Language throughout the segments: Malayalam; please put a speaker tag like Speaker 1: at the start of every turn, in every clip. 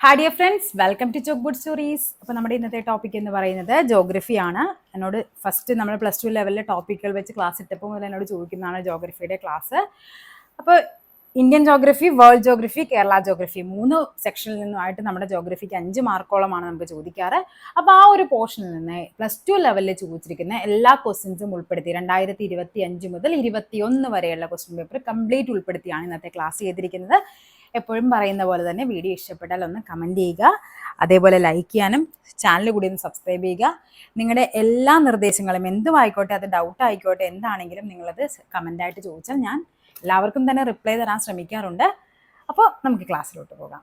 Speaker 1: Hi dear friends, welcome to chalk good stories. അപ്പോൾ നമ്മുടെ ഇന്നത്തെ ടോപ്പിക് എന്ന് പറയുന്നത് ജോഗ്രഫിയാണ്. എന്നോട് ഫസ്റ്റ് നമ്മൾ +2 ലെവലിലെ ടോപ്പിക്കുകൾ വെച്ച് ക്ലാസ് ഇട്ടപ്പോൾ മുതൽ എന്നോട് ചോദിക്കുന്നതാണ് ജോഗ്രഫിയുടെ ക്ലാസ്. അപ്പോൾ Indian geography, world geography, Kerala geography 3 സെക്ഷനിൽ നിന്നുമായിട്ട് നമ്മുടെ ജോഗ്രഫിക്ക് 5 മാർക്കോളമാണ് നമുക്ക് ചോദിക്കാറ്. അപ്പോൾ ആ ഒരു പോർഷനിൽ നിന്ന് +2 ലെവലിൽ ചോദിച്ചിരിക്കുന്ന എല്ലാ ക്വസ്റ്റ്യൻസും ഉൾപ്പെടുത്തി 2025 മുതൽ 2021 വരെയുള്ള ക്വസ്റ്റ്യൻ പേപ്പർ കംപ്ലീറ്റ് ഉൾപ്പെടുത്തിയാണ് ഇന്നത്തെ ക്ലാസ് ചെയ്തിരിക്കുന്നത്. എപ്പോഴും പറയുന്ന പോലെ തന്നെ വീഡിയോ ഇഷ്ടപ്പെട്ടാൽ ഒന്ന് കമൻറ്റ് ചെയ്യുക, അതേപോലെ ലൈക്ക് ചെയ്യാനും ചാനൽ കൂടി ഒന്ന് സബ്സ്ക്രൈബ് ചെയ്യുക. നിങ്ങളുടെ എല്ലാ നിർദ്ദേശങ്ങളും എന്തുമായിക്കോട്ടെ, അത് ഡൗട്ട് ആയിക്കോട്ടെ, എന്താണെങ്കിലും നിങ്ങളത് കമൻ്റായിട്ട് ചോദിച്ചാൽ ഞാൻ എല്ലാവർക്കും തന്നെ റിപ്ലൈ തരാൻ ശ്രമിക്കാറുണ്ട്. അപ്പോൾ നമുക്ക് ക്ലാസ്സിലോട്ട് പോകാം.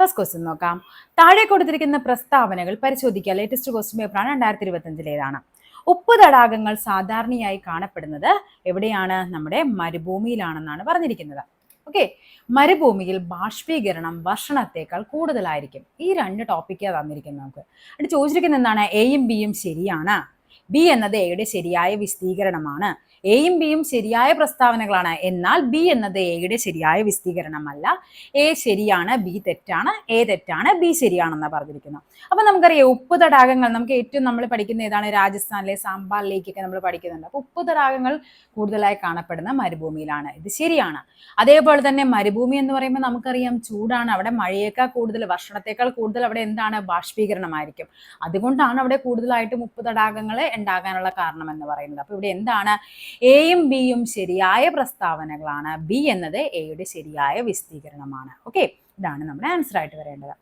Speaker 1: ഫസ്റ്റ് ക്വസ്റ്റ്യൻ നോക്കാം. താഴെ കൊടുത്തിരിക്കുന്ന പ്രസ്താവനകൾ പരിശോധിക്കുക. ലേറ്റസ്റ്റ് ക്വസ്റ്റ്യൻ പേപ്പറാണ്, 2025 ഉപ്പ് തടാകങ്ങൾ സാധാരണയായി കാണപ്പെടുന്നത് എവിടെയാണ്? നമ്മുടെ മരുഭൂമിയിലാണെന്നാണ് പറഞ്ഞിരിക്കുന്നത്. ഓക്കെ, മരുഭൂമിയിൽ ബാഷ്പീകരണം വർഷണത്തേക്കാൾ കൂടുതലായിരിക്കും. ഈ 2 ടോപ്പിക്കാണ് തന്നിരിക്കുന്നത് നമുക്ക്. അത് ചോദിച്ചിരിക്കുന്നത് എന്താണ്? എയും ബിയും ശരിയാണ്. ബി എന്നത് എയുടെ ശരിയായ വിശദീകരണമാണ്. എയും ബിയും ശരിയായ പ്രസ്താവനകളാണ്, എന്നാൽ ബി എന്നത് എയുടെ ശരിയായ വിശദീകരണമല്ല. എ ശരിയാണ്, ബി തെറ്റാണ്, എ തെറ്റാണ്, ബി ശരിയാണെന്നാണ് പറഞ്ഞിരിക്കുന്നത്. അപ്പൊ നമുക്കറിയാം ഉപ്പ് തടാകങ്ങൾ നമുക്ക് ഏറ്റവും നമ്മൾ പഠിക്കുന്ന ഏതാണ്? രാജസ്ഥാനിലെ സാമ്പാർ ലേക്കൊക്കെ നമ്മൾ പഠിക്കുന്നുണ്ട്. അപ്പൊ ഉപ്പ് തടാകങ്ങൾ കൂടുതലായി കാണപ്പെടുന്ന മരുഭൂമിയിലാണ്. ഇത് ശരിയാണ്. അതേപോലെ തന്നെ മരുഭൂമി എന്ന് പറയുമ്പോൾ നമുക്കറിയാം ചൂടാണ്. അവിടെ മഴയേക്കാൾ കൂടുതൽ, വർഷണത്തേക്കാൾ കൂടുതൽ അവിടെ എന്താണ്? ബാഷ്പീകരണമായിരിക്കും. അതുകൊണ്ടാണ് അവിടെ കൂടുതലായിട്ടും ഉപ്പ് തടാകങ്ങൾ ഉണ്ടാകാനുള്ള കാരണം എന്ന് പറയുന്നത്. അപ്പൊ ഇവിടെ എന്താണ്? എയും ബിയും ശരിയായ പ്രസ്താവനകളാണ്. ബി എന്നത് എയുടെ ശരിയായ വിശദീകരണമാണ്. ഓക്കെ, ഇതാണ് നമ്മുടെ ആൻസർ ആയിട്ട് വരേണ്ടത്.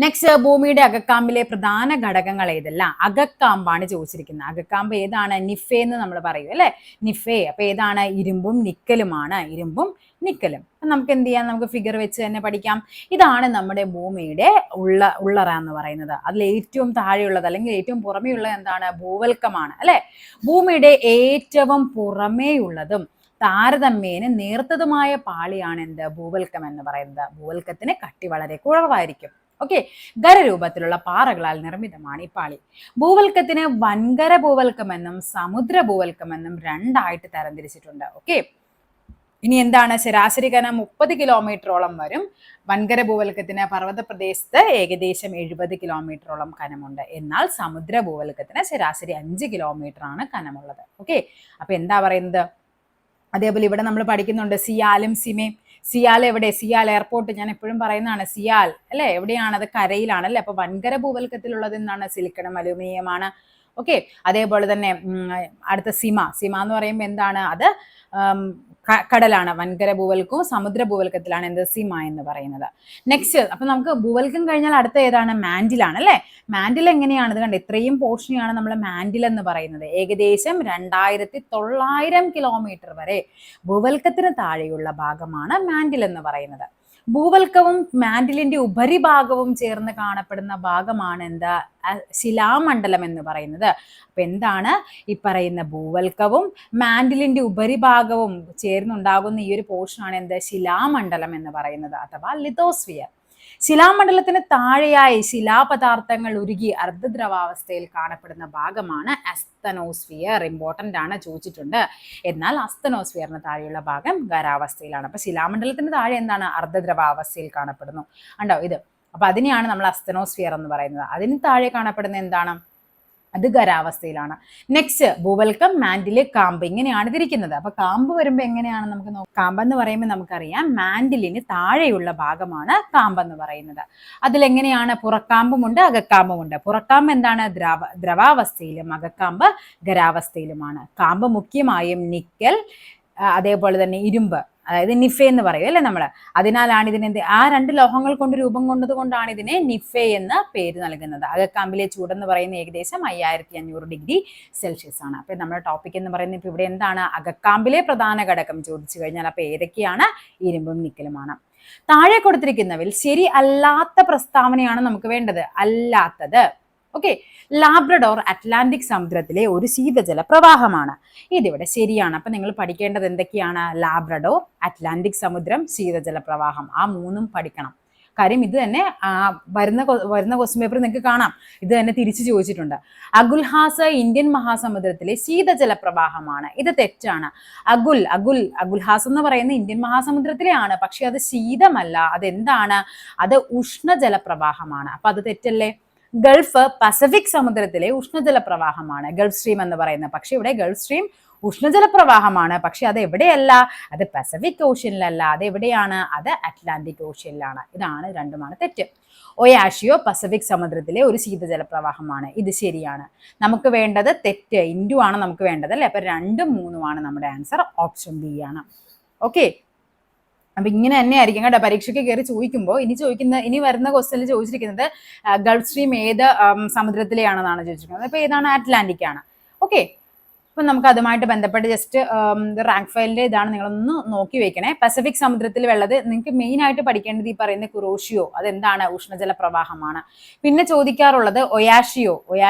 Speaker 1: നെക്സ്റ്റ്, ഭൂമിയുടെ അകക്കാമ്പിലെ പ്രധാന ഘടകങ്ങൾ ഏതെല്ലാം? അകക്കാമ്പാണ് ചോദിച്ചിരിക്കുന്നത്. അകക്കാമ്പ് ഏതാണ്? നിഫെ എന്ന് നമ്മൾ പറയും അല്ലെ, നിഫെ. അപ്പൊ ഏതാണ്? ഇരുമ്പും നിക്കലുമാണ്. ഇരുമ്പും നിക്കലും. നമുക്ക് എന്ത് ചെയ്യാം? നമുക്ക് ഫിഗർ വെച്ച് തന്നെ പഠിക്കാം. ഇതാണ് നമ്മുടെ ഭൂമിയുടെ ഉള്ളറ എന്ന് പറയുന്നത്. അതിൽ ഏറ്റവും താഴെയുള്ളത് അല്ലെങ്കിൽ ഏറ്റവും പുറമേയുള്ളത് എന്താണ്? ഭൂവൽക്കമാണ് അല്ലെ. ഭൂമിയുടെ ഏറ്റവും പുറമേയുള്ളതും താരതമ്യേന നേർത്തതുമായ പാളിയാണ് എന്ത്? ഭൂവൽക്കം എന്ന് പറയുന്നത്. ഭൂവൽക്കത്തിന് കട്ടി വളരെ കുറവായിരിക്കും. ഓക്കെ, ഖരരൂപത്തിലുള്ള പാറകളാൽ നിർമ്മിതമാണ് ഈ പാളി. ഭൂവൽക്കത്തിന് വൻകര ഭൂവൽക്കമെന്നും സമുദ്ര ഭൂവൽക്കമെന്നും 2ആയിട്ട് തരംതിരിച്ചിട്ടുണ്ട്. ഓക്കെ, ഇനി എന്താണ്? ശരാശരി കനം 30 കിലോമീറ്ററോളം വരും. വൻകര ഭൂവൽക്കത്തിന് പർവ്വത പ്രദേശത്ത് ഏകദേശം 70 കിലോമീറ്ററോളം കനമുണ്ട്. എന്നാൽ സമുദ്ര ഭൂവൽക്കത്തിന് ശരാശരി 5 കിലോമീറ്റർ ആണ് കനമുള്ളത്. ഓക്കെ, അപ്പൊ എന്താ പറയുന്നത്? അതേപോലെ ഇവിടെ നമ്മൾ പഠിക്കുന്നുണ്ട് സിയാലും സിമയും. സിയാൽ എവിടെ? സിയാൽ എയർപോർട്ട് ഞാൻ എപ്പോഴും പറയുന്നതാണ്. സിയാൽ അല്ലെ, എവിടെയാണ്? അത് കരയിലാണ് അല്ലെ. അപ്പൊ വൻകര ഭൂവൽക്കത്തിലുള്ളത് എന്താണ്? സിലിക്കണും അലൂമിനിയമാണ്. ഓക്കെ, അതേപോലെ തന്നെ അടുത്ത സിമ. സിമ എന്ന് പറയുമ്പോൾ എന്താണ്? അത് കടലാണ്. വൻകര ഭൂവൽക്കവും സമുദ്ര ഭൂവൽക്കത്തിലാണ് എന്ത്? സിമ എന്ന് പറയുന്നത്. നെക്സ്റ്റ്, അപ്പൊ നമുക്ക് ഭൂവൽക്കം കഴിഞ്ഞാൽ അടുത്ത ഏതാണ്? മാൻഡിലാണ് അല്ലെ. മാൻഡിൽ എങ്ങനെയാണ്? ഇത് കണ്ട് ഇത്രയും പോർഷനെയാണ് നമ്മൾ മാൻഡിൽ എന്ന് പറയുന്നത്. ഏകദേശം 2900 കിലോമീറ്റർ വരെ ഭൂവൽക്കത്തിന് താഴെയുള്ള ഭാഗമാണ് മാൻഡിൽ എന്ന് പറയുന്നത്. ഭൂവൽക്കവും മാൻഡിലിന്റെ ഉപരിഭാഗവും ചേർന്ന് കാണപ്പെടുന്ന ഭാഗമാണ് എന്താ? ശിലാമണ്ഡലം എന്ന് പറയുന്നത്. അപ്പൊ എന്താണ് ഈ പറയുന്ന? ഭൂവൽക്കവും മാൻഡിലിന്റെ ഉപരിഭാഗവും ചേർന്നുണ്ടാകുന്ന ഈ ഒരു പോർഷനാണ് എന്ത്? ശിലാമണ്ഡലം എന്ന് പറയുന്നത്, അഥവാ ലിത്തോസ്ഫിയർ. ശിലാമണ്ഡലത്തിന് താഴെയായി ശിലാപദാർത്ഥങ്ങൾ ഉരുകി അർദ്ധദ്രവാവസ്ഥയിൽ കാണപ്പെടുന്ന ഭാഗമാണ് അസ്തനോസ്ഫിയർ. ഇമ്പോർട്ടൻ്റ് ആണ്, ചോദിച്ചിട്ടുണ്ട്. എന്നാൽ അസ്തനോസ്ഫിയറിന് താഴെയുള്ള ഭാഗം ഖരാവസ്ഥയിലാണ്. അപ്പൊ ശിലാമണ്ഡലത്തിന് താഴെ എന്താണ്? അർദ്ധദ്രവാവസ്ഥയിൽ കാണപ്പെടുന്നു. ഉണ്ടോ ഇത്? അപ്പൊ അതിനെയാണ് നമ്മൾ അസ്തനോസ്ഫിയർ എന്ന് പറയുന്നത്. അതിന് താഴെ കാണപ്പെടുന്ന എന്താണ്? അത് ഖരാവസ്ഥയിലാണ്. നെക്സ്റ്റ്, ഭൂവൽക്കം, മാൻഡില്, കാമ്പ്. ഇങ്ങനെയാണ് ഇതിരിക്കുന്നത്. അപ്പൊ കാമ്പ് വരുമ്പോൾ എങ്ങനെയാണ് നമുക്ക് നോക്കാം? കാമ്പ് എന്ന് പറയുമ്പോൾ നമുക്കറിയാം മാൻഡിലിന് താഴെയുള്ള ഭാഗമാണ് കാമ്പ് എന്ന് പറയുന്നത്. അതിലെങ്ങനെയാണ്? പുറക്കാമ്പുമുണ്ട്, അകക്കാമ്പുമുണ്ട്. പുറക്കാമ്പ് എന്താണ്? ദ്രവാവസ്ഥയിലും അകക്കാമ്പ് ഖരാവസ്ഥയിലുമാണ്. കാമ്പ് മുഖ്യമായും നിക്കൽ, അതേപോലെ തന്നെ ഇരുമ്പ്, അതായത് നിഫെ എന്ന് പറയും അല്ലെ നമ്മൾ. അതിനാലാണ് ഇതിനെ ആ 2 ലോഹങ്ങൾ കൊണ്ട് രൂപം കൊണ്ടത് കൊണ്ടാണ് ഇതിനെ നിഫെ എന്ന പേര് നൽകുന്നത്. അകക്കാമ്പിലെ ചൂടെന്ന് പറയുന്നത് ഏകദേശം 5500°C ആണ്. അപ്പൊ നമ്മുടെ ടോപ്പിക് എന്ന് പറയുന്നത് ഇപ്പൊ ഇവിടെ എന്താണ്? അകക്കാമ്പിലെ പ്രധാന ഘടകം ചോദിച്ചു കഴിഞ്ഞാൽ അപ്പൊ ഏതൊക്കെയാണ്? ഇരുമ്പും നിക്കലുമാണ്. താഴെ കൊടുത്തിരിക്കുന്നവയിൽ ശരി അല്ലാത്ത പ്രസ്താവനയാണ് നമുക്ക് വേണ്ടത്. അല്ലാത്തത്. ഓക്കെ, ലാബ്രഡോർ അറ്റ്ലാന്റിക് സമുദ്രത്തിലെ ഒരു ശീതജല പ്രവാഹമാണ്. ഇതിവിടെ ശരിയാണ്. അപ്പൊ നിങ്ങൾ പഠിക്കേണ്ടത് എന്തൊക്കെയാണ്? ലാബ്രഡോർ, അറ്റ്ലാന്റിക് സമുദ്രം, ശീതജല പ്രവാഹം. ആ 3ഉം പഠിക്കണം. കാര്യം ഇത് തന്നെ വരുന്ന ക്വസ്റ്റ്യൻ പേപ്പർ നിങ്ങൾക്ക് കാണാം, ഇത് തന്നെ തിരിച്ചു ചോദിച്ചിട്ടുണ്ട്. അഗുൽഹാസ് ഇന്ത്യൻ മഹാസമുദ്രത്തിലെ ശീതജല പ്രവാഹമാണ്. ഇത് തെറ്റാണ്. അഗുൽഹാസ് എന്ന് പറയുന്നത് ഇന്ത്യൻ മഹാസമുദ്രത്തിലെയാണ്, പക്ഷെ അത് ശീതമല്ല. അതെന്താണ്? അത് ഉഷ്ണജല പ്രവാഹമാണ്. അപ്പൊ അത് തെറ്റല്ലേ? ഗൾഫ് പസഫിക് സമുദ്രത്തിലെ ഉഷ്ണജല പ്രവാഹമാണ് ഗൾഫ് സ്ട്രീം എന്ന് പറയുന്നത്. പക്ഷെ ഇവിടെ ഗൾഫ് സ്ട്രീം ഉഷ്ണജല പ്രവാഹമാണ്, പക്ഷെ അത് എവിടെയല്ല? അത് പസഫിക് ഓഷ്യനിലല്ല. അത് എവിടെയാണ്? അത് അറ്റ്ലാന്റിക് ഓഷ്യനിലാണ്. ഇതാണ് രണ്ടുമാണ് തെറ്റ്. ഒയാഷിയോ പസഫിക് സമുദ്രത്തിലെ ഒരു ശീതജല പ്രവാഹമാണ്. ഇത് ശരിയാണ്. നമുക്ക് വേണ്ടത് തെറ്റ്, ഇൻഡു ആണ് നമുക്ക് വേണ്ടത് അല്ലെ. അപ്പൊ 2ഉം 3ഉം ആണ് നമ്മുടെ ആൻസർ. ഓപ്ഷൻ ബി ആണ്. ഓക്കെ, അപ്പൊ ഇങ്ങനെ തന്നെ ആയിരിക്കും കേട്ടോ പരീക്ഷയ്ക്ക് കയറി ചോദിക്കുമ്പോൾ. ഇനി വരുന്ന ക്വസ്റ്റ്യനിൽ ചോദിച്ചിരിക്കുന്നത് ഗൾഫ് സ്ട്രീം ഏത് സമുദ്രത്തിലെയാണെന്നാണ് ചോദിച്ചിരിക്കുന്നത്. അപ്പൊ ഏതാണ്? അറ്റ്ലാന്റിക് ആണ്. ഓക്കെ, അപ്പൊ നമുക്ക് അതുമായിട്ട് ബന്ധപ്പെട്ട് ജസ്റ്റ് റാങ്ക് ഫയലിന്റെ ഇതാണ്, നിങ്ങളൊന്ന് നോക്കി വെക്കണേ. പസഫിക് സമുദ്രത്തിൽ വെള്ളത് നിങ്ങൾക്ക് മെയിൻ ആയിട്ട് പഠിക്കേണ്ടത് ഈ പറയുന്ന കുറോഷിയോ, അതെന്താണ്? ഉഷ്ണജല പ്രവാഹമാണ്. പിന്നെ ചോദിക്കാറുള്ളത് ഒയാഷിയോ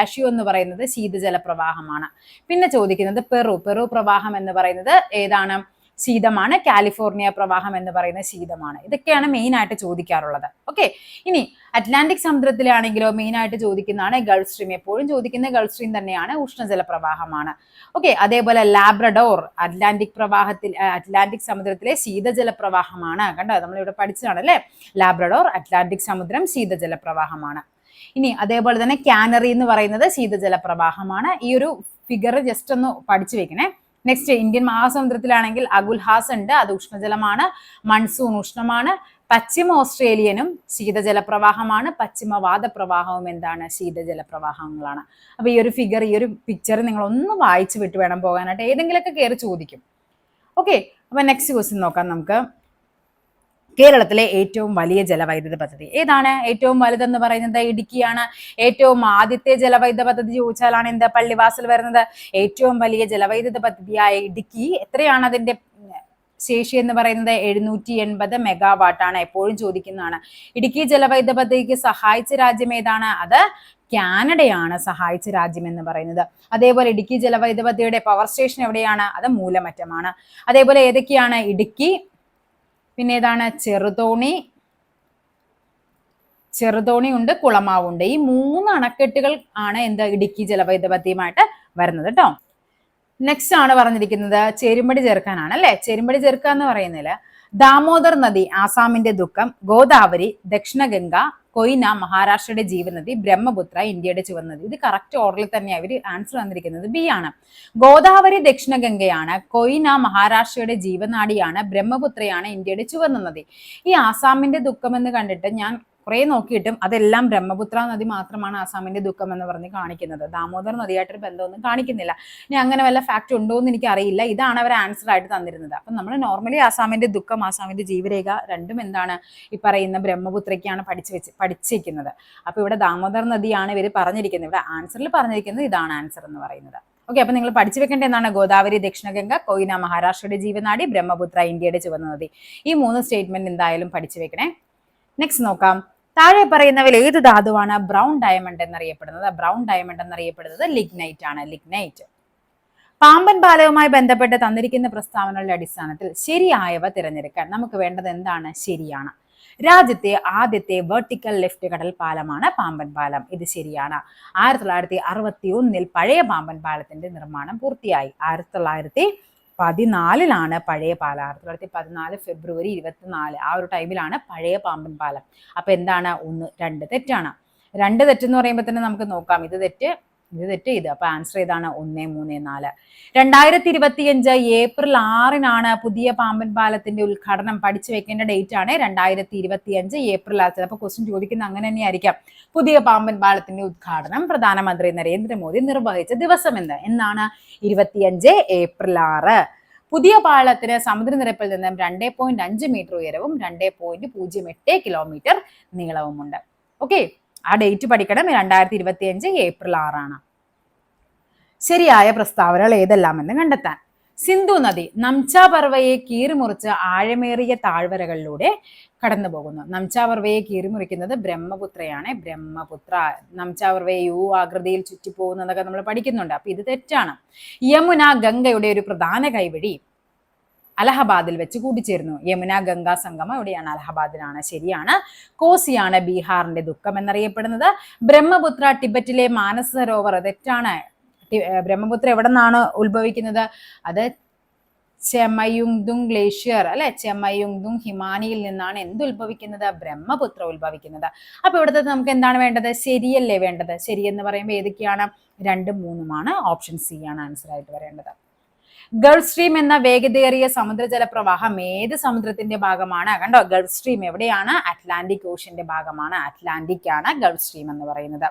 Speaker 1: എന്ന് പറയുന്നത് ശീതജല പ്രവാഹമാണ്. പിന്നെ ചോദിക്കുന്നത് പെറു പ്രവാഹം എന്ന് പറയുന്നത് ഏതാണ്? ശീതമാണ്. കാലിഫോർണിയ പ്രവാഹം എന്ന് പറയുന്ന ശീതമാണ്. ഇതൊക്കെയാണ് മെയിൻ ആയിട്ട് ചോദിക്കാറുള്ളത്. ഓക്കെ, ഇനി അറ്റ്ലാന്റിക് സമുദ്രത്തിലാണെങ്കിലോ മെയിൻ ആയിട്ട് ചോദിക്കുന്നതാണ് ഗൾഫ് സ്ട്രീം. എപ്പോഴും ചോദിക്കുന്ന ഗൾഫ് സ്ട്രീം തന്നെയാണ്, ഉഷ്ണജല പ്രവാഹമാണ്. ഓക്കെ, അതേപോലെ ലാബ്രഡോർ അറ്റ്ലാന്റിക് സമുദ്രത്തിലെ ശീതജല പ്രവാഹമാണ്. കണ്ടോ, നമ്മളിവിടെ പഠിച്ചതാണ് അല്ലെ. ലാബ്രഡോർ അറ്റ്ലാന്റിക് സമുദ്രം ശീതജല പ്രവാഹമാണ്. ഇനി അതേപോലെ തന്നെ കാനറി എന്ന് പറയുന്നത് ശീതജല പ്രവാഹമാണ്. ഈ ഒരു ഫിഗർ ജസ്റ്റ് ഒന്ന് പഠിച്ചു വെക്കണേ. നെക്സ്റ്റ്, ഇന്ത്യൻ മഹാസമുദ്രത്തിലാണെങ്കിൽ അഗുൽഹാസ് ഉണ്ട്, അത് ഉഷ്ണജലമാണ്. മൺസൂൺ ഉഷ്ണമാണ്. പശ്ചിമ ഓസ്ട്രേലിയനും ശീതജല പ്രവാഹമാണ്. പശ്ചിമവാത പ്രവാഹവും എന്താണ്? ശീതജല പ്രവാഹങ്ങളാണ്. അപ്പൊ ഈ ഒരു ഫിഗർ, ഈ ഒരു പിക്ചർ നിങ്ങൾ ഒന്ന് വായിച്ചു വിട്ട് വേണം പോകാനായിട്ട്, ഏതെങ്കിലുമൊക്കെ കയറി ചോദിക്കും. ഓക്കെ, അപ്പൊ നെക്സ്റ്റ് ക്വസ്റ്റ്യൻ നോക്കാം നമുക്ക്. കേരളത്തിലെ ഏറ്റവും വലിയ ജലവൈദ്യുത പദ്ധതി ഏതാണ്? ഏറ്റവും വലുതെന്ന് പറയുന്നത് ഇടുക്കിയാണ്. ഏറ്റവും ആദ്യത്തെ ജലവൈദ്യുത പദ്ധതി ചോദിച്ചാലാണ് എന്താ? പള്ളിവാസൽ വരുന്നത്. ഏറ്റവും വലിയ ജലവൈദ്യുത പദ്ധതിയായ ഇടുക്കി എത്രയാണ് അതിന്റെ ശേഷി എന്ന് പറയുന്നത്? 780 മെഗാവാട്ടാണ്. എപ്പോഴും ചോദിക്കുന്നതാണ്. ഇടുക്കി ജലവൈദ്യുത പദ്ധതിക്ക് സഹായിച്ച രാജ്യം ഏതാണ്? അത് കാനഡയാണ് സഹായിച്ച രാജ്യം എന്ന് പറയുന്നത്. അതേപോലെ ഇടുക്കി ജലവൈദ്യുത പദ്ധതിയുടെ പവർ സ്റ്റേഷൻ എവിടെയാണ്? അത് മൂലമറ്റമാണ്. അതേപോലെ ഏതൊക്കെയാണ്? ഇടുക്കി, പിന്നെ ഏതാണ്? ചെറുതോണി ഉണ്ട്, കുളമാവുണ്ട്. ഈ 3 അണക്കെട്ടുകൾ ആണ് എന്താ? ഇടുക്കി ജലവൈദ്യുത പദ്ധതിയുമായിട്ട് വരുന്നത് കേട്ടോ. നെക്സ്റ്റ് ആണ് പറഞ്ഞിരിക്കുന്നത് ചേരുംപടി ചേർക്കാനാണ് അല്ലെ. ചേരുംപടി ചേർക്കുക എന്ന് പറയുന്നതില് ദാമോദർ നദി ആസാമിന്റെ ദുഃഖം, ഗോദാവരി ദക്ഷിണഗംഗ, കൊയ്ന മഹാരാഷ്ട്രയുടെ ജീവനദി, ബ്രഹ്മപുത്ര ഇന്ത്യയുടെ ചുവന്നതി. ഇത് കറക്റ്റ് ഓർഡറിൽ തന്നെയാണ് ഇവർ ആൻസർ വന്നിരിക്കുന്നത്. ബി ആണ്. ഗോദാവരി ദക്ഷിണഗംഗയാണ്, കൊയ്ന മഹാരാഷ്ട്രയുടെ ജീവനാഡിയാണ്, ബ്രഹ്മപുത്രയാണ് ഇന്ത്യയുടെ ചുവന്ന നദി. ഈ ആസാമിന്റെ ദുഃഖം എന്ന് കണ്ടിട്ട് ഞാൻ കുറെ നോക്കിയിട്ടും അതെല്ലാം ബ്രഹ്മപുത്ര നദി മാത്രമാണ് ആസാമിന്റെ ദുഃഖം എന്ന് പറഞ്ഞ് കാണിക്കുന്നത്. ദാമോദർ നദിയായിട്ടൊരു ബന്ധമൊന്നും കാണിക്കുന്നില്ല. ഇനി അങ്ങനെ വല്ല ഫാക്ട് ഉണ്ടോ എന്ന് എനിക്ക് അറിയില്ല. ഇതാണ് അവർ ആൻസർ ആയിട്ട് തന്നിരുന്നത്. അപ്പൊ നമ്മൾ നോർമലി ആസാമിന്റെ ദുഃഖം, ആസാമിന്റെ ജീവരേഖ രണ്ടും എന്താണ്? ഈ പറയുന്ന ബ്രഹ്മപുത്രയ്ക്കാണ് പഠിച്ചിരിക്കുന്നത്. അപ്പൊ ഇവിടെ ദാമോദർ നദിയാണ് ഇവർ പറഞ്ഞിരിക്കുന്നത്. ഇവിടെ ആൻസറിൽ പറഞ്ഞിരിക്കുന്നത് ഇതാണ് ആൻസർ എന്ന് പറയുന്നത്. ഓക്കെ, അപ്പൊ നിങ്ങൾ പഠിച്ചു വെക്കേണ്ട എന്താണ്? ഗോദാവരി ദക്ഷിണഗംഗ, കൊയ്ന മഹാരാഷ്ട്രയുടെ ജീവനാടി, ബ്രഹ്മപുത്ര ഇന്ത്യയുടെ ചുവന്ന നദി. ഈ 3 സ്റ്റേറ്റ്മെന്റ് എന്തായാലും പഠിച്ചു വെക്കണേ. നെക്സ്റ്റ് നോക്കാം. താഴെ പറയുന്നവയിൽ ഏത് ധാതുവാണ് ബ്രൗൺ ഡയമണ്ട് എന്നറിയപ്പെടുന്നത്? ബ്രൗൺ ഡയമണ്ട് എന്നറിയപ്പെടുന്നത് ലിഗ്നൈറ്റ് ആണ്. ലിഗ്നൈറ്റ്. പാമ്പൻ പാലവുമായി ബന്ധപ്പെട്ട് തന്നിരിക്കുന്ന പ്രസ്താവനകളുടെ അടിസ്ഥാനത്തിൽ ശരിയായവ തിരഞ്ഞെടുക്കാൻ നമുക്ക് വേണ്ടത് എന്താണ്? ശരിയാണ്. രാജ്യത്തെ ആദ്യത്തെ വെർട്ടിക്കൽ ലിഫ്റ്റ് കടൽ പാലമാണ് പാമ്പൻ പാലം. ഇത് ശരിയാണ്. 1961 പഴയ പാമ്പൻ പാലത്തിന്റെ നിർമ്മാണം പൂർത്തിയായി. 1914 പഴയ പാലം. 1914 ഫെബ്രുവരി 24 ആ ഒരു ടൈമിലാണ് പഴയ പാമ്പൻ പാലം. അപ്പൊ എന്താണ്? 1, 2 തെറ്റാണ്. 2 തെറ്റെന്ന് പറയുമ്പോൾ തന്നെ നമുക്ക് നോക്കാം. ഇത് തെറ്റ്. അപ്പൊ ആൻസർ ഏതാണ്? 1, 3, 4. 2025 ഏപ്രിൽ 6 പുതിയ പാമ്പൻ പാലത്തിന്റെ ഉദ്ഘാടനം. പഠിച്ചു വെക്കേണ്ട ഡേറ്റ് ആണ് 2025 ഏപ്രിൽ 6. അപ്പൊ ക്വസ്റ്റ്യൻ ചോദിക്കുന്ന അങ്ങനെ തന്നെയായിരിക്കാം. പുതിയ പാമ്പൻ പാലത്തിന്റെ ഉദ്ഘാടനം പ്രധാനമന്ത്രി നരേന്ദ്രമോദി നിർവഹിച്ച ദിവസം എന്നാണ്? 25 ഏപ്രിൽ 6. പുതിയ പാലത്തിന് സമുദ്രനിരപ്പിൽ നിന്നും 2.5 മീറ്റർ ഉയരവും 2.08 കിലോമീറ്റർ നീളവുമുണ്ട്. ഓക്കെ, ആ ഡേറ്റ് പഠിക്കണം. 2025 ഏപ്രിൽ 6. ശരിയായ പ്രസ്താവനകൾ ഏതെല്ലാമെന്ന് കണ്ടെത്താൻ. സിന്ധു നദി നംചാ പർവയെ കീറിമുറിച്ച് ആഴമേറിയ താഴ്വരകളിലൂടെ കടന്നു പോകുന്നു. നംചാ പർവയെ കീറിമുറിക്കുന്നത് ബ്രഹ്മപുത്രയാണ്. ബ്രഹ്മപുത്ര. നംചാ പർവയെ യു ആകൃതിയിൽ ചുറ്റിപ്പോകുന്നതൊക്കെ നമ്മൾ പഠിക്കുന്നുണ്ട്. അപ്പൊ ഇത് തെറ്റാണ്. യമുന ഗംഗയുടെ ഒരു പ്രധാന കൈവഴി അലഹബാദിൽ വെച്ച് കൂടിച്ചേരുന്നു. യമുന ഗംഗാ സംഗമം എവിടെയാണ്? അലഹബാദിലാണ്. ശരിയാണ്. കോസിയാണ് ബീഹാറിന്റെ ദുഃഖം എന്നറിയപ്പെടുന്നത്. ബ്രഹ്മപുത്ര ടിബറ്റിലെ മാനസ സരോവർ തെറ്റാണ്. ബ്രഹ്മപുത്ര എവിടെ നിന്നാണ് ഉത്ഭവിക്കുന്നത്? അത് ചെമയുങ്തുങ് ഗ്ലേഷ്യർ അല്ലെ, ചെമയുങ്തുങ് ഹിമാനിയിൽ നിന്നാണ് എന്ത് ഉത്ഭവിക്കുന്നത്? ബ്രഹ്മപുത്ര ഉത്ഭവിക്കുന്നത്. അപ്പൊ ഇവിടുത്തെ നമുക്ക് എന്താണ് വേണ്ടത്? ശരിയല്ലേ വേണ്ടത്? ശരി എന്ന് പറയുമ്പോൾ ഏതൊക്കെയാണ്? 2ഉം 3ഉമാണ്. ഓപ്ഷൻ സി ആണ് ആൻസർ ആയിട്ട് വരേണ്ടത്. ഗൾഫ് സ്ട്രീം എന്ന വേഗതയേറിയ സമുദ്രജല പ്രവാഹം ഏത് സമുദ്രത്തിന്റെ ഭാഗമാണ്? കണ്ടോ, ഗൾഫ് സ്ട്രീം എവിടെയാണ്? അറ്റ്ലാന്റിക് ഓഷ്യന്റെ ഭാഗമാണ്. അറ്റ്ലാന്റിക് ആണ് ഗൾഫ് സ്ട്രീം എന്ന് പറയുന്നത്.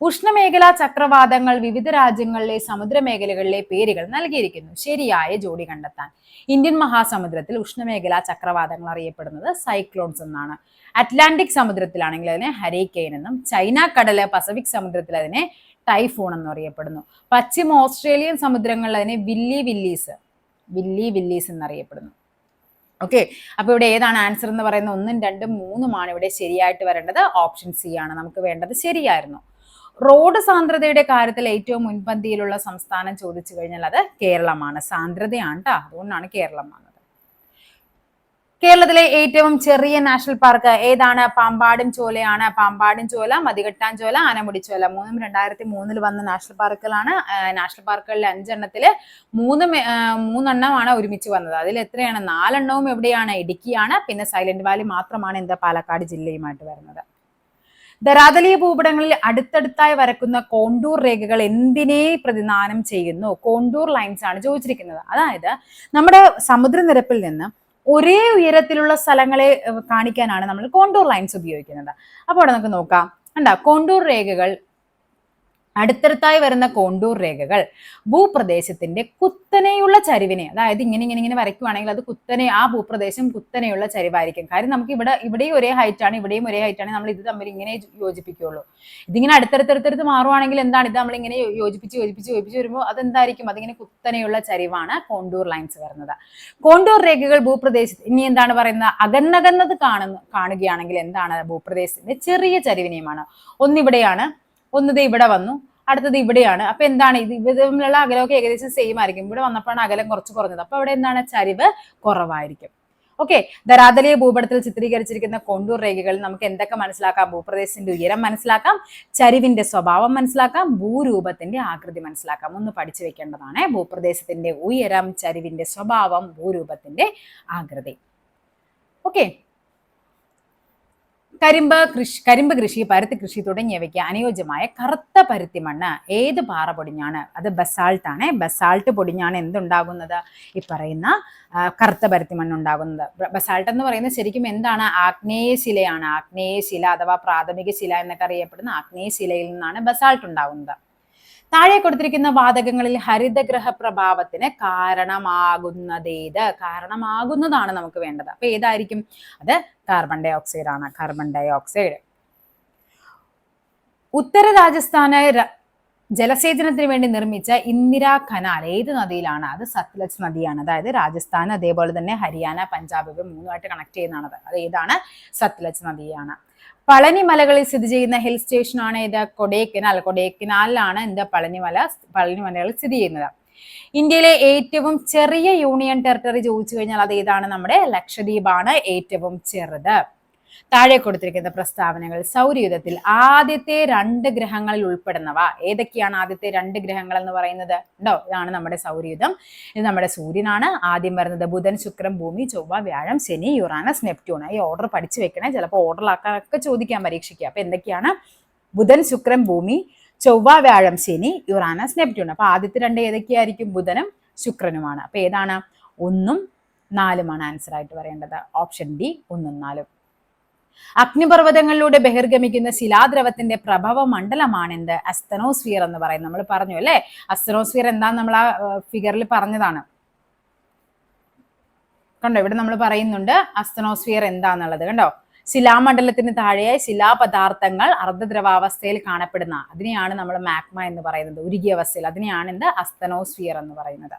Speaker 1: ഉഷ്ണമേഖലാ ചക്രവാതങ്ങൾ വിവിധ രാജ്യങ്ങളിലെ സമുദ്രമേഖലകളിലെ പേരുകൾ നൽകിയിരിക്കുന്നു. ശരിയായ ജോഡി കണ്ടെത്താൻ. ഇന്ത്യൻ മഹാസമുദ്രത്തിൽ ഉഷ്ണമേഖലാ ചക്രവാതങ്ങൾ അറിയപ്പെടുന്നത് സൈക്ലോൺസ് എന്നാണ്. അറ്റ്ലാന്റിക് സമുദ്രത്തിലാണെങ്കിൽ അതിനെ ഹരിക്കെയിൻ എന്നും, ചൈന കടല് പസഫിക് സമുദ്രത്തിൽ അതിനെ ടൈഫൂൺ എന്നും അറിയപ്പെടുന്നു. പശ്ചിമ ഓസ്ട്രേലിയൻ സമുദ്രങ്ങളിൽ അതിനെ വില്ലി വില്ലീസ് എന്നറിയപ്പെടുന്നു. ഓക്കെ, അപ്പൊ ഇവിടെ ഏതാണ് ആൻസർ എന്ന് പറയുന്നത്? 1ഉം 2ഉം 3ഉമാണ് ഇവിടെ ശരിയായിട്ട് വരേണ്ടത്. ഓപ്ഷൻ സി ആണ് നമുക്ക് വേണ്ടത്. ശരിയായിരുന്നു. റോഡ് സാന്ദ്രതയുടെ കാര്യത്തിൽ ഏറ്റവും മുൻപന്തിയിലുള്ള സംസ്ഥാനം ചോദിച്ചു കഴിഞ്ഞാൽ അത് കേരളമാണ്. സാന്ദ്രതയാണ് കേട്ടോ, അതുകൊണ്ടാണ് കേരളം വന്നത്. കേരളത്തിലെ ഏറ്റവും ചെറിയ നാഷണൽ പാർക്ക് ഏതാണ്? പാമ്പാടും ചോലയാണ്. പാമ്പാടും ചോല, മതികെട്ടാൻ ചോല, ആനമുടിച്ചോല 3ഉം 2003 വന്ന നാഷണൽ പാർക്കുകളാണ്. നാഷണൽ പാർക്കുകളിൽ 5 എണ്ണത്തില് 3 ഒരുമിച്ച് വന്നത്. അതിൽ എത്രയാണ്? 4 എണ്ണവും എവിടെയാണ്? ഇടുക്കിയാണ്. പിന്നെ സൈലന്റ് വാലി മാത്രമാണ് എന്താ പാലക്കാട് ജില്ലയുമായിട്ട് വരുന്നത്. ധരാതലീയ ഭൂപടങ്ങളിൽ അടുത്തടുത്തായി വരക്കുന്ന കോണ്ടൂർ രേഖകൾ എന്തിനെ പ്രതിനിധാനം ചെയ്യുന്നു? കോണ്ടൂർ ലൈൻസ് ആണ് ചോദിച്ചിരിക്കുന്നത്. അതായത് നമ്മുടെ സമുദ്രനിരപ്പിൽ നിന്ന് ഒരേ ഉയരത്തിലുള്ള സ്ഥലങ്ങളെ കാണിക്കാനാണ് നമ്മൾ കോണ്ടൂർ ലൈൻസ് ഉപയോഗിക്കുന്നത്. അപ്പോൾ അവിടെ നമുക്ക് നോക്കാം. കണ്ടോ, കോണ്ടൂർ രേഖകൾ, അടുത്തടുത്തായി വരുന്ന കോണ്ടൂർ രേഖകൾ ഭൂപ്രദേശത്തിന്റെ കുത്തനെയുള്ള ചരിവിനെ, അതായത് ഇങ്ങനെ വരയ്ക്കുവാണെങ്കിൽ അത് കുത്തനെ, ആ ഭൂപ്രദേശം കുത്തനെയുള്ള ചരിവായിരിക്കും. കാര്യം നമുക്ക് ഇവിടെയും ഒരേ ഹൈറ്റ് ആണ്, ഇവിടെയും ഒരേ ഹൈറ്റ് ആണ്. നമ്മൾ ഇത് തമ്മിൽ ഇങ്ങനെ യോജിപ്പിക്കുള്ളൂ. ഇതിങ്ങനെ അടുത്തടുത്ത് മാറുവാണെങ്കിൽ എന്താണ്? ഇത് നമ്മളിങ്ങനെ യോജിപ്പിച്ച് വരുമ്പോൾ അതെന്തായിരിക്കും? അതിങ്ങനെ കുത്തനെയുള്ള ചരിവാണ് കോണ്ടൂർ ലൈൻസ് വരുന്നത്. കോണ്ടൂർ രേഖകൾ ഭൂപ്രദേശത്ത് ഇനി എന്താണ് പറയുന്നത്? അകന്നത് കാണുകയാണെങ്കിൽ എന്താണ്? ഭൂപ്രദേശത്തിന്റെ ചെറിയ ചരിവിനെയുമാണ്. ഒന്നിവിടെയാണ്, ഒന്നത് ഇവിടെ വന്നു, അടുത്തത് ഇവിടെയാണ്. അപ്പൊ എന്താണ്? ഇത് തമ്മിലുള്ള അകലമൊക്കെ ഏകദേശം സെയിം ആയിരിക്കും. ഇവിടെ വന്നപ്പോഴാണ് അകലം കുറച്ച് കുറഞ്ഞത്. അപ്പൊ അവിടെ എന്താണ്? ചരിവ് കുറവായിരിക്കും. ഓക്കെ, ധരാതലീയ ഭൂപടത്തിൽ ചിത്രീകരിച്ചിരിക്കുന്ന കോണ്ടൂർ രേഖകളിൽ നമുക്ക് എന്തൊക്കെ മനസ്സിലാക്കാം? ഭൂപ്രദേശത്തിന്റെ ഉയരം മനസ്സിലാക്കാം, ചരിവിന്റെ സ്വഭാവം മനസ്സിലാക്കാം, ഭൂരൂപത്തിന്റെ ആകൃതി മനസ്സിലാക്കാം. ഒന്ന് പഠിച്ചു വെക്കേണ്ടതാണ്. ഭൂപ്രദേശത്തിന്റെ ഉയരം, ചരിവിന്റെ സ്വഭാവം, ഭൂരൂപത്തിന്റെ ആകൃതി. ഓക്കെ, കരിമ്പ് കൃഷി, പരുത്തി കൃഷി തുടങ്ങിയവയ്ക്ക് അനുയോജ്യമായ കറുത്ത പരുത്തി മണ്ണ് ഏത് പാറ പൊടിഞ്ഞാണ്? അത് ബസാൾട്ട് ആണ്. ബസാൾട്ട് പൊടിഞ്ഞാണ് എന്തുണ്ടാകുന്നത്? ഈ പറയുന്ന കറുത്ത പരുത്തി മണ്ണ് ഉണ്ടാകുന്നത്. ബസാൾട്ട് എന്ന് പറയുന്നത് ശരിക്കും എന്താണ്? ആഗ്നേയശിലയാണ്. ആഗ്നേയശില അഥവാ പ്രാഥമിക ശില എന്നൊക്കെ അറിയപ്പെടുന്ന ആഗ്നേയശിലയിൽ നിന്നാണ് ബസാൾട്ട് ഉണ്ടാകുന്നത്. താഴെ കൊടുത്തിരിക്കുന്ന വാതകങ്ങളിൽ ഹരിതഗ്രഹ പ്രഭാവത്തിന് കാരണമാകുന്നതാണ് നമുക്ക് വേണ്ടത്. അപ്പൊ ഏതായിരിക്കും? അത് കാർബൺ ഡൈ ഓക്സൈഡ് ആണ്. Carbon dioxide. ഉത്തര രാജസ്ഥാന് ജലസേചനത്തിന് വേണ്ടി നിർമ്മിച്ച ഇന്ദിരാ കനാൽ ഏത് നദിയിലാണ്? അത് സത്ലജ് നദിയാണ്. അതായത് രാജസ്ഥാൻ, അതേപോലെ തന്നെ ഹരിയാന, പഞ്ചാബ് ഇവ 3ആയിട്ട് കണക്ട് ചെയ്യുന്നതാണ്. അത് ഏതാണ്? സത്ലജ് നദിയാണ്. പളനി മലകളിൽ സ്ഥിതി ചെയ്യുന്ന ഹിൽ സ്റ്റേഷൻ ആണ് ഇത്? കൊടൈക്കനാൽ. കൊടൈക്കനാലിലാണ് എന്താ പളനി മലകൾ സ്ഥിതി ചെയ്യുന്നത്. ഇന്ത്യയിലെ ഏറ്റവും ചെറിയ യൂണിയൻ ടെറിട്ടറി ചോദിച്ചു കഴിഞ്ഞാൽ അത് ഏതാണ്? നമ്മുടെ ലക്ഷദ്വീപാണ് ഏറ്റവും ചെറുത്. താഴെ കൊടുത്തിരിക്കുന്ന പ്രസ്താവനകൾ സൗരയൂഥത്തിൽ ആദ്യത്തെ 2 ഗ്രഹങ്ങളിൽ ഉൾപ്പെടുന്നവ ഏതൊക്കെയാണ്? ആദ്യത്തെ 2 ഗ്രഹങ്ങൾ എന്ന് പറയുന്നത് ഉണ്ടോ? ഇതാണ് നമ്മുടെ സൗരയൂഥം. ഇത് നമ്മുടെ സൂര്യനാണ്. ആദ്യം വരുന്നത് ബുധൻ, ശുക്രൻ, ഭൂമി, ചൊവ്വ, വ്യാഴം, ശനി, യുറാനസ്, നെപ്റ്റ്യൂൺ. ഈ ഓർഡർ പഠിച്ചു വെക്കണേ, ചിലപ്പോൾ ഓർഡറിലാക്കാനൊക്കെ ചോദിക്കാൻ പരീക്ഷിക്കുക. അപ്പൊ എന്തൊക്കെയാണ്? ബുധൻ, ശുക്രൻ, ഭൂമി, ചൊവ്വ, വ്യാഴം, ശനി, യുറാനസ്, നെപ്റ്റ്യൂൺ. അപ്പൊ ആദ്യത്തെ 2 ഏതൊക്കെയായിരിക്കും? ബുധനും ശുക്രനുമാണ്. അപ്പൊ ഏതാണ്? 1ഉം 4ഉമാണ് ആൻസർ ആയിട്ട് വരേണ്ടത്. Option D 1ഉം 4ഉം. അഗ്നിപർവ്വതങ്ങളിലൂടെ ബഹിർഗമിക്കുന്ന ശിലാദ്രവത്തിന്റെ പ്രഭവ മണ്ഡലമാണ് എന്ത്? അസ്തനോസ്ഫിയർ എന്ന് പറയുന്നത്. നമ്മൾ പറഞ്ഞു അല്ലെ, അസ്തനോസ്ഫിയർ എന്താന്ന് നമ്മൾ ആ ഫിഗറിൽ പറഞ്ഞതാണ്. കണ്ടോ, ഇവിടെ നമ്മൾ പറയുന്നുണ്ട് അസ്തനോസ്ഫിയർ എന്താന്നുള്ളത്. കണ്ടോ, ശിലാമണ്ഡലത്തിന് താഴെയായി ശിലാപദാർത്ഥങ്ങൾ അർദ്ധദ്രവാവസ്ഥയിൽ കാണപ്പെടുന്ന അതിനെയാണ് നമ്മൾ മാഗ്മ എന്ന് പറയുന്നത്. ഉരുകിയ അവസ്ഥയിൽ അതിനെയാണ് എന്ത്? അസ്തനോസ്ഫിയർ എന്ന് പറയുന്നത്.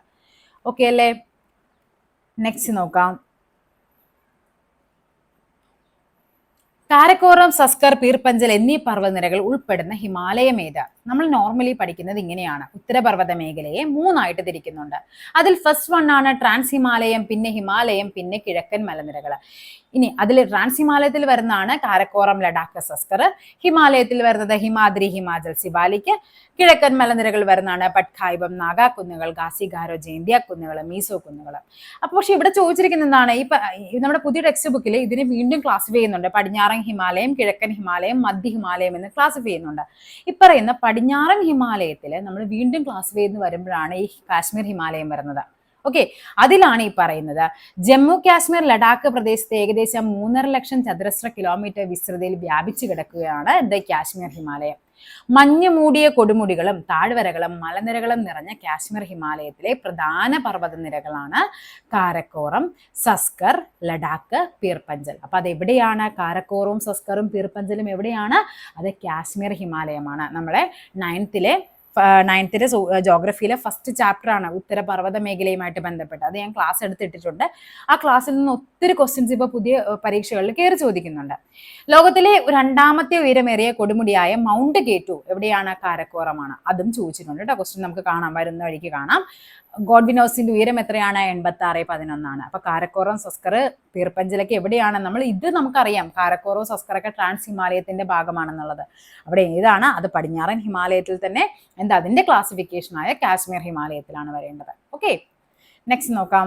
Speaker 1: ഓക്കെ അല്ലേ? നെക്സ്റ്റ് നോക്കാം. കാരക്കോറം, സസ്കർ, പീർപഞ്ചൽ എന്നീ പർവ്വതനിരകൾ ഉൾപ്പെടുന്ന ഹിമാലയം ഏത്? നമ്മൾ നോർമലി പഠിക്കുന്നത് ഇങ്ങനെയാണ്. ഉത്തരപർവ്വത മേഖലയെ മൂന്നായിട്ട് തിരിക്കുന്നുണ്ട്. അതിൽ ഫസ്റ്റ് വൺ ആണ് ട്രാൻസ് ഹിമാലയം, പിന്നെ ഹിമാലയം, പിന്നെ കിഴക്കൻ മലനിരകൾ. ഇനി അതിൽ ട്രാൻസ് ഹിമാലയത്തിൽ വരുന്നതാണ് കാരക്കോറം, ലഡാക്ക്, സസ്കർ. ഹിമാലയത്തിൽ വരുന്നത് ഹിമാദ്രി, ഹിമാചൽ, സിവാലിക്. കിഴക്കൻ മലനിരകൾ വരുന്നതാണ് പട്കായിബം, നാഗാ കുന്നുകൾ, ഖാസി ഗാരോ, ജയന്തിയ കുന്നുകൾ, മീസോ കുന്നുകൾ. അപ്പൊ പക്ഷെ ഇവിടെ ചോദിച്ചിരിക്കുന്ന എന്താണ്, ഈ നമ്മുടെ പുതിയ ടെക്സ്റ്റ് ബുക്കിൽ ഇതിനെ വീണ്ടും ക്ലാസിഫൈ ചെയ്യുന്നുണ്ട്. പടിഞ്ഞാറൻ ഹിമാലയം, കിഴക്കൻ ഹിമാലയം, മധ്യ ഹിമാലയം എന്ന് ക്ലാസിഫൈ ചെയ്യുന്നുണ്ട്. ഇപ്പറയുന്ന പടിഞ്ഞാറൻ ഹിമാലയത്തിൽ നമ്മൾ വീണ്ടും ക്ലാസിഫൈ ചെയ്ത് വരുമ്പോഴാണ് ഈ കാശ്മീർ ഹിമാലയം വരുന്നത്. ഓക്കെ, അതിലാണ് ഈ പറയുന്നത് ജമ്മു കാശ്മീർ ലഡാക്ക് പ്രദേശത്ത് ഏകദേശം 3.5 ലക്ഷം ചതുരശ്ര കിലോമീറ്റർ വിസ്തൃതിയിൽ വ്യാപിച്ചു കിടക്കുകയാണ് ദ കാശ്മീർ ഹിമാലയം. മഞ്ഞു മൂടിയ കൊടുമുടികളും താഴ്വരകളും മലനിരകളും നിറഞ്ഞ കാശ്മീർ ഹിമാലയത്തിലെ പ്രധാന പർവ്വതനിരകളാണ് കാരക്കോറം, സസ്കർ, ലഡാക്ക്, പീർപഞ്ചൽ. അപ്പൊ അതെവിടെയാണ്? കാരക്കോറവും സസ്കറും പീർപഞ്ചലും എവിടെയാണ്? അത് കാശ്മീർ ഹിമാലയമാണ്. നമ്മളെ നയൻത്തിലെ ജോഗ്രഫിയിലെ ഫസ്റ്റ് ചാപ്റ്റർ ആണ് ഉത്തരപർവ്വത മേഖലയുമായിട്ട് ബന്ധപ്പെട്ട്. അത് ഞാൻ ക്ലാസ് എടുത്തിട്ടിട്ടുണ്ട്. ആ ക്ലാസ്സിൽ നിന്ന് ഒത്തിരി ക്വസ്റ്റ്യൻസ് ഇപ്പോൾ പുതിയ പരീക്ഷകളിൽ കയറി ചോദിക്കുന്നുണ്ട്. ലോകത്തിലെ രണ്ടാമത്തെ ഉയരമേറിയ കൊടുമുടിയായ മൗണ്ട് കെ2 എവിടെയാണ്? കാരക്കോറമാണ്. അതും ചോദിച്ചിട്ടുണ്ട് കേട്ടോ. ക്വസ്റ്റ്യൻ നമുക്ക് കാണാം, വരുന്ന വഴിക്ക് കാണാം. ഗോഡ്വിനോസിന്റെ ഉയരം എത്രയാണ്? 86.11. അപ്പൊ കാരക്കോറം, സസ്കർ, പീർപഞ്ചലൊക്കെ എവിടെയാണ്? ഇത് നമുക്കറിയാം, കാരക്കോറം, സസ്കറൊക്കെ ട്രാൻസ് ഹിമാലയത്തിന്റെ ഭാഗമാണെന്നുള്ളത്. അവിടെ ഏതാണ്? അത് പടിഞ്ഞാറൻ ഹിമാലയത്തിൽ തന്നെ അതിന്റെ ക്ലാസിഫിക്കേഷനായ കാശ്മീർ ഹിമാലയത്തിലാണ് വരേണ്ടത്. ഓക്കെ, നെക്സ്റ്റ് നോക്കാം.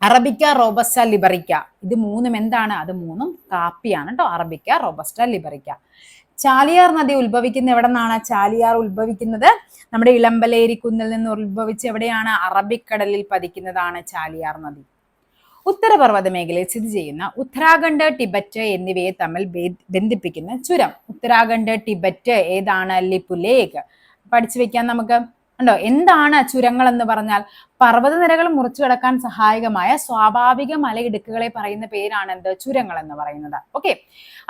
Speaker 1: Arabica, robusta, ലിബറിക്ക. ഇത് മൂന്നും എന്താണ്? അത് മൂന്നും കാപ്പിയാണ് കേട്ടോ. Arabica, robusta, ലിബറിക്ക. ചാലിയാർ നദി ഉത്ഭവിക്കുന്ന എവിടെ നിന്നാണ്? ചാലിയാർ ഉത്ഭവിക്കുന്നത് നമ്മുടെ ഇളമ്പലേരി കുന്നിൽ നിന്ന് ഉത്ഭവിച്ച് എവിടെയാണ്? അറബിക്കടലിൽ പതിക്കുന്നതാണ് ചാലിയാർ നദി. ഉത്തരപർവ്വത മേഖലയിൽ സ്ഥിതി ചെയ്യുന്ന ഉത്തരാഖണ്ഡ്, ടിബറ്റ് എന്നിവയെ തമ്മിൽ ബന്ധിപ്പിക്കുന്ന ചുരം. ഉത്തരാഖണ്ഡ്, ടിബറ്റ് ഏതാണ്? ലിപുലേഖ്. പഠിച്ചു വെക്കാൻ നമുക്ക് ഉണ്ടോ? എന്താണ് ചുരങ്ങൾ എന്ന് പറഞ്ഞാൽ? പർവ്വതനിരകൾ മുറിച്ചു കടക്കാൻ സഹായകമായ സ്വാഭാവിക മലയിടുക്കുകളെ പറയുന്ന പേരാണ് ചുരങ്ങൾ എന്ന് പറയുന്നത്. ഓക്കെ,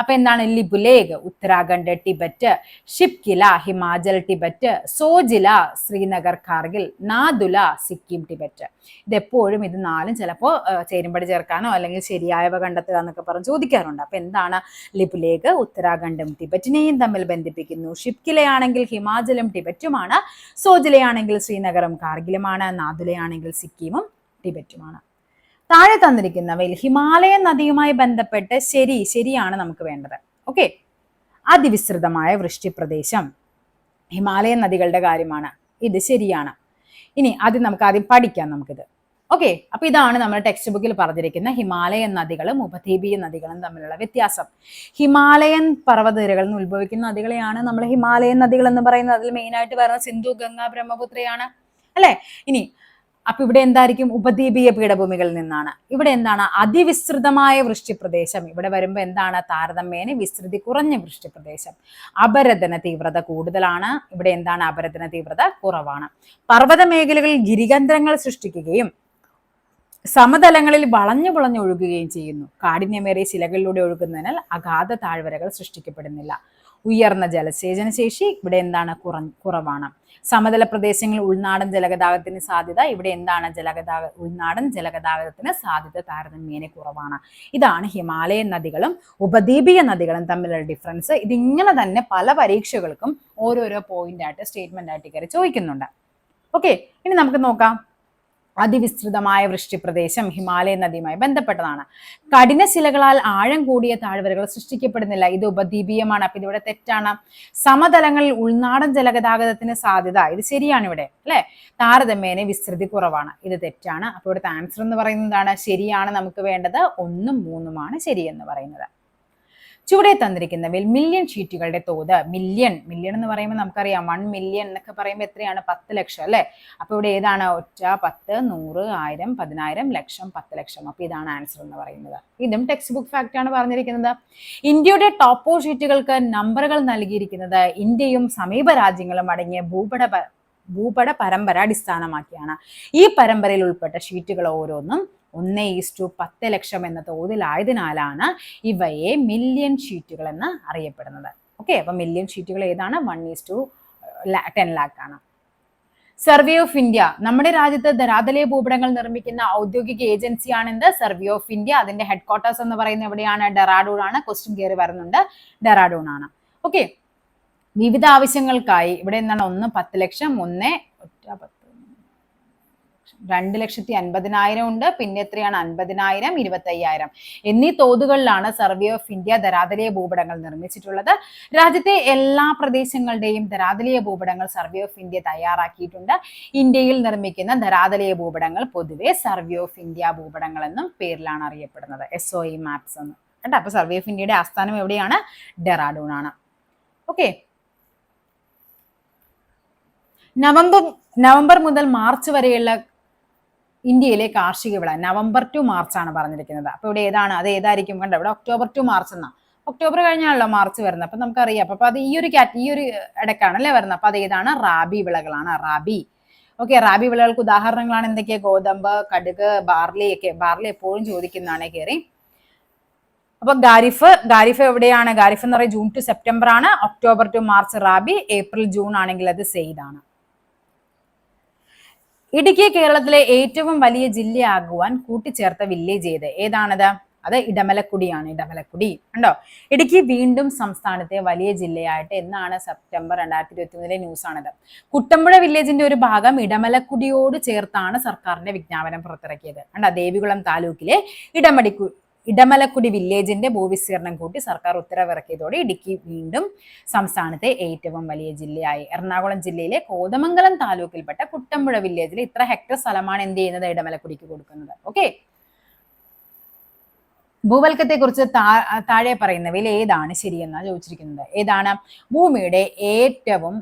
Speaker 1: അപ്പൊ എന്താണ്? ലിപുലേഖ് ഉത്തരാഖണ്ഡ്, ടിബറ്റ്; ഷിപ്കില ഹിമാചൽ, ടിബറ്റ്; സോജില ശ്രീനഗർ, കാർഗിൽ; നാദുല സിക്കിം, ടിബറ്റ്. ഇതെപ്പോഴും ഇത് നാലും ചിലപ്പോൾ ചേരുമ്പടി ചേർക്കാനോ അല്ലെങ്കിൽ ശരിയായവ കണ്ടെത്തുക എന്നൊക്കെ പറഞ്ഞ് ചോദിക്കാറുണ്ട്. അപ്പൊ എന്താണ്? ലിപുലേഖ് ഉത്തരാഖണ്ഡും ടിബറ്റിനെയും തമ്മിൽ ബന്ധിപ്പിക്കുന്നു. ഷിപ്കിലയാണെങ്കിൽ ഹിമാചലും ടിബറ്റുമാണ്. സോജിലയാണെങ്കിൽ ശ്രീനഗറും കാർഗിലുമാണ്. നാദുല ആണെങ്കിൽ സിക്കിമും ടിബറ്റുമാണ്. താഴെ തന്നിരിക്കുന്നവയിൽ ഹിമാലയൻ നദിയുമായി ബന്ധപ്പെട്ട് ശരിയാണ് നമുക്ക് വേണ്ടത്. ഓക്കെ, അതിവിസ്തൃതമായ വൃഷ്ടിപ്രദേശം ഹിമാലയൻ നദികളുടെ കാര്യമാണ്. ഇത് ശരിയാണ്. ഇനി നമുക്ക് ആദ്യം പഠിക്കാം നമുക്കിത്. ഓക്കെ, അപ്പൊ ഇതാണ് നമ്മുടെ ടെക്സ്റ്റ് ബുക്കിൽ പറഞ്ഞിരിക്കുന്ന ഹിമാലയൻ നദികളും ഉപദ്വീപീയ നദികളും തമ്മിലുള്ള വ്യത്യാസം. ഹിമാലയൻ പർവ്വതനിരകളിൽ നിന്ന് ഉത്ഭവിക്കുന്ന നദികളെയാണ് നമ്മൾ ഹിമാലയൻ നദികൾ എന്ന് പറയുന്നത്. അതിൽ മെയിൻ ആയിട്ട് വരുന്നത് സിന്ധു, ഗംഗ, ബ്രഹ്മപുത്രയാണ് അല്ലെ. ഇനി അപ്പൊ ഇവിടെ എന്തായിരിക്കും? ഉപദ്വീപീയ പീഠഭൂമികളിൽ നിന്നാണ്. ഇവിടെ എന്താണ്? അതിവിസ്തൃതമായ വൃഷ്ടിപ്രദേശം. ഇവിടെ വരുമ്പോൾ എന്താണ്? താരതമ്യേന വിസ്തൃതി കുറഞ്ഞ വൃഷ്ടിപ്രദേശം. അപരദന തീവ്രത കൂടുതലാണ്. ഇവിടെ എന്താണ്? അപരദന തീവ്രത കുറവാണ്. പർവ്വത മേഖലകളിൽ ഗിരികന്ധരങ്ങൾ സൃഷ്ടിക്കുകയും സമതലങ്ങളിൽ വളഞ്ഞു ഒഴുകുകയും ചെയ്യുന്നു. കാഠിന്യമേറിയ ശിലകളിലൂടെ ഒഴുകുന്നതിനാൽ അഗാധ താഴ്വരകൾ സൃഷ്ടിക്കപ്പെടുന്നില്ല. ഉയർന്ന ജലസേചന ശേഷി ഇവിടെ എന്താണ്? കുറവാണ്. സമതല പ്രദേശങ്ങളിൽ ഉൾനാടൻ ജലഗതാഗതത്തിന് സാധ്യത. ഇവിടെ എന്താണ്? ഉൾനാടൻ ജലഗതാഗതത്തിന് സാധ്യത താരതമ്യേന കുറവാണ്. ഇതാണ് ഹിമാലയൻ നദികളും ഉപദ്വീപീയ നദികളും തമ്മിലുള്ള ഡിഫറൻസ്. ഇതിങ്ങനെ തന്നെ പല പരീക്ഷകൾക്കും ഓരോരോ പോയിന്റ് ആയിട്ട് സ്റ്റേറ്റ്മെന്റ് ആയിട്ട് കയറി ചോദിക്കുന്നുണ്ട്. ഓക്കെ, ഇനി നമുക്ക് നോക്കാം. അതിവിസ്തൃതമായ വൃഷ്ടിപ്രദേശം ഹിമാലയൻ നദിയുമായി ബന്ധപ്പെട്ടതാണ്. കഠിനശിലകളാൽ ആഴം കൂടിയ താഴ്വരകൾ സൃഷ്ടിക്കപ്പെടുന്നില്ല. ഇത് ഉപദ്വീപീയമാണ്. അപ്പൊ ഇതിവിടെ തെറ്റാണ്. സമതലങ്ങളിൽ ഉൾനാടൻ ജലഗതാഗതത്തിന് സാധ്യത. ഇത് ശരിയാണ് ഇവിടെ അല്ലെ. താരതമ്യേന വിസ്തൃതി കുറവാണ്. ഇത് തെറ്റാണ്. അപ്പൊ ഇവിടുത്തെ ആൻസർ എന്ന് പറയുന്നതാണ് ശരിയാണ്. നമുക്ക് വേണ്ടത് 1ഉം 3ഉമാണ് ശരിയെന്ന് പറയുന്നത്. ചുവടെ തന്നിരിക്കുന്നവയിൽ മില്യൺ ഷീറ്റുകളുടെ തോത്. മില്യൺ എന്ന് പറയുമ്പോൾ നമുക്കറിയാം 1 മില്യൺ എന്നൊക്കെ പറയുമ്പോൾ എത്രയാണ്? 10 ലക്ഷം അല്ലെ. അപ്പൊ ഇവിടെ ഏതാണ്? ഒറ്റ, 10, 100, 1000, 10,000, ലക്ഷം, 10 ലക്ഷം. അപ്പൊ ഇതാണ് ആൻസർ എന്ന് പറയുന്നത്. ഇതും ടെക്സ്റ്റ് ബുക്ക് ഫാക്റ്റ് ആണ് പറഞ്ഞിരിക്കുന്നത്. ഇന്ത്യയുടെ ടോപ്പോ ഷീറ്റുകൾക്ക് നമ്പറുകൾ നൽകിയിരിക്കുന്നത് ഇന്ത്യയും സമീപ രാജ്യങ്ങളും അടങ്ങിയ ഭൂപട പരമ്പര അടിസ്ഥാനമാക്കിയാണ്. ഈ പരമ്പരയിൽ ഉൾപ്പെട്ട ഷീറ്റുകൾ ഓരോന്നും 1:10 ലക്ഷം എന്ന തോതിലായതിനാലാണ് ഇവയെ മില്യൺ ഷീറ്റുകൾ എന്ന് അറിയപ്പെടുന്നത്. ഓക്കെ, അപ്പൊ മില്യൺ ഷീറ്റുകൾ ഏതാണ്? 1:10 lakh ആണ്. സർവേ ഓഫ് ഇന്ത്യ നമ്മുടെ രാജ്യത്ത് ധരാതലീയ ഭൂപടങ്ങൾ നിർമ്മിക്കുന്ന ഔദ്യോഗിക ഏജൻസിയാണ് എന്ത്? Survey of India. അതിന്റെ ഹെഡ് ക്വാർട്ടേഴ്സ് എന്ന് പറയുന്നത് എവിടെയാണ്? ഡെറാഡൂൺ ആണ്. ക്വസ്റ്റ്യൻ കയറി വരുന്നുണ്ട്, ഡെറാഡൂൺ ആണ്. ഓക്കെ, വിവിധ ആവശ്യങ്ങൾക്കായി ഇവിടെ എന്താണ്? 1 10 ലക്ഷം, 2,50,000 ഉണ്ട്, പിന്നെ എത്രയാണ്? 50,000, 25,000 എന്നീ തോതുകളിലാണ് സർവേ ഓഫ് ഇന്ത്യ ധരാതലീയ ഭൂപടങ്ങൾ നിർമ്മിച്ചിട്ടുള്ളത്. രാജ്യത്തെ എല്ലാ പ്രദേശങ്ങളുടെയും ധരാതലീയ ഭൂപടങ്ങൾ സർവേ ഓഫ് ഇന്ത്യ തയ്യാറാക്കിയിട്ടുണ്ട്. ഇന്ത്യയിൽ നിർമ്മിക്കുന്ന ധരാതലീയ ഭൂപടങ്ങൾ പൊതുവെ സർവേ ഓഫ് ഇന്ത്യ ഭൂപടങ്ങൾ എന്നും പേരിലാണ് അറിയപ്പെടുന്നത്, SOE മാപ്സ് എന്ന് കേട്ടോ. അപ്പൊ സർവേ ഓഫ് ഇന്ത്യയുടെ ആസ്ഥാനം എവിടെയാണ്? ഡെറാഡൂൺ ആണ്. ഓക്കെ, നവംബർ മുതൽ മാർച്ച് വരെയുള്ള ഇന്ത്യയിലെ കാർഷിക വിള, നവംബർ ടു മാർച്ച് ആണ് പറഞ്ഞിരിക്കുന്നത്. അപ്പൊ ഇവിടെ ഏതാണ്? അത് ഏതായിരിക്കും? കണ്ടോ, ഇവിടെ ഒക്ടോബർ ടു മാർച്ച് എന്നാ. ഒക്ടോബർ കഴിഞ്ഞാണല്ലോ മാർച്ച് വരുന്നത്. അപ്പൊ നമുക്കറിയാം. അപ്പൊ അത് ഈ ഒരു ഇടക്കാണല്ലേ വരുന്നത്. അപ്പൊ അത് ഏതാണ്? റാബി വിളകളാണ്, റാബി. ഓക്കെ, റാബി വിളകൾക്ക് ഉദാഹരണങ്ങളാണ് എന്തൊക്കെയാ? ഗോതമ്പ്, കടുക്, ബാർലി ഒക്കെ. ബാർലി എപ്പോഴും ചോദിക്കുന്നതാണ് കയറി. അപ്പൊ ഖാരിഫ് എവിടെയാണ്? ഖാരിഫ് എന്ന് പറയുന്നത് ജൂൺ ടു സെപ്റ്റംബർ ആണ്. October to March rabi, April June ആണെങ്കിൽ അത് സെയ്ദ് ആണ്. ഇടുക്കി കേരളത്തിലെ ഏറ്റവും വലിയ ജില്ലയാകുവാൻ കൂട്ടിച്ചേർത്ത വില്ലേജ് ഏതാണത്? അത് ഇടമലക്കുടിയാണ്. ഇടമലക്കുടി കണ്ടോ. ഇടുക്കി വീണ്ടും സംസ്ഥാനത്തെ വലിയ ജില്ലയായിട്ട് എന്നാണ്? സെപ്റ്റംബർ 2021 ന്യൂസ് ആണിത്. കുട്ടമ്പുഴ വില്ലേജിന്റെ ഒരു ഭാഗം ഇടമലക്കുടിയോട് ചേർത്താണ് സർക്കാരിന്റെ വിജ്ഞാപനം പുറത്തിറക്കിയത്. കണ്ടോ, ദേവികുളം താലൂക്കിലെ ഇടമലക്കുടി വില്ലേജിന്റെ ഭൂവിസ്തീർണം കൂട്ടി സർക്കാർ ഉത്തരവിറക്കിയതോടെ ഇടുക്കി വീണ്ടും സംസ്ഥാനത്തെ ഏറ്റവും വലിയ ജില്ലയായി. എറണാകുളം ജില്ലയിലെ കോതമംഗലം താലൂക്കിൽപ്പെട്ട കുട്ടമ്പുഴ വില്ലേജിൽ ഇത്ര ഹെക്ടർ സ്ഥലമാണ് എന്ത് ചെയ്യുന്നത്? ഇടമലക്കുടിക്ക് കൊടുക്കുന്നത്. ഓക്കെ, ഭൂവൽക്കത്തെ കുറിച്ച് താഴെ പറയുന്നവയിൽ ഏതാണ് ശരിയെന്നാണ് ചോദിച്ചിരിക്കുന്നത്. ഏതാണ്? ഭൂമിയുടെ ഏറ്റവും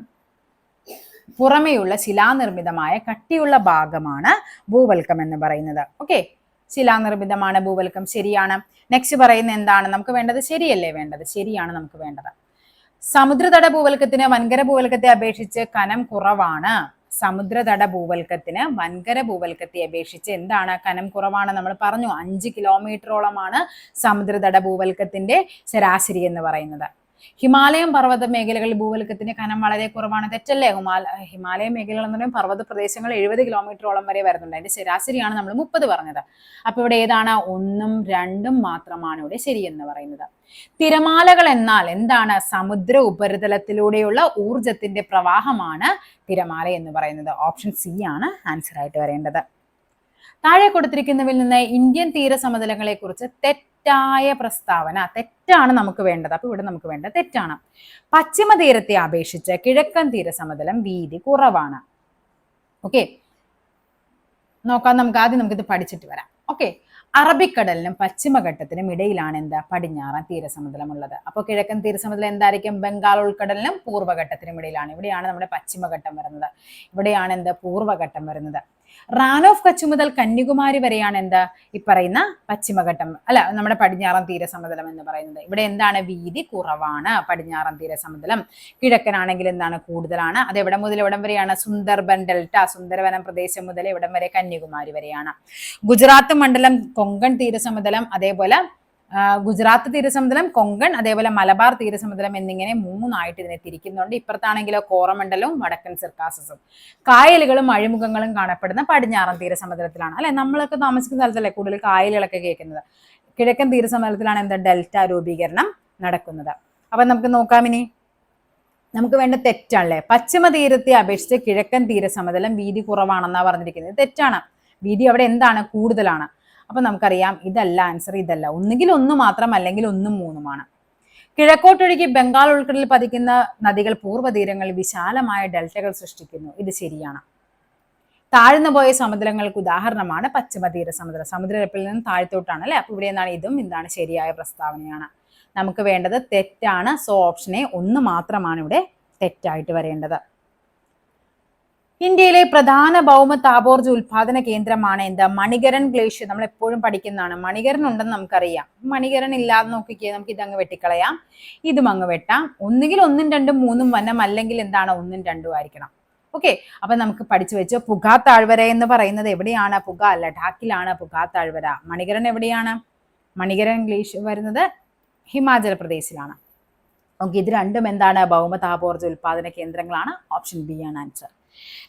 Speaker 1: പുറമെയുള്ള ശിലാനിർമ്മിതമായ കട്ടിയുള്ള ഭാഗമാണ് ഭൂവൽക്കം എന്ന് പറയുന്നത്. ഓക്കെ, ശിലാനിർമ്മിതമാണ് ഭൂവൽക്കം, ശരിയാണ്. നെക്സ്റ്റ് പറയുന്നത് എന്താണ്? നമുക്ക് വേണ്ടത് ശരിയല്ലേ? വേണ്ടത് ശരിയാണ് നമുക്ക് വേണ്ടത്. സമുദ്രതട ഭൂവൽക്കത്തിന് വൻകര ഭൂവൽക്കത്തെ അപേക്ഷിച്ച് കനം കുറവാണ്. സമുദ്രതട ഭൂവൽക്കത്തിന് വൻകര ഭൂവൽക്കത്തെ അപേക്ഷിച്ച് എന്താണ്? കനം കുറവാണ്. നമ്മൾ പറഞ്ഞു 5 കിലോമീറ്ററോളമാണ് സമുദ്രതട ഭൂവൽക്കത്തിന്റെ ശരാശരി എന്ന് പറയുന്നത്. ഹിമാലയം പർവ്വത മേഖലകളിൽ ഭൂവൽക്കത്തിന്റെ കനം വളരെ കുറവാണ്. തെറ്റല്ലേ? ഹിമാലയ മേഖലകൾ എന്ന് പറയുമ്പോൾ പർവ്വത പ്രദേശങ്ങൾ 70 കിലോമീറ്ററോളം വരെ വരുന്നുണ്ട്. അതിന്റെ ശരാശരിയാണ് നമ്മൾ 30 പറഞ്ഞത്. അപ്പൊ ഇവിടെ ഏതാണ്? 1ഉം 2ഉം മാത്രമാണ് ഇവിടെ ശരിയെന്ന് പറയുന്നത്. തിരമാലകൾ എന്നാൽ എന്താണ്? സമുദ്ര ഉപരിതലത്തിലൂടെയുള്ള ഊർജത്തിന്റെ പ്രവാഹമാണ് തിരമാല എന്ന് പറയുന്നത്. ഓപ്ഷൻ സി ആണ് ആൻസർ ആയിട്ട് വരേണ്ടത്. താഴെ കൊടുത്തിരിക്കുന്നവയിൽ നിന്ന് ഇന്ത്യൻ തീരസമതലങ്ങളെ കുറിച്ച് തെറ്റായ പ്രസ്താവന. തെറ്റാണ് നമുക്ക് വേണ്ടത്. അപ്പൊ ഇവിടെ നമുക്ക് വേണ്ടത് തെറ്റാണ്. പശ്ചിമ തീരത്തെ അപേക്ഷിച്ച് കിഴക്കൻ തീരസമതലം വീതി കുറവാണ്. ഓക്കെ, നോക്കാം. നമുക്കിത് പഠിച്ചിട്ട് വരാം. ഓക്കെ, അറബിക്കടലിനും പശ്ചിമഘട്ടത്തിനും ഇടയിലാണ് എന്താ? പടിഞ്ഞാറൻ തീരസമതലം ഉള്ളത്. അപ്പോൾ കിഴക്കൻ തീരസമതലം എന്തായിരിക്കും? ബംഗാൾ ഉൾക്കടലിനും പൂർവ്വഘട്ടത്തിനും ഇടയിലാണ്. ഇവിടെയാണ് നമ്മുടെ പശ്ചിമഘട്ടം വരുന്നത്. ഇവിടെയാണ് എന്താ? പൂർവ്വഘട്ടം വരുന്നത്. റാൻ ഓഫ് കച്ച് മുതൽ കന്യാകുമാരി വരെയാണ് എന്താ? ഈ പറയുന്ന പശ്ചിമഘട്ടം, അല്ല, നമ്മുടെ പടിഞ്ഞാറൻ തീരസമതലം എന്ന് പറയുന്നത്. ഇവിടെ എന്താണ്? വീതി കുറവാണ് പടിഞ്ഞാറൻ തീരസമതലം. കിഴക്കനാണെങ്കിൽ എന്താണ്? കൂടുതലാണ്. അത് എവിടെ മുതൽ എവിടം വരെയാണ്? സുന്ദർബൻ ഡെൽറ്റ, സുന്ദരവനം പ്രദേശം മുതൽ ഇവിടം വരെ കന്യാകുമാരി വരെയാണ്. ഗുജറാത്ത് മണ്ഡലം, കൊങ്കൺ തീരസമതലം, അതേപോലെ ഗുജറാത്ത് തീരസമുദ്രം, കൊങ്കൺ, അതേപോലെ മലബാർ തീരസമുദ്രം എന്നിങ്ങനെ 3ആയിട്ട് ഇതിനെ തിരിക്കുന്നുണ്ട്. ഇപ്പുറത്താണെങ്കിലോ കോറമണ്ഡലവും വടക്കൻ സിർക്കാസസും. കായലുകളും അഴിമുഖങ്ങളും കാണപ്പെടുന്ന പടിഞ്ഞാറൻ തീരസമുദ്രത്തിലാണ്. അല്ലെ, നമ്മളൊക്കെ താമസിക്കുന്ന സ്ഥലത്തല്ലേ കൂടുതൽ കായലുകളൊക്കെ കേൾക്കുന്നത്. കിഴക്കൻ തീരസമുദ്രത്തിലാണ് എന്താ ഡെൽറ്റ രൂപീകരണം നടക്കുന്നത്. അപ്പൊ നമുക്ക് നോക്കാം. ഇനി നമുക്ക് വേണ്ട തെറ്റാണല്ലേ. പശ്ചിമ തീരത്തെ അപേക്ഷിച്ച് കിഴക്കൻ തീരസമതലം വീതി കുറവാണെന്നാ പറഞ്ഞിരിക്കുന്നത്. തെറ്റാണ്. വീതി അവിടെ എന്താണ്? കൂടുതലാണ്. അപ്പൊ നമുക്കറിയാം ഇതല്ല ആൻസർ, ഇതല്ല. ഒന്നുകിൽ 1 മാത്രം, അല്ലെങ്കിൽ 1ഉം 3ഉമാണ്. കിഴക്കോട്ടൊഴുകി ബംഗാൾ ഉൾക്കടലിൽ പതിക്കുന്ന നദികൾ പൂർവ്വതീരങ്ങളിൽ വിശാലമായ ഡെൽറ്റകൾ സൃഷ്ടിക്കുന്നു. ഇത് ശരിയാണ്. താഴ്ന്നു പോയ സമുദ്രങ്ങൾക്ക് ഉദാഹരണമാണ് പശ്ചിമ തീരസമുദ്രം. സമുദ്രനിരപ്പിൽ നിന്ന് താഴ്ത്തോട്ടാണ് അല്ലെ. അപ്പൊ ഇവിടെ എന്താണ്? ഇതും എന്താണ്? ശരിയായ പ്രസ്താവനയാണ്. നമുക്ക് വേണ്ടത് തെറ്റാണ്. സോ ഓപ്ഷനെ 1 മാത്രമാണ് ഇവിടെ തെറ്റായിട്ട് വരേണ്ടത്. ഇന്ത്യയിലെ പ്രധാന ഭൗമ താപോർജ്ജ ഉൽപാദന കേന്ദ്രമാണ് എന്താ? മണികരൺ ഗ്ലേഷ്യർ. നമ്മൾ എപ്പോഴും പഠിക്കുന്നതാണ്. മണികരൺ ഉണ്ടെന്ന് നമുക്കറിയാം. മണികരൺ ഇല്ലാതെ നോക്കിക്കേ, നമുക്ക് ഇതങ്ങ് വെട്ടിക്കളയാം, ഇതും അങ്ങ് വെട്ടാം. ഒന്നുകിൽ 1ഉം 2ഉം 3ഉം വനം, അല്ലെങ്കിൽ എന്താണ്? 1ഉം 2ഉം ആയിരിക്കണം. ഓക്കെ, അപ്പൊ നമുക്ക് പഠിച്ചു വെച്ച് പുഗ താഴ്വര എന്ന് പറയുന്നത് എവിടെയാണ്? പുഗ ലഡാക്കിലാണ് പുഗ താഴ്വര. മണികരൺ എവിടെയാണ്? മണികരൺ ഗ്ലേഷ്യർ വരുന്നത് ഹിമാചൽ പ്രദേശിലാണ്. ഓക്കെ, ഇത് രണ്ടും എന്താണ്? ഭൗമ താപോർജ്ജ ഉൽപാദന കേന്ദ്രങ്ങളാണ്. ഓപ്ഷൻ ബി ആണ് ആൻസർ.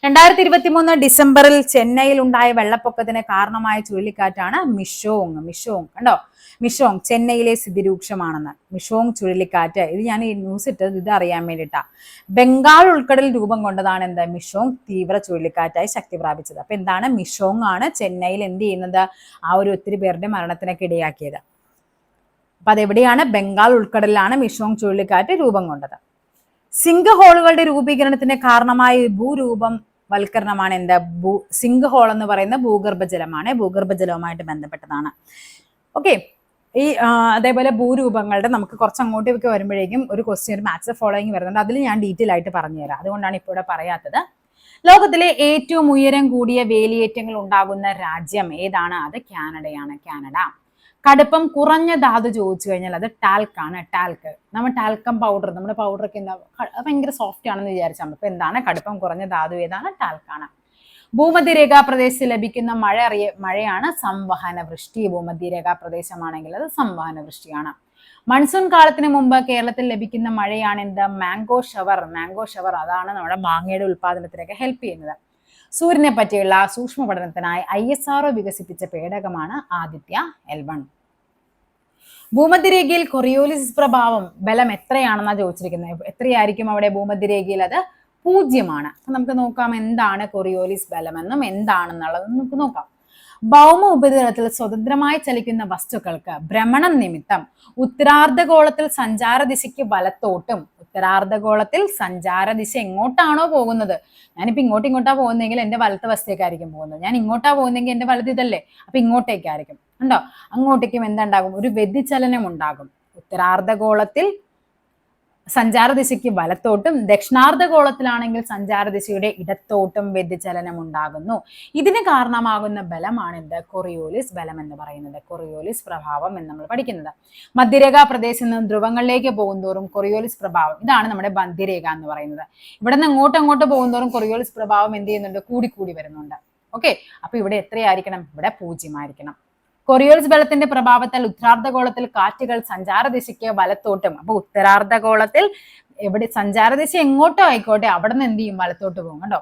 Speaker 1: 2023 ഡിസംബറിൽ ചെന്നൈയിൽ ഉണ്ടായ വെള്ളപ്പൊക്കത്തിന് കാരണമായ ചുഴലിക്കാറ്റാണ് മിഷോങ്. മിഷോങ് കണ്ടോ, മിഷോങ് ചെന്നൈയിലെ സ്ഥിതി രൂക്ഷമാണെന്ന്. മിഷോങ് ചുഴലിക്കാറ്റ്, ഇത് ഞാൻ ഈ ന്യൂസ് ഇട്ടത് ഇത് അറിയാൻ വേണ്ടിയിട്ടാ. ബംഗാൾ ഉൾക്കടലിൽ രൂപം കൊണ്ടതാണ് എന്ത് മിഷോങ് തീവ്ര ചുഴലിക്കാറ്റായി ശക്തി പ്രാപിച്ചത്. അപ്പൊ എന്താണ്, മിഷോങ് ആണ് ചെന്നൈയിൽ എന്ത് ചെയ്യുന്നത്, ആ ഒരു ഒത്തിരി പേരുടെ മരണത്തിനൊക്കെ ഇടയാക്കിയത്. അപ്പൊ അതെവിടെയാണ്, ബംഗാൾ ഉൾക്കടലിലാണ് മിഷോങ് ചുഴലിക്കാറ്റ് രൂപം കൊണ്ടത്. സിങ്ക് ഹോളുകളുടെ രൂപീകരണത്തിന് കാരണമായ ഭൂരൂപം വൽക്കരണമാണ് എന്താ, സിങ്ക് ഹോൾ എന്ന് പറയുന്ന ഭൂഗർഭജലമാണ്, ഭൂഗർഭജലവുമായിട്ട് ബന്ധപ്പെട്ടതാണ്. ഓക്കെ, ഈ അതേപോലെ ഭൂരൂപങ്ങളുടെ നമുക്ക് കുറച്ച് അങ്ങോട്ടേക്ക് വരുമ്പോഴേക്കും ഒരു ക്വസ്റ്റ്യൻ, ഒരു മാത്സ് ഫോളോയിങ് വരുന്നുണ്ട്, അതിൽ ഞാൻ ഡീറ്റെയിൽ ആയിട്ട് പറഞ്ഞുതരാം, അതുകൊണ്ടാണ് ഇപ്പോൾ ഇവിടെ പറയാത്തത്. ലോകത്തിലെ ഏറ്റവും ഉയരം കൂടിയ വേലിയേറ്റങ്ങൾ ഉണ്ടാകുന്ന രാജ്യം ഏതാണ്, അത് കാനഡയാണ്, കാനഡ. കടുപ്പം കുറഞ്ഞ ധാതു ചോദിച്ചു കഴിഞ്ഞാൽ അത് ടാൽക്ക് ആണ്, ടാൽക്ക്. നമ്മൾ ടാൽക്കം പൗഡർ, നമ്മുടെ പൗഡറൊക്കെ എന്താ ഭയങ്കര സോഫ്റ്റ് ആണെന്ന് വിചാരിച്ചാൽ മതി. അപ്പൊ എന്താണ്, കടുപ്പം കുറഞ്ഞ ധാതു ഏതാണ്, ടാൽക്കാണ്. ഭൂമധ്യരേഖാ പ്രദേശത്ത് ലഭിക്കുന്ന മഴയാണ് സംവഹന വൃഷ്ടി. ഭൂമധ്യരേഖാ പ്രദേശമാണെങ്കിൽ അത് സംവഹന വൃഷ്ടിയാണ്. മൺസൂൺ കാലത്തിന് മുമ്പ് കേരളത്തിൽ ലഭിക്കുന്ന മഴയാണ് എന്ത്, മാംഗോ ഷവർ. മാംഗോ ഷവർ അതാണ് നമ്മുടെ മാങ്ങയുടെ ഉൽപാദനത്തിനൊക്കെ ഹെൽപ്പ് ചെയ്യുന്നത്. സൂര്യനെ പറ്റിയുള്ള സൂക്ഷ്മ പഠനത്തിനായി ISRO വികസിപ്പിച്ച പേടകമാണ് ആദിത്യ L1. ഭൂമധ്യരേഖയിൽ കൊറിയോലിസ് പ്രഭാവം ബലം എത്രയാണെന്നാ ചോദിച്ചിരിക്കുന്നത്. എത്രയായിരിക്കും അവിടെ ഭൂമധ്യരേഖയിൽ, അത് 0. അപ്പൊ നമുക്ക് നോക്കാം എന്താണ് കൊറിയോലിസ് ബലം എന്നും എന്താണെന്നുള്ളത് നമുക്ക് നോക്കാം. ഭൗമ ഉപരിതലത്തിൽ സ്വതന്ത്രമായി ചലിക്കുന്ന വസ്തുക്കൾക്ക് ഭ്രമണം നിമിത്തം ഉത്തരാർദ്ധഗോളത്തിൽ സഞ്ചാര ദിശയ്ക്ക് വലത്തോട്ടും, ഉത്തരാർദ്ധഗോളത്തിൽ സഞ്ചാര ദിശ എങ്ങോട്ടാണോ പോകുന്നത്, ഞാനിപ്പോ ഇങ്ങോട്ടാ പോകുന്നതെങ്കിൽ എന്റെ വലത്ത് വശത്തേക്കായിരിക്കും പോകുന്നത്, ഞാൻ ഇങ്ങോട്ടാ പോകുന്നെങ്കിൽ എന്റെ വലത് ഇതല്ലേ, അപ്പൊ ഇങ്ങോട്ടേക്കായിരിക്കും. ഉണ്ടോ, അങ്ങോട്ടേക്കും എന്തുണ്ടാകും, ഒരു വ്യതിചലനം ഉണ്ടാകും. ഉത്തരാർദ്ധഗോളത്തിൽ സഞ്ചാര ദിശയ്ക്ക് വലത്തോട്ടും ദക്ഷിണാർദ്ധഗോളത്തിലാണെങ്കിൽ സഞ്ചാര ദിശയുടെ ഇടത്തോട്ടും വ്യതിചലനം ഉണ്ടാകുന്നു. ഇതിന് കാരണമാകുന്ന ബലമാണ് എന്ത്, കൊറിയോലിസ് ബലം എന്ന് പറയുന്നത്, കൊറിയോലിസ് പ്രഭാവം എന്ന് നമ്മൾ പഠിക്കുന്നത്. മധ്യരേഖാ പ്രദേശത്ത് നിന്ന് ധ്രുവങ്ങളിലേക്ക് പോകുന്തോറും കൊറിയോലിസ് പ്രഭാവം, ഇതാണ് നമ്മുടെ മധ്യരേഖ എന്ന് പറയുന്നത്. ഇവിടെ നിന്ന് അങ്ങോട്ട് പോകുന്തോറും കൊറിയോലിസ് പ്രഭാവം എന്ത് ചെയ്യുന്നുണ്ട്, കൂടി വരുന്നുണ്ട്. ഓക്കെ, അപ്പൊ ഇവിടെ എത്രയായിരിക്കണം, ഇവിടെ 0 ആയിരിക്കണം. കൊറിയോലിസ് ബലത്തിന്റെ പ്രഭാവത്താൽ ഉത്തരാർദ്ധഗോളത്തിൽ കാറ്റുകൾ സഞ്ചാര ദിശയ്ക്ക് വലത്തോട്ടും, അപ്പൊ ഉത്തരാർദ്ധഗോളത്തിൽ എവിടെ സഞ്ചാര ദിശ എങ്ങോട്ടോ ആയിക്കോട്ടെ അവിടെ നിന്ന് എന്ത് ചെയ്യും, വലത്തോട്ട് പോകും. കണ്ടോ,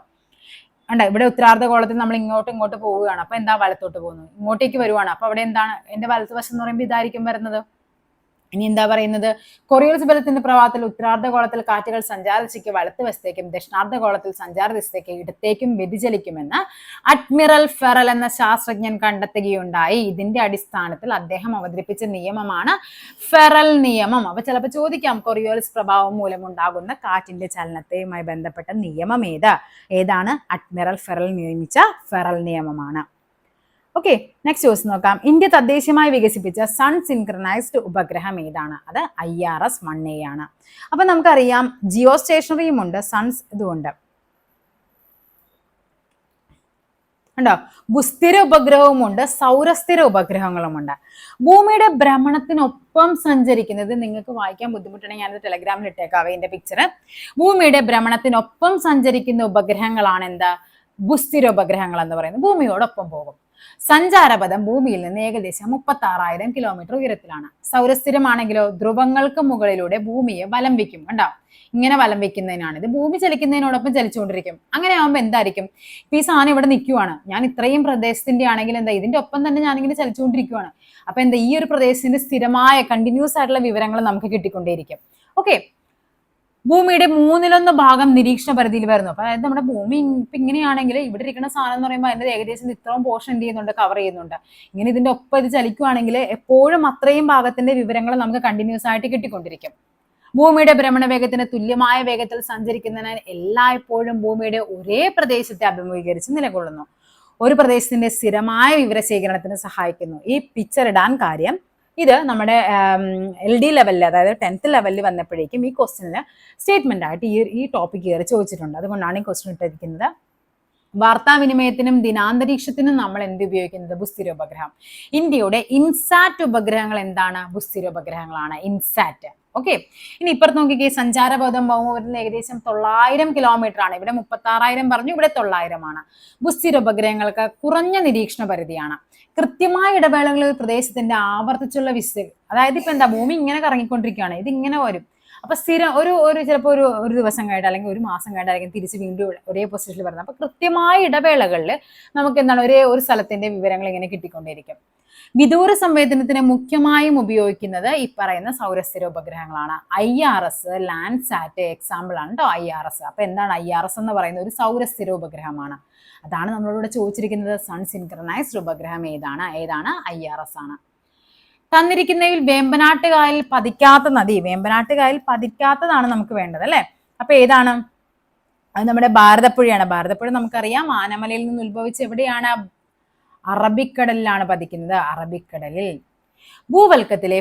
Speaker 1: ഇവിടെ ഉത്തരാർദ്ധഗോളത്തിൽ നമ്മൾ ഇങ്ങോട്ട് പോവുകയാണ്, അപ്പൊ എന്താ, വലത്തോട്ട് പോകുന്നു. ഇങ്ങോട്ടേക്ക് വരുവാണ്, അപ്പൊ അവിടെ എന്താണ്, എന്റെ വലത്ത് വശം എന്ന് പറയുമ്പോൾ ഇതായിരിക്കും വരുന്നത്. ഇനി എന്താ പറയുന്നത്, കൊറിയോലിസ് ബലത്തിന്റെ പ്രഭാവത്തിൽ ഉത്തരാർദ്ധഗോളത്തിൽ കാറ്റുകൾ സഞ്ചാര ദിശയ്ക്ക് വലത്ത് വശത്തേക്കും ദക്ഷിണാർദ്ധഗോളത്തിൽ സഞ്ചാര ദിശയ്ക്ക് ഇടത്തേക്കും വ്യതിചലിക്കുമെന്ന് അഡ്മിറൽ ഫെറൽ എന്ന ശാസ്ത്രജ്ഞൻ കണ്ടെത്തുകയുണ്ടായി. ഇതിന്റെ അടിസ്ഥാനത്തിൽ അദ്ദേഹം അവതരിപ്പിച്ച നിയമമാണ് ഫെറൽ നിയമം. അപ്പൊ ചിലപ്പോൾ ചോദിക്കാം, കൊറിയോലിസ് പ്രഭാവം മൂലമുണ്ടാകുന്ന കാറ്റിന്റെ ചലനത്തെയുമായി ബന്ധപ്പെട്ട നിയമം ഏതാണ്, അഡ്മിറൽ ഫെറൽ നിയമിച്ച ഫെറൽ നിയമമാണ്. ഓക്കെ, നെക്സ്റ്റ് ക്വസ്റ്റ്യൻ നോക്കാം. ഇന്ത്യ തദ്ദേശീയമായി വികസിപ്പിച്ച സൺ സിൻക്രണൈസ്ഡ് ഉപഗ്രഹം ഏതാണ്, അത് IRS-1A ആണ്. അപ്പൊ നമുക്കറിയാം ജിയോ സ്റ്റേഷനറിയും ഉണ്ട്, സൺസ് ഇതുമുണ്ട്. ഉണ്ടോ, ഭൂസ്ഥിര ഉപഗ്രഹവുമുണ്ട്, സൗരസ്ഥിര ഉപഗ്രഹങ്ങളുമുണ്ട്. ഭൂമിയുടെ ഭ്രമണത്തിനൊപ്പം സഞ്ചരിക്കുന്നത്, നിങ്ങൾക്ക് വായിക്കാൻ ബുദ്ധിമുട്ടുണ്ടെങ്കിൽ ഞാനത് ടെലഗ്രാമിൽ ഇട്ടേക്കാം ഇതിന്റെ പിക്ചർ. ഭൂമിയുടെ ഭ്രമണത്തിനൊപ്പം സഞ്ചരിക്കുന്ന ഉപഗ്രഹങ്ങളാണ് എന്താ, ഭൂസ്ഥിര ഉപഗ്രഹങ്ങൾ എന്ന് പറയുന്നത്. ഭൂമിയോടൊപ്പം പോകും. സഞ്ചാരപഥം ഭൂമിയിൽ നിന്ന് ഏകദേശം 36,000 കിലോമീറ്റർ ഉയരത്തിലാണ്. സൗരസ്ഥിരമാണെങ്കിലോ ധ്രുവങ്ങൾക്ക് മുകളിലൂടെ ഭൂമിയെ വലം വയ്ക്കും. കണ്ടോ, ഇങ്ങനെ വലം വെക്കുന്നതിനാണ് ഇത്. ഭൂമി ചലിക്കുന്നതിനോടൊപ്പം ചലിച്ചുകൊണ്ടിരിക്കും. അങ്ങനെ ആകുമ്പോൾ എന്തായിരിക്കും, ഇപ്പൊ ഈ സാധനം ഇവിടെ നിൽക്കുവാണ്, ഞാൻ ഇത്രയും പ്രദേശത്തിന്റെ ആണെങ്കിൽ എന്താ, ഇതിന്റെ ഒപ്പം തന്നെ ഞാനിങ്ങനെ ചലിച്ചുകൊണ്ടിരിക്കുവാണ്. അപ്പൊ എന്താ, ഈ ഒരു പ്രദേശത്തിന്റെ സ്ഥിരമായ കണ്ടിന്യൂസ് ആയിട്ടുള്ള വിവരങ്ങൾ നമുക്ക് കിട്ടിക്കൊണ്ടേയിരിക്കും. ഓക്കെ, ഭൂമിയുടെ 1/3 ഭാഗം നിരീക്ഷണ പരിധിയിൽ വരുന്നു. അപ്പൊ അതായത് നമ്മുടെ ഭൂമി ഇപ്പൊ ഇങ്ങനെയാണെങ്കിൽ ഇവിടെ ഇരിക്കുന്ന സാധനം എന്ന് പറയുമ്പോൾ അതിന്റെ ഏകദേശം ഇത്രയും പോർഷൻ എന്ത് ചെയ്യുന്നുണ്ട്, കവർ ചെയ്യുന്നുണ്ട്. ഇങ്ങനെ ഇതിന്റെ ഒപ്പം ഇത് ചലിക്കുവാണെങ്കിൽ എപ്പോഴും അത്രയും ഭാഗത്തിന്റെ വിവരങ്ങൾ നമുക്ക് കണ്ടിന്യൂസ് ആയിട്ട് കിട്ടിക്കൊണ്ടിരിക്കും. ഭൂമിയുടെ ഭ്രമണ വേഗത്തിന് തുല്യമായ വേഗത്തിൽ സഞ്ചരിക്കുന്നതിനാൽ എല്ലായ്പ്പോഴും ഭൂമിയുടെ ഒരേ പ്രദേശത്തെ അഭിമുഖീകരിച്ച് നിലകൊള്ളുന്നു. ഒരു പ്രദേശത്തിന്റെ സ്ഥിരമായ വിവരശേഖരണത്തിന് സഹായിക്കുന്നു. ഈ പിക്ചർ ഇടാൻ കാര്യം, ഇത് നമ്മുടെ LD ലെവലിൽ, അതായത് 10th ലെവലിൽ വന്നപ്പോഴേക്കും ഈ ക്വസ്റ്റ്യനിൽ സ്റ്റേറ്റ്മെന്റ് ആയിട്ട് ഈ ടോപ്പിക് കയറി ചോദിച്ചിട്ടുണ്ട്. അതുകൊണ്ടാണ് ഈ ക്വസ്റ്റ്യൻ ഇട്ടിരിക്കുന്നത്. വാർത്താവിനിമയത്തിനും ദിനാന്തരീക്ഷത്തിനും നമ്മൾ എന്ത് ഉപയോഗിക്കുന്നത്, ഭൂസ്ഥിര ഉപഗ്രഹം. ഇന്ത്യയുടെ ഇൻസാറ്റ് ഉപഗ്രഹങ്ങൾ എന്താണ്, ഭൂസ്ഥിര ഉപഗ്രഹങ്ങളാണ്, ഇൻസാറ്റ്. ഓക്കെ, ഇനി ഇപ്പുറത്ത് നോക്കിക്കേ, സഞ്ചാരപഥം ഭൗമോപരിതലത്തിൽ ഏകദേശം 900 കിലോമീറ്റർ ആണ്. ഇവിടെ 36,000 പറഞ്ഞു, ഇവിടെ 900 ആണ്. ഭൂസ്ഥിര ഉപഗ്രഹങ്ങൾക്ക് കുറഞ്ഞ നിരീക്ഷണ പരിധിയാണ്. കൃത്യമായ ഇടവേളകളിൽ പ്രദേശത്തിന്റെ ആവർത്തിച്ചുള്ള അതായത് ഇപ്പൊ എന്താ, ഭൂമി ഇങ്ങനെ കറങ്ങിക്കൊണ്ടിരിക്കുകയാണ്, ഇത് ഇങ്ങനെ വരും. അപ്പൊ സ്ഥിരം ഒരു ചിലപ്പോൾ ഒരു ദിവസം കഴിഞ്ഞിട്ട് അല്ലെങ്കിൽ ഒരു മാസം കഴിഞ്ഞിട്ട് അല്ലെങ്കിൽ തിരിച്ച് വീണ്ടും ഒരേ പൊസിഷനിൽ വരുന്നത്. അപ്പൊ കൃത്യമായ ഇടവേളകളിൽ നമുക്ക് എന്താണ് ഒരു സ്ഥലത്തിന്റെ വിവരങ്ങൾ ഇങ്ങനെ കിട്ടിക്കൊണ്ടിരിക്കും. വിദൂര സംവേദനത്തിന് മുഖ്യമായും ഉപയോഗിക്കുന്നത് ഈ പറയുന്ന സൗരസ്ഥിര ഉപഗ്രഹങ്ങളാണ്. IRS, ലാൻഡ്സാറ്റ് എക്സാമ്പിൾ ആണ് കേട്ടോ IRS. അപ്പൊ എന്താണ് IRS എന്ന് പറയുന്നത്? ഒരു സൗരസ്ഥിര ഉപഗ്രഹമാണ്. അതാണ് നമ്മളോട് ചോദിച്ചിരിക്കുന്നത്. സൺ സിൻക്രണൈസ്ഡ് ഉപഗ്രഹം ഏതാണ്? IRS ആണ്. തന്നിരിക്കുന്നതിൽ വേമ്പനാട്ട് കായൽ പതിക്കാത്ത നദി, വേമ്പനാട്ട് കായൽ പതിക്കാത്തതാണ് നമുക്ക് വേണ്ടത് അല്ലെ. അപ്പൊ ഏതാണ്? അത് നമ്മുടെ ഭാരതപ്പുഴയാണ്. ഭാരതപ്പുഴ നമുക്കറിയാം ആനമലയിൽ നിന്ന് ഉത്ഭവിച്ച് എവിടെയാണ്? അറബിക്കടലിലാണ് പതിക്കുന്നത്. അറബിക്കടലിൽ. ഭൂവൽക്കത്തിലെ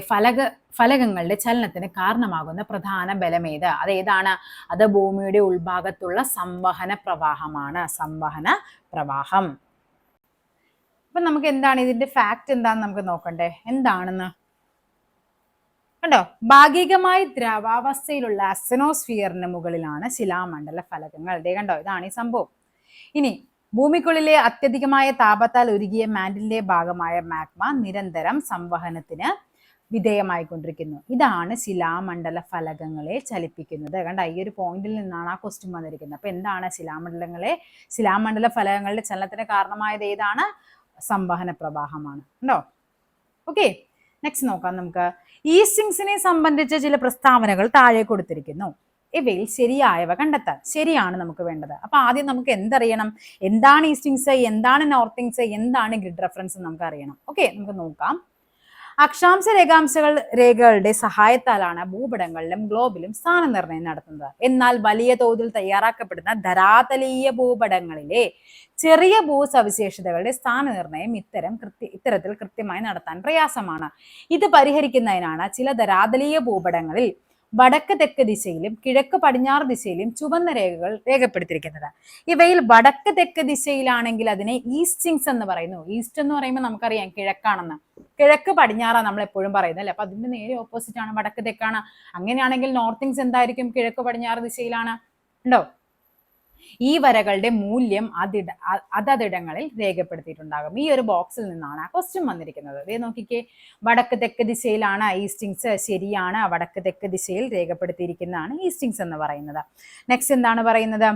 Speaker 1: ഫലകങ്ങളുടെ ചലനത്തിന് കാരണമാകുന്ന പ്രധാന ബലമേത്? അതേതാണ്? അത് ഭൂമിയുടെ ഉൾഭാഗത്തുള്ള സംവഹന പ്രവാഹമാണ്. സംവഹന പ്രവാഹം. അപ്പൊ നമുക്ക് എന്താണ് ഇതിന്റെ ഫാക്ട് എന്താന്ന് നമുക്ക് നോക്കണ്ടേ, എന്താണെന്ന് കണ്ടോ. ഭാഗികമായി ദ്രവാവസ്ഥയിലുള്ള അസനോസ്ഫിയറിന് മുകളിലാണ് ശിലാമണ്ഡല ഫലകങ്ങൾ. ഇതേ കണ്ടോ, ഇതാണ് ഈ സംഭവം. ഇനി ഭൂമിക്കുള്ളിലെ അത്യധികമായ താപത്താൽ ഉരുകിയ മാന്റിലിന്റെ ഭാഗമായ മാഗ്മ നിരന്തരം സംവഹനത്തിന് വിധേയമായിക്കൊണ്ടിരിക്കുന്നു. ഇതാണ് ശിലാമണ്ഡല ഫലകങ്ങളെ ചലിപ്പിക്കുന്നത്. കണ്ട, ഈ ഒരു പോയിന്റിൽ നിന്നാണ് ആ ക്വസ്റ്റ്യൻ വന്നിരിക്കുന്നത്. അപ്പൊ എന്താണ് ശിലാമണ്ഡല ഫലകങ്ങളുടെ ചലനത്തിന് കാരണമായത് ഏതാണ്? സംവഹന പ്രവാഹമാണ്. ഉണ്ടോ? ഓക്കെ, നെക്സ്റ്റ് നോക്കാം നമുക്ക്. ഈസ്റ്റിങ്സിനെ സംബന്ധിച്ച ചില പ്രസ്താവനകൾ താഴെ കൊടുത്തിരിക്കുന്നു. ഇവയിൽ ശരിയായവ കണ്ടെത്താൻ. ശരിയാണ് നമുക്ക് വേണ്ടത്. അപ്പൊ ആദ്യം നമുക്ക് എന്തറിയണം? എന്താണ് ഈസ്റ്റിങ്സ്, എന്താണ് നോർത്തിങ്സ്, എന്താണ് ഗ്രിഡ് റെഫറൻസ് നമുക്ക് അറിയണം. ഓക്കെ, നമുക്ക് നോക്കാം. അക്ഷാംശ രേഖകളുടെ സഹായത്താലാണ് ഭൂപടങ്ങളിലും ഗ്ലോബിലും സ്ഥാനനിർണ്ണയം നടത്തുന്നത്. എന്നാൽ വലിയ തോതിൽ തയ്യാറാക്കപ്പെടുന്ന ധരാതലീയ ഭൂപടങ്ങളിലെ ചെറിയ ഭൂസവിശേഷതകളുടെ സ്ഥാനനിർണ്ണയം ഇത്തരത്തിൽ കൃത്യമായി നടത്താൻ പ്രയാസമാണ്. ഇത് പരിഹരിക്കുന്നതിനാണ് ചില ധരാതലീയ ഭൂപടങ്ങളിൽ വടക്ക് തെക്ക് ദിശയിലും കിഴക്ക് പടിഞ്ഞാറ് ദിശയിലും ചുവന്ന രേഖകൾ രേഖപ്പെടുത്തിയിരിക്കുന്നത്. ഇവയിൽ വടക്ക് തെക്ക് ദിശയിലാണെങ്കിൽ അതിനെ ഈസ്റ്റിങ്സ് എന്ന് പറയുന്നു. ഈസ്റ്റ് എന്ന് പറയുമ്പോൾ നമുക്കറിയാം കിഴക്കാണെന്ന്. കിഴക്ക് പടിഞ്ഞാറാണ് നമ്മൾ എപ്പോഴും പറയുന്നത് അല്ലെ. അപ്പൊ അതിന്റെ നേരെ ഓപ്പോസിറ്റ് ആണ്, വടക്ക് തെക്കാണ്. അങ്ങനെയാണെങ്കിൽ നോർത്തിങ്സ് എന്തായിരിക്കും? കിഴക്ക് പടിഞ്ഞാറ് ദിശയിലാണ്. ഉണ്ടോ? ഈ വരകളുടെ മൂല്യം അതതിടങ്ങളിൽ രേഖപ്പെടുത്തിയിട്ടുണ്ടാകും. ഈ ഒരു ബോക്സിൽ നിന്നാണ് ആ ക്വസ്റ്റ്യൻ വന്നിരിക്കുന്നത്. ഇതേ നോക്കിക്കേ, വടക്ക് തെക്ക് ദിശയിലാണ് ഈസ്റ്റിങ്സ്. ശരിയാണ്, വടക്ക് തെക്ക് ദിശയിൽ രേഖപ്പെടുത്തിയിരിക്കുന്നതാണ് ഈസ്റ്റിങ്സ് എന്ന് പറയുന്നത്. നെക്സ്റ്റ് എന്താണ് പറയുന്നത്?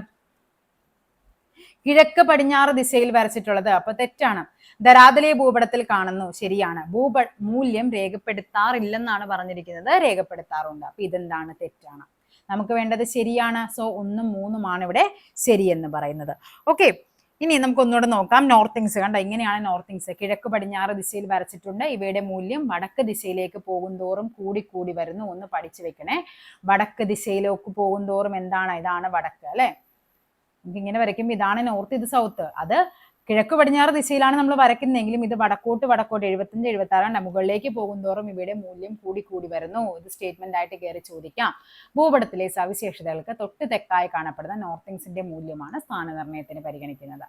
Speaker 1: കിഴക്ക് പടിഞ്ഞാറ് ദിശയിൽ വരച്ചിട്ടുള്ളത്. അപ്പൊ തെറ്റാണ്. ധരാതലീയ ഭൂപടത്തിൽ കാണുന്നു. ശരിയാണ്. മൂല്യം രേഖപ്പെടുത്താറില്ലെന്നാണ് പറഞ്ഞിരിക്കുന്നത്. രേഖപ്പെടുത്താറുണ്ട്. അപ്പൊ ഇതെന്താണ്? തെറ്റാണ്. നമുക്ക് വേണ്ടത് ശരിയാണ്. സോ 1ഉം 3ഉമാണ് ഇവിടെ ശരിയെന്ന് പറയുന്നത്. ഓക്കെ, ഇനി നമുക്ക് ഒന്നുകൂടെ നോക്കാം. നോർത്തിങ്സ് കണ്ട, ഇങ്ങനെയാണ് നോർത്തിങ്സ്. കിഴക്ക് പടിഞ്ഞാറ് ദിശയിൽ വരച്ചിട്ടുണ്ട്. ഇവയുടെ മൂല്യം വടക്ക് ദിശയിലേക്ക് പോകുന്തോറും കൂടി വരുന്നു. ഒന്ന് പഠിച്ചു വെക്കണേ. വടക്ക് ദിശയിലേക്ക് പോകുന്തോറും എന്താണ്? ഇതാണ് വടക്ക് അല്ലെ. നമുക്ക് ഇങ്ങനെ വരയ്ക്കുമ്പോൾ ഇതാണ് നോർത്ത്, ഇത് സൗത്ത്. അത് കിഴക്ക് പടിഞ്ഞാറ് ദിശയിലാണ് നമ്മൾ വരയ്ക്കുന്നതെങ്കിലും ഇത് വടക്കോട്ട് 75, 76 മുകളിലേക്ക് പോകുന്തോറും ഇവയുടെ മൂല്യം കൂടി വരുന്നു. ഇത് സ്റ്റേറ്റ്മെന്റ് ആയിട്ട് കയറി ചോദിക്കാം. ഭൂപടത്തിലെ സവിശേഷതകൾക്ക് തൊട്ട് തെക്കായി കാണപ്പെടുന്ന നോർത്തിങ്സിന്റെ മൂല്യമാണ് സ്ഥാനനിർണ്ണയത്തിന് പരിഗണിക്കുന്നത്.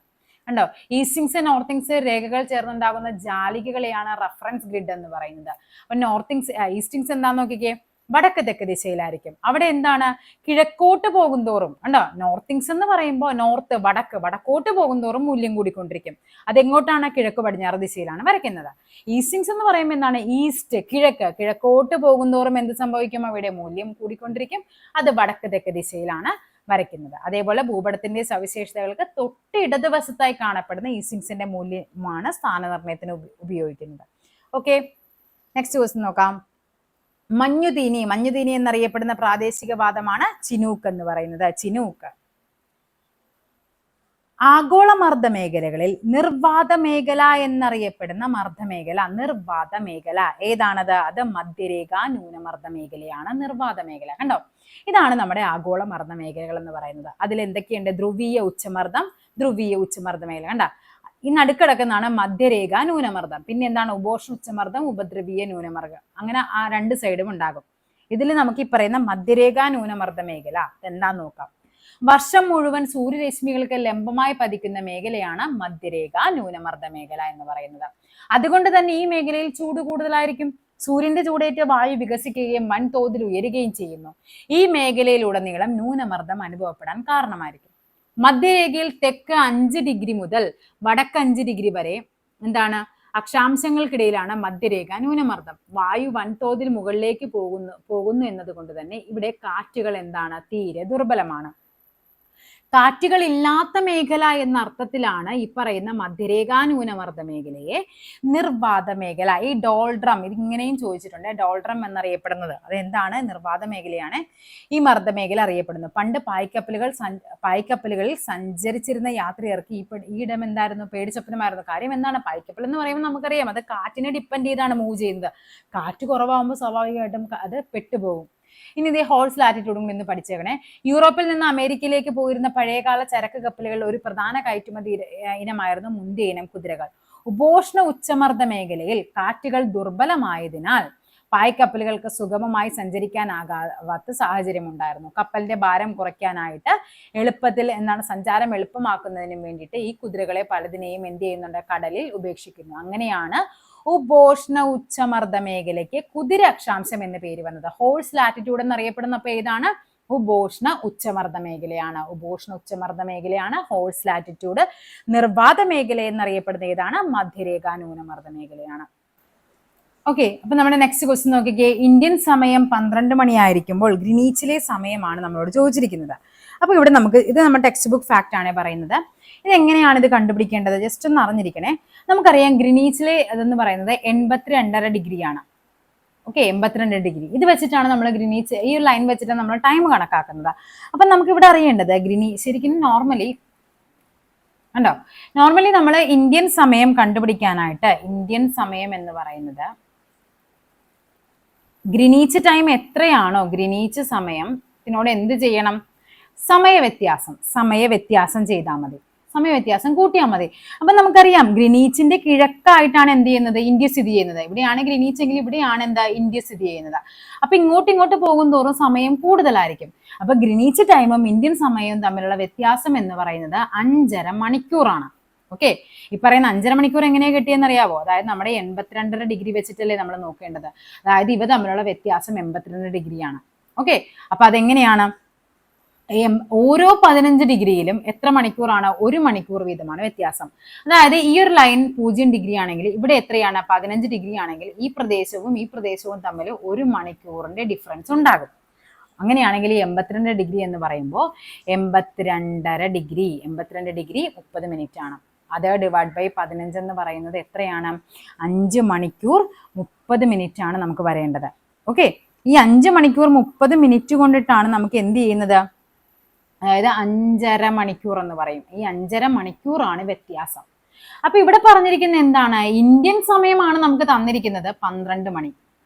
Speaker 1: കണ്ടോ, ഈസ്റ്റിങ്സ് നോർത്തിങ്സ് രേഖകൾ ചേർന്നുണ്ടാകുന്ന ജാലികകളെയാണ് റഫറൻസ് ഗ്രിഡ് എന്ന് പറയുന്നത്. അപ്പൊ ഈസ്റ്റിങ്സ് എന്താന്ന് നോക്കിക്കേ, വടക്ക് തെക്ക് ദിശയിലായിരിക്കും. അവിടെ എന്താണ്? കിഴക്കോട്ട് പോകുന്തോറും കണ്ടോ, നോർത്തിങ്സ് എന്ന് പറയുമ്പോൾ നോർത്ത് വടക്കോട്ട് പോകുന്തോറും മൂല്യം കൂടിക്കൊണ്ടിരിക്കും. അതെങ്ങോട്ടാണ്? കിഴക്ക് പടിഞ്ഞാറ് ദിശയിലാണ് വരയ്ക്കുന്നത്. ഈസ്റ്റിങ്സ് എന്ന് പറയുമ്പോൾ എന്താണ്? ഈസ്റ്റ്, കിഴക്കോട്ട് പോകുന്തോറും എന്ത് സംഭവിക്കും? അവിടെ മൂല്യം കൂടിക്കൊണ്ടിരിക്കും. അത് വടക്ക് തെക്ക് ദിശയിലാണ് വരയ്ക്കുന്നത്. അതേപോലെ ഭൂപടത്തിന്റെ സവിശേഷതകൾക്ക് തൊട്ട് ഇടതുവശത്തായി കാണപ്പെടുന്ന ഈസ്റ്റിങ്സിന്റെ മൂല്യമാണ് സ്ഥാനനിർണ്ണയത്തിന് ഉപയോഗിക്കുന്നത്. ഓക്കെ, നെക്സ്റ്റ് ക്വസ്റ്റ്യൻ നോക്കാം. മഞ്ഞുതീനി എന്നറിയപ്പെടുന്ന പ്രാദേശിക വാദമാണ് ചിനൂക്ക് എന്ന് പറയുന്നത്. ചിനൂക്ക്. ആഗോളമർദ്ദ മേഖലകളിൽ നിർവാത മേഖല എന്നറിയപ്പെടുന്ന നിർവാത മേഖല ഏതാണത്? അത് മധ്യരേഖ ന്യൂനമർദ്ദ മേഖലയാണ് നിർവാത മേഖല. കണ്ടോ, ഇതാണ് നമ്മുടെ ആഗോളമർദ്ദ മേഖലകൾ എന്ന് പറയുന്നത്. അതിൽ എന്തൊക്കെയുണ്ട്? ധ്രുവീയ ഉച്ചമർദ്ദ മേഖല. കണ്ട, ഈ നടുക്കിടക്കുന്നതാണ് മധ്യരേഖ ന്യൂനമർദ്ദം. പിന്നെ എന്താണ്? ഉപോഷ്ണ ഉച്ചമർദ്ദം, ഉപദ്രവീയ ന്യൂനമർദ്ദം. അങ്ങനെ ആ രണ്ട് സൈഡും ഉണ്ടാകും. ഇതിൽ നമുക്ക് ഈ പറയുന്ന മധ്യരേഖ ന്യൂനമർദ്ദ മേഖല എന്താന്ന് നോക്കാം. വർഷം മുഴുവൻ സൂര്യരശ്മികൾക്ക് ലംബമായി പതിക്കുന്ന മേഖലയാണ് മധ്യരേഖ ന്യൂനമർദ്ദ മേഖല എന്ന് പറയുന്നത്. അതുകൊണ്ട് തന്നെ ഈ മേഖലയിൽ ചൂട് കൂടുതലായിരിക്കും. സൂര്യന്റെ ചൂടേറ്റ് വായു വികസിക്കുകയും വൻതോതിൽ ഉയരുകയും ചെയ്യുന്നു. ഈ മേഖലയിലുടനീളം ന്യൂനമർദ്ദം അനുഭവപ്പെടാൻ കാരണമായിരിക്കും. മധ്യരേഖയിൽ തെക്ക് 5 ഡിഗ്രി മുതൽ വടക്ക് 5 ഡിഗ്രി വരെ എന്താണ്? അക്ഷാംശങ്ങൾക്കിടയിലാണ് മധ്യരേഖ ന്യൂനമർദ്ദം. വായു വൻതോതിൽ മുകളിലേക്ക് പോകുന്നു എന്നതുകൊണ്ട് തന്നെ ഇവിടെ കാറ്റുകൾ എന്താണ്? തീരെ ദുർബലമാണ്. കാറ്റുകൾ ഇല്ലാത്ത മേഖല എന്ന അർത്ഥത്തിലാണ് ഈ പറയുന്ന മധ്യരേഖാ ന്യൂനമർദ്ദ മേഖലയെ നിർവാത മേഖല, ഈ ഡോൾഡ്രം, ഇതിങ്ങനെയും ചോദിച്ചിട്ടുണ്ട്, ഡോൾഡ്രം എന്നറിയപ്പെടുന്നത് അതെന്താണ്? നിർവാത മേഖലയാണ് ഈ മർദ്ദമേഖല അറിയപ്പെടുന്നത്. പണ്ട് പായ്ക്കപ്പലുകളിൽ സഞ്ചരിച്ചിരുന്ന യാത്രികർക്ക് ഈ ഇടം എന്തായിരുന്നു? പേടിച്ചപ്പനമായിരുന്നു. കാര്യം എന്താണ്? പായ്ക്കപ്പൽ എന്ന് പറയുമ്പോൾ നമുക്കറിയാം അത് കാറ്റിനെ ഡിപ്പെൻഡ് ചെയ്താണ് മൂവ് ചെയ്യുന്നത്. കാറ്റ് കുറവാകുമ്പോൾ സ്വാഭാവികമായിട്ടും അത് പെട്ടുപോകും. ഇനി ഇതേ ഹോൾസ് ലാറ്റിറ്റ്യൂഡും എന്ന് പഠിച്ചേക്കണേ. യൂറോപ്പിൽ നിന്ന് അമേരിക്കയിലേക്ക് പോയിരുന്ന പഴയകാല ചരക്ക് കപ്പലുകളിൽ ഒരു പ്രധാന കയറ്റുമതി ഇനമായിരുന്നു മുന്തിയ ഇനം കുതിരകൾ. ഉപോഷ്ണ ഉച്ചമർദ്ദ മേഖലയിൽ കാറ്റുകൾ ദുർബലമായതിനാൽ പായ്ക്കപ്പലുകൾക്ക് സുഗമമായി സഞ്ചരിക്കാനാകാത്ത സാഹചര്യം ഉണ്ടായിരുന്നു. കപ്പലിന്റെ ഭാരം കുറയ്ക്കാനായിട്ട് എളുപ്പത്തിൽ സഞ്ചാരം എളുപ്പമാക്കുന്നതിന് വേണ്ടിയിട്ട് ഈ കുതിരകളെ പലതിനെയും എന്ത് ചെയ്യുന്നുണ്ട്? കടലിൽ ഉപേക്ഷിക്കുന്നു. അങ്ങനെയാണ് ഉപോഷ്ണ ഉച്ചമർദ്ദ മേഖലയ്ക്ക് കുതിര അക്ഷാംശം എന്ന പേര് വന്നത്. ഹോൾസ് ലാറ്റിറ്റ്യൂഡ് എന്നറിയപ്പെടുന്ന അപ്പൊ ഏതാണ്? ഉപോഷ്ണ ഉച്ചമർദ്ദ മേഖലയാണ്. ഉപോഷ്ണ ഉച്ചമർദ്ദ മേഖലയാണ് ഹോൾസ് ലാറ്റിറ്റ്യൂഡ്. നിർവാത മേഖല എന്നറിയപ്പെടുന്ന ഏതാണ്? മധ്യരേഖാ ന്യൂനമർദ്ദ മേഖലയാണ്. ഓക്കെ, അപ്പൊ നമ്മുടെ നെക്സ്റ്റ് ക്വസ്റ്റ്യൻ നോക്കിക്കേ. ഇന്ത്യൻ സമയം 12 മണിയായിരിക്കുമ്പോൾ ഗ്രീനിച്ചിലെ സമയമാണ് നമ്മളോട് ചോദിച്ചിരിക്കുന്നത്. അപ്പൊ ഇവിടെ ഇത് നമ്മുടെ ടെക്സ്റ്റ് ബുക്ക് ഫാക്ട് ആണ് പറയുന്നത്. ഇത് എങ്ങനെയാണ് ഇത് കണ്ടുപിടിക്കേണ്ടത്? ജസ്റ്റ് ഒന്ന് അറിഞ്ഞിരിക്കണേ. നമുക്കറിയാം ഗ്രീനിച്ചിലെ അതെന്ന് പറയുന്നത് 82.5 ഡിഗ്രിയാണ്. Okay, 82 degree. ഇത് വെച്ചിട്ടാണ് നമ്മൾ ഗ്രീനിച്ച്, ഈ ഒരു ലൈൻ വെച്ചിട്ടാണ് നമ്മൾ ടൈം കണക്കാക്കുന്നത്. അപ്പൊ നമുക്ക് ഇവിടെ അറിയേണ്ടത് ശരിക്കും നോർമലി നമ്മൾ ഇന്ത്യൻ സമയം കണ്ടുപിടിക്കാനായിട്ട്, ഇന്ത്യൻ സമയം എന്ന് പറയുന്നത് ഗ്രീനിച്ച് ടൈം എത്രയാണോ, ഗ്രീനിച്ച് സമയത്തിനോട് എന്ത് ചെയ്യണം? സമയവ്യത്യാസം ചെയ്താൽ മതി, സമയവ്യത്യാസം കൂട്ടിയാൽ മതി. അപ്പൊ നമുക്കറിയാം ഗ്രീനിച്ചിന്റെ കിഴക്കായിട്ടാണ് എന്ത് ചെയ്യുന്നത്? ഇന്ത്യ സ്ഥിതി ചെയ്യുന്നത്. ഇവിടെയാണ് ഗ്രീനിച്ച് എങ്കിൽ ഇവിടെയാണ് ഇന്ത്യ സ്ഥിതി ചെയ്യുന്നത്. അപ്പൊ ഇങ്ങോട്ട് പോകും തോറും സമയം കൂടുതലായിരിക്കും. അപ്പൊ ഗ്രീനിച്ച് ടൈമും ഇന്ത്യൻ സമയവും തമ്മിലുള്ള വ്യത്യാസം എന്ന് പറയുന്നത് 5.5 മണിക്കൂറാണ്. ഓക്കെ, ഈ പറയുന്ന 5.5 മണിക്കൂർ എങ്ങനെയാ കിട്ടിയെന്ന് അറിയാവോ? അതായത് നമ്മുടെ 82.5 ഡിഗ്രി വെച്ചിട്ടല്ലേ നമ്മൾ നോക്കേണ്ടത്. അതായത് ഇവ തമ്മിലുള്ള വ്യത്യാസം 82 ഡിഗ്രിയാണ്. ഓക്കെ, അപ്പൊ അതെങ്ങനെയാണ്? ഓരോ 15 ഡിഗ്രിയിലും എത്ര മണിക്കൂറാണ്? 1 മണിക്കൂർ വീതമാണ് വ്യത്യാസം. അതായത് ഈ ഒരു ലൈൻ 0 ഡിഗ്രി ആണെങ്കിൽ ഇവിടെ എത്രയാണ്? 15 ഡിഗ്രി ആണെങ്കിൽ ഈ പ്രദേശവും തമ്മിൽ 1 മണിക്കൂറിന്റെ ഡിഫറൻസ് ഉണ്ടാകും. അങ്ങനെയാണെങ്കിൽ 82 ഡിഗ്രി എന്ന് പറയുമ്പോൾ 82.5 ഡിഗ്രി 30 മിനിറ്റ് ആണ്. അത് ഡിവൈഡ് ബൈ 15 എന്ന് പറയുന്നത് എത്രയാണ്? 5 മണിക്കൂർ 30 മിനിറ്റ് ആണ് നമുക്ക് വരേണ്ടത്. ഓക്കെ, ഈ 5 മണിക്കൂർ 30 മിനിറ്റ് കൊണ്ടിട്ടാണ് നമുക്ക് എന്ത് ചെയ്യുന്നത്? അതായത് 5.5 മണിക്കൂർ എന്ന് പറയും. ഈ 5.5 മണിക്കൂറാണ് വ്യത്യാസം. അപ്പൊ ഇവിടെ പറഞ്ഞിരിക്കുന്ന എന്താണ്? ഇന്ത്യൻ സമയമാണ് നമുക്ക് തന്നിരിക്കുന്നത് 12 മണി.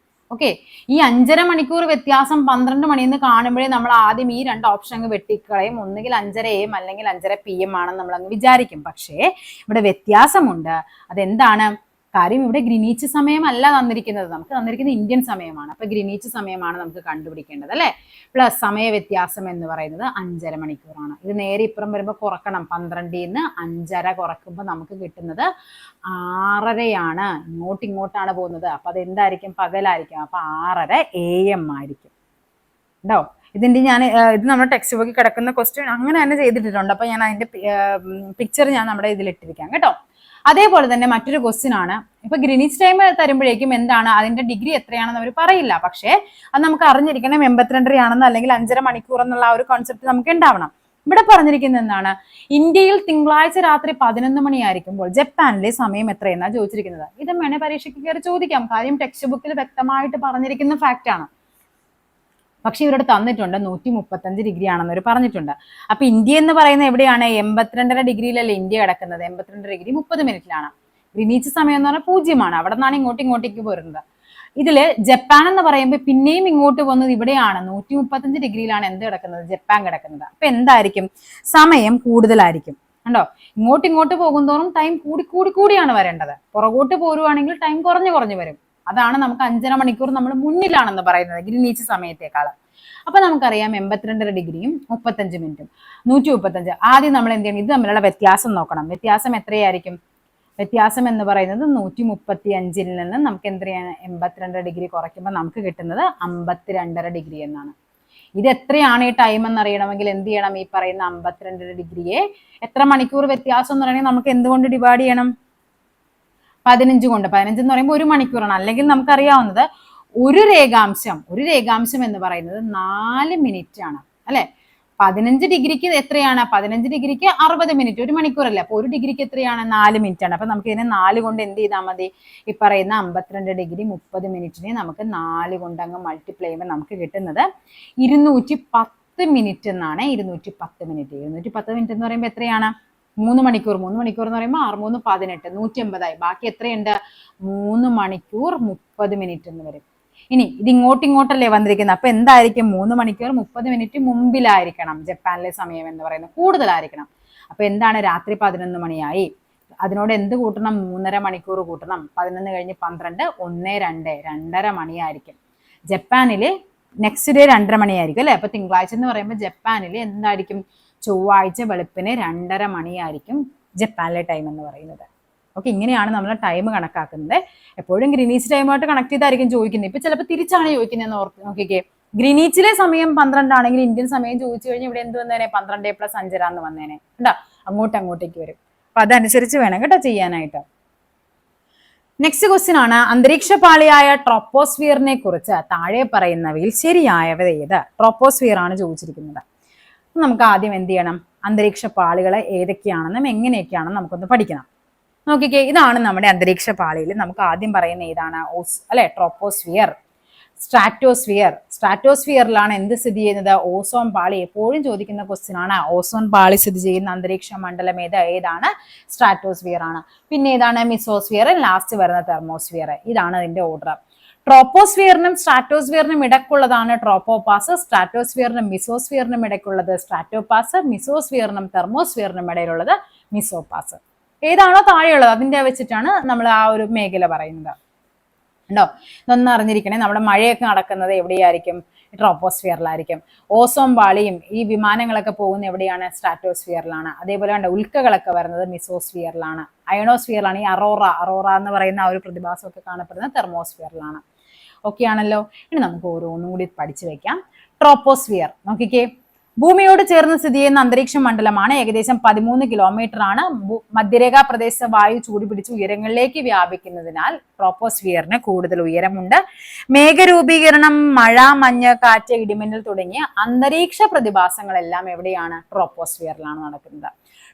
Speaker 1: ഓക്കെ, ഈ 5.5 മണിക്കൂർ വ്യത്യാസം 12 മണി എന്ന് കാണുമ്പോഴേ നമ്മൾ ആദ്യം ഈ 2 ഓപ്ഷൻ വെട്ടിക്കളയും. ഒന്നുകിൽ 5:30 AM അല്ലെങ്കിൽ 5:30 PM ആണെന്ന് നമ്മൾ അങ്ങ് വിചാരിക്കും. പക്ഷേ ഇവിടെ വ്യത്യാസമുണ്ട്. അതെന്താണ്? കാര്യം ഇവിടെ ഗ്രീനിച്ച് സമയമല്ല തന്നിരിക്കുന്നത്, നമുക്ക് തന്നിരിക്കുന്നത് ഇന്ത്യൻ സമയമാണ്. അപ്പൊ ഗ്രീനിച്ച് സമയമാണ് നമുക്ക് കണ്ടുപിടിക്കേണ്ടത് അല്ലെ. പ്ലസ് സമയ വ്യത്യാസം എന്ന് പറയുന്നത് 5.5 മണിക്കൂറാണ്. ഇത് നേരെ ഇപ്പുറം വരുമ്പോൾ കുറക്കണം. 12 5.5 കുറക്കുമ്പോൾ നമുക്ക് കിട്ടുന്നത് 6:30 ഇങ്ങോട്ടാണ് പോകുന്നത്. അപ്പൊ അതെന്തായിരിക്കും? പകലായിരിക്കും. അപ്പൊ 6:30 AM ആയിരിക്കും. ഉണ്ടോ? ഇത് നമ്മുടെ ടെക്സ്റ്റ് ബുക്കിൽ കിടക്കുന്ന ക്വസ്റ്റ്യൻ അങ്ങനെ തന്നെ ചെയ്തിട്ടുണ്ട്. അപ്പൊ ഞാൻ അതിന്റെ പിക്ചർ ഞാൻ നമ്മുടെ ഇതിലിട്ടിരിക്കാം കേട്ടോ. അതേപോലെ തന്നെ മറ്റൊരു ക്വസ്റ്റ്യൻ ആണ്. ഇപ്പൊ ഗ്രീനിച്ച് ടൈം തരുമ്പോഴേക്കും എന്താണ്? അതിന്റെ ഡിഗ്രി എത്രയാണെന്ന് അവർ പറയില്ല. പക്ഷേ അത് നമുക്ക് അറിഞ്ഞിരിക്കണം. 82 ആണെന്ന് അല്ലെങ്കിൽ 5.5 മണിക്കൂർ എന്നുള്ള ഒരു കോൺസെപ്റ്റ് നമുക്ക് ഉണ്ടാവണം. ഇവിടെ പറഞ്ഞിരിക്കുന്നത് എന്താണ്? ഇന്ത്യയിൽ തിങ്കളാഴ്ച രാത്രി 11 മണിയായിരിക്കുമ്പോൾ ജപ്പാനിലെ സമയം എത്രയെന്നാണ് ചോദിച്ചിരിക്കുന്നത്. ഇത് വേണേ പരീക്ഷയ്ക്ക് കയറി ചോദിക്കാം. കാര്യം ടെക്സ്റ്റ് ബുക്കിൽ വ്യക്തമായിട്ട് പറഞ്ഞിരിക്കുന്ന ഫാക്റ്റ് ആണ്. പക്ഷെ ഇവരുടെ തന്നിട്ടുണ്ട് 135 ഡിഗ്രി ആണെന്നവർ പറഞ്ഞിട്ടുണ്ട്. അപ്പൊ ഇന്ത്യ എന്ന് പറയുന്നത് എവിടെയാണ്? 82.5 ഡിഗ്രിയിലല്ലേ ഇന്ത്യ കിടക്കുന്നത്. 82 ഡിഗ്രി 30 മിനിറ്റിലാണ്. ഗ്രീനിച്ച് സമയം എന്ന് പറഞ്ഞാൽ 0 അവിടെ നിന്നാണ് ഇങ്ങോട്ടേക്ക് പോരുന്നത്. ഇതില് ജപ്പാൻ എന്ന് പറയുമ്പോൾ പിന്നെയും ഇങ്ങോട്ട് പോകുന്നത് ഇവിടെയാണ്. 135 ഡിഗ്രിയിലാണ് എന്ത് കിടക്കുന്നത്? ജപ്പാൻ കിടക്കുന്നത്. അപ്പൊ എന്തായിരിക്കും? സമയം കൂടുതലായിരിക്കും. കണ്ടോ? ഇങ്ങോട്ട് പോകുന്തോറും ടൈം കൂടിയാണ് വരേണ്ടത്. പുറകോട്ട് പോരുവാണെങ്കിൽ ടൈം കുറഞ്ഞു വരും. അതാണ് നമുക്ക് 5.5 മണിക്കൂർ നമ്മൾ മുന്നിലാണെന്ന് പറയുന്നത് ഗ്രീനിച്ച് സമയത്തേക്കാൾ. അപ്പൊ നമുക്കറിയാം 82 ഡിഗ്രിയും 35 മിനിറ്റും 135. ആദ്യം നമ്മൾ എന്ത് ചെയ്യണം? ഇത് തമ്മിലുള്ള വ്യത്യാസം നോക്കണം. വ്യത്യാസം എത്രയായിരിക്കും? വ്യത്യാസം എന്ന് പറയുന്നത് 135 നിന്ന് നമുക്ക് എന്ത് ചെയ്യണം? 82 ഡിഗ്രി കുറയ്ക്കുമ്പോൾ നമുക്ക് കിട്ടുന്നത് 52.5 ഡിഗ്രി എന്നാണ്. ഇത് എത്രയാണ് ഈ ടൈം എന്ന് അറിയണമെങ്കിൽ എന്ത് ചെയ്യണം? ഈ പറയുന്ന 52 ഡിഗ്രിയെ എത്ര മണിക്കൂർ വ്യത്യാസം എന്ന് പറയണമെങ്കിൽ നമുക്ക് എന്തുകൊണ്ട് ഡിവൈഡ് ചെയ്യണം? 15 കൊണ്ട്, 15 എന്ന് പറയുമ്പോൾ 1 മണിക്കൂറാണ്. അല്ലെങ്കിൽ നമുക്കറിയാവുന്നത് ഒരു രേഖാംശം എന്ന് പറയുന്നത് 4 മിനിറ്റ് ആണ് അല്ലെ. 15 ഡിഗ്രിക്ക് എത്രയാണ്? 15 ഡിഗ്രിക്ക് 60 മിനിറ്റ്, 1 മണിക്കൂറല്ലേ. അപ്പൊ 1 ഡിഗ്രിക്ക് എത്രയാണ്? 4 മിനിറ്റ് ആണ്. അപ്പൊ നമുക്ക് ഇതിനെ 4 കൊണ്ട് എന്ത് ചെയ്താൽ മതി? ഈ പറയുന്ന 52 ഡിഗ്രി 30 മിനിറ്റിനെ നമുക്ക് 4 കൊണ്ട് അങ്ങ് മൾട്ടിപ്ലൈ ചെയ്യുമ്പോൾ നമുക്ക് കിട്ടുന്നത് 210 മിനിറ്റ് എന്നാണ്. 210 മിനിറ്റ് എന്ന് പറയുമ്പോൾ എത്രയാണ്? 3 മണിക്കൂർ. 3 മണിക്കൂർ എന്ന് പറയുമ്പോൾ 6 3 18, 180 ബാക്കി എത്രയുണ്ട്? 3 മണിക്കൂർ 30 മിനിറ്റ് എന്ന് വരും. ഇനി ഇത് ഇങ്ങോട്ടല്ലേ വന്നിരിക്കുന്നത്. അപ്പൊ എന്തായിരിക്കും? 3 മണിക്കൂർ 30 മിനിറ്റ് മുമ്പിലായിരിക്കണം ജപ്പാനിലെ സമയം എന്ന് പറയുന്നത്, കൂടുതലായിരിക്കണം. അപ്പൊ എന്താണ്? രാത്രി 11 മണിയായി. അതിനോട് എന്ത് കൂട്ടണം? 3.5 മണിക്കൂർ കൂട്ടണം. 11 കഴിഞ്ഞ് 12, 1 2 2.5 മണിയായിരിക്കും. ജപ്പാനില് നെക്സ്റ്റ് ഡേ 2.5 മണിയായിരിക്കും അല്ലെ. അപ്പൊ തിങ്കളാഴ്ച എന്ന് പറയുമ്പോൾ ജപ്പാനില് എന്തായിരിക്കും? ചൊവ്വാഴ്ച വെളുപ്പിന് 2.5 മണിയായിരിക്കും ജപ്പാനിലെ ടൈം എന്ന് പറയുന്നത്. ഓക്കെ, ഇങ്ങനെയാണ് നമ്മൾ ടൈം കണക്കാക്കുന്നത്. എപ്പോഴും ഗ്രീനീച്ച് ടൈമായിട്ട് കണക്ട് ചെയ്തായിരിക്കും ചോദിക്കുന്നത്. ഇപ്പൊ ചിലപ്പോൾ തിരിച്ചാണ് ചോദിക്കുന്നതെന്ന് ഓർത്ത് നോക്കിക്കേ. ഗ്രീനീച്ചിലെ സമയം 12 ആണെങ്കിൽ ഇന്ത്യൻ സമയം ചോദിച്ചു കഴിഞ്ഞാൽ ഇവിടെ എന്ത് വന്നേനെ? 12 + 5 എന്ന് വന്നേനെ. കേട്ടോ, അങ്ങോട്ടേക്ക് വരും. അപ്പൊ അതനുസരിച്ച് വേണം കേട്ടോ ചെയ്യാനായിട്ട്. നെക്സ്റ്റ് ക്വസ്റ്റ്യൻ ആണ്, അന്തരീക്ഷ പാളിയായ ട്രോപ്പോസ്ഫിയറിനെ കുറിച്ച് താഴെ പറയുന്നവയിൽ ശരിയായവ ഏത്? ട്രോപ്പോസ്ഫിയർ ആണ് ചോദിച്ചിരിക്കുന്നത്. നമുക്ക് ആദ്യം എന്ത് ചെയ്യണം? അന്തരീക്ഷ പാളികൾ ഏതൊക്കെയാണെന്നും എങ്ങനെയൊക്കെയാണെന്നും നമുക്കൊന്ന് പഠിക്കണം. നോക്കിക്കേ, ഇതാണ് നമ്മുടെ അന്തരീക്ഷ പാളിയിൽ നമുക്ക് ആദ്യം പറയുന്ന ഏതാണ്? ട്രോപ്പോസ്ഫിയർ. സ്ട്രാറ്റോസ്ഫിയറിലാണ് എന്ത് സ്ഥിതി ചെയ്യുന്നത്? ഓസോൺ പാളി. എപ്പോഴും ചോദിക്കുന്ന ക്വസ്റ്റ്യൻ ആണ്. ഓസോൺ പാളി സ്ഥിതി ചെയ്യുന്ന അന്തരീക്ഷ മണ്ഡലം ഏതാണ്? സ്ട്രാറ്റോസ്ഫിയർ ആണ്. പിന്നെ ഏതാണ്? മിസോസ്ഫിയർ. ലാസ്റ്റ് വരുന്ന തെർമോസ്ഫിയർ. ഇതാണ് അതിന്റെ ഓർഡർ. ട്രോപ്പോസ്ഫിയറിനും സ്ട്രാറ്റോസ്ഫിയറിനും ഇടയ്ക്കുള്ളതാണ് ട്രോപ്പോപാസ്. സ്ട്രാറ്റോസ്ഫിയറിനും മിസോസ്ഫിയറിനും ഇടയ്ക്കുള്ളത് സ്ട്രാറ്റോപാസ്. മിസോസ്ഫിയറിനും തെർമോസ്ഫിയറിനും ഇടയിലുള്ളത് മിസോപാസ്. ഏതാണോ താഴെയുള്ളത് അതിന്റെ വെച്ചിട്ടാണ് നമ്മൾ ആ ഒരു മേഖല പറയുന്നത്. ഉണ്ടോ? ഇതൊന്നും അറിഞ്ഞിരിക്കണേ. നമ്മുടെ മഴയൊക്കെ നടക്കുന്നത് എവിടെയായിരിക്കും? ട്രോപ്പോസ്ഫിയറിലായിരിക്കും. ഓസോൺ പാളിയും ഈ വിമാനങ്ങളൊക്കെ പോകുന്ന എവിടെയാണ്? സ്ട്രാറ്റോസ്ഫിയറിലാണ്. അതേപോലെ കണ്ട ഉൽക്കകളൊക്കെ വരുന്നത് മിസോസ്ഫിയറിലാണ്. അയണോസ്ഫിയറിലാണ് ഈ അറോറ എന്ന് പറയുന്ന ആ ഒരു പ്രതിഭാസമൊക്കെ കാണപ്പെടുന്നത് തെർമോസ്ഫിയറിലാണ്. ഓക്കെ ആണല്ലോ. ഇനി നമുക്ക് ഓരോന്നും കൂടി പഠിച്ചു വെക്കാം. ട്രോപ്പോസ്ഫിയർ നോക്കിക്കേ, ഭൂമിയോട് ചേർന്ന് സ്ഥിതി ചെയ്യുന്ന അന്തരീക്ഷ മണ്ഡലമാണ്. ഏകദേശം 13 കിലോമീറ്റർ ആണ്. മധ്യരേഖാ പ്രദേശ വായു ചൂടുപിടിച്ച് ഉയരങ്ങളിലേക്ക് വ്യാപിക്കുന്നതിനാൽ ട്രോപ്പോസ്ഫിയറിന് കൂടുതൽ ഉയരമുണ്ട്. മേഘരൂപീകരണം, മഴ, മഞ്ഞ്, കാറ്റ്, ഇടിമിന്നൽ തുടങ്ങിയ അന്തരീക്ഷ പ്രതിഭാസങ്ങളെല്ലാം എവിടെയാണ്? ട്രോപ്പോസ്ഫിയറിലാണ് നടക്കുന്നത്.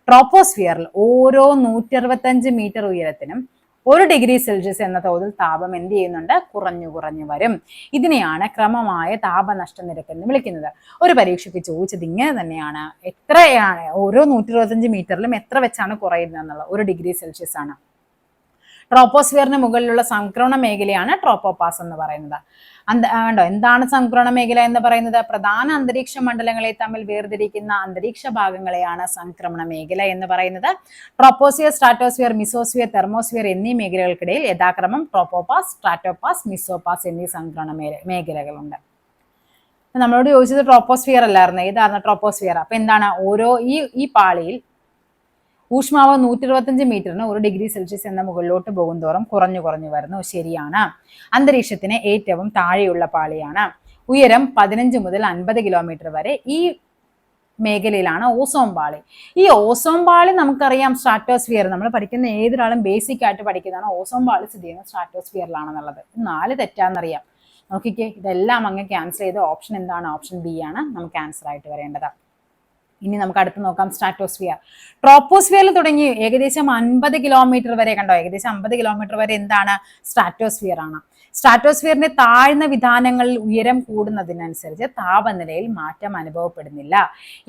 Speaker 1: ട്രോപ്പോസ്ഫിയറിൽ ഓരോ 165 മീറ്റർ ഉയരത്തിനും 1 ഡിഗ്രി സെൽഷ്യസ് എന്ന തോതിൽ താപം എന്ത് ചെയ്യുന്നുണ്ട്? കുറഞ്ഞു വരും. ഇതിനെയാണ് ക്രമമായ താപനഷ്ട നിരക്ക് എന്ന് വിളിക്കുന്നത്. ഒരു പരീക്ഷയ്ക്ക് ചോദിച്ചത് ഇങ്ങനെ തന്നെയാണ്. എത്രയാണ് ഓരോ 125 മീറ്ററിലും എത്ര വെച്ചാണ് കുറയുന്നത് എന്നുള്ളത്? 1 ഡിഗ്രി സെൽഷ്യസ് ആണ്. ട്രോപ്പോസ്ഫിയറിന് മുകളിലുള്ള സംക്രമണ മേഖലയാണ് ട്രോപ്പോപാസ് എന്ന് പറയുന്നത്. കണ്ടോ, എന്താണ് സംക്രമണ മേഖല എന്ന് പറയുന്നത്? പ്രധാന അന്തരീക്ഷ മണ്ഡലങ്ങളെ തമ്മിൽ വേർതിരിക്കുന്ന അന്തരീക്ഷ ഭാഗങ്ങളെയാണ് സംക്രമണ മേഖല എന്ന് പറയുന്നത്. ട്രോപ്പോസ്ഫിയർ, സ്ട്രാറ്റോസ്ഫിയർ, മിസോസ്ഫിയർ, തെർമോസ്ഫിയർ എന്നീ മേഖലകൾക്കിടയിൽ യഥാക്രമം ട്രോപ്പോപാസ്, സ്ട്രാറ്റോപാസ്, മിസോപാസ് എന്നീ സംക്രമണ മേഖലകളുണ്ട്. നമ്മളോട് ചോദിച്ചത് ട്രോപ്പോസ്ഫിയർ അല്ലായിരുന്നു. ഏതാണ് ട്രോപ്പോസ്ഫിയർ? അപ്പൊ എന്താണ്? ഓരോ ഈ പാളിയിൽ ഊഷ്മാവ് 125 മീറ്ററിന് 1 ഡിഗ്രി സെൽഷ്യസ് എന്ന മുകളിലോട്ട് പോകും തോറും കുറഞ്ഞു വരുന്നു. ശരിയാണ്. അന്തരീക്ഷത്തിന് ഏറ്റവും താഴെയുള്ള പാളിയാണ്. ഉയരം 15 മുതൽ 50 കിലോമീറ്റർ വരെ. ഈ മേഖലയിലാണ് ഓസോൺ പാളി. ഈ ഓസോൺ പാളി നമുക്കറിയാം സ്ട്രാറ്റോസ്ഫിയർ. നമ്മൾ പഠിക്കുന്ന ഏതൊരാളും ബേസിക് ആയിട്ട് പഠിക്കുന്നതാണ് ഓസോൺ പാളി സ്ഥിതി ചെയ്യുന്നത് സ്ട്രാറ്റോസ്ഫിയറിലാണെന്നുള്ളത്. 4 തെറ്റാന്നറിയാം. നോക്കിക്കേ, ഇതെല്ലാം അങ്ങ് ക്യാൻസൽ ചെയ്ത് ഓപ്ഷൻ എന്താണ്? ഓപ്ഷൻ ബി ആണ് നമുക്ക് ആൻസർ ആയിട്ട് വരേണ്ടത്. ഇനി നമുക്ക് അടുത്ത് നോക്കാം സ്ട്രാറ്റോസ്ഫിയർ. ട്രോപ്പോസ്ഫിയറിൽ തുടങ്ങി ഏകദേശം 50 കിലോമീറ്റർ വരെ, കണ്ടോ, ഏകദേശം 50 കിലോമീറ്റർ വരെ എന്താണ്? സ്ട്രാറ്റോസ്ഫിയർ ആണ്. സ്ട്രാറ്റോസ്ഫിയറിന്റെ താഴ്ന്ന വിധാനങ്ങളിൽ ഉയരം കൂടുന്നതിനനുസരിച്ച് താപനിലയിൽ മാറ്റം അനുഭവപ്പെടുന്നില്ല.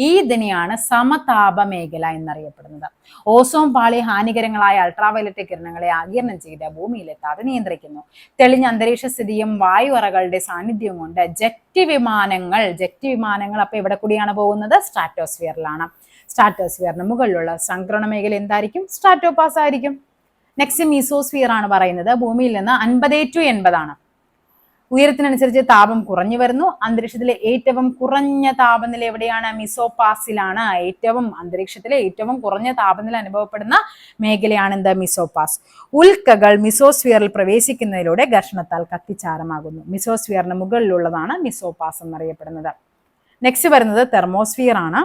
Speaker 1: ഈ ഇതിനെയാണ് സമതാപ മേഖല എന്നറിയപ്പെടുന്നത്. ഓസോൺ പാളി ഹാനികരങ്ങളായ അൾട്രാവയലറ്റ് കിരണങ്ങളെ ആഗിരണം ചെയ്ത് ഭൂമിയിലെത്താതെ നിയന്ത്രിക്കുന്നു. തെളിഞ്ഞ അന്തരീക്ഷ സ്ഥിതിയും വായു അറകളുടെ സാന്നിധ്യവും കൊണ്ട് ജെറ്റ് വിമാനങ്ങൾ അപ്പൊ എവിടെ കൂടിയാണ് പോകുന്നത്? സ്ട്രാറ്റോസ്ഫിയറിലാണ്. സ്ട്രാറ്റോസ്ഫിയറിന് മുകളിലുള്ള സംക്രമണ മേഖല എന്തായിരിക്കും? സ്ട്രാറ്റോപാസ് ആയിരിക്കും. നെക്സ്റ്റ് മിസോസ്ഫിയർ ആണ് പറയുന്നത്. ഭൂമിയിൽ നിന്ന് 50 to 80 ആണ്. ഉയരത്തിനനുസരിച്ച് താപം കുറഞ്ഞു വരുന്നു. അന്തരീക്ഷത്തിലെ ഏറ്റവും കുറഞ്ഞ താപനില എവിടെയാണ്? മിസോപാസിലാണ്. അന്തരീക്ഷത്തിലെ ഏറ്റവും കുറഞ്ഞ താപനില അനുഭവപ്പെടുന്ന മേഖലയാണ് എന്ത്? മിസോപാസ്. ഉൽക്കകൾ മിസോസ്ഫിയറിൽ പ്രവേശിക്കുന്നതിലൂടെ ഘർഷണത്താൽ കത്തിച്ചാരമാകുന്നു. മിസോസ്ഫിയറിന് മുകളിലുള്ളതാണ് മിസോപാസ് എന്നറിയപ്പെടുന്നത്. നെക്സ്റ്റ് വരുന്നത് തെർമോസ്ഫിയർ ആണ്.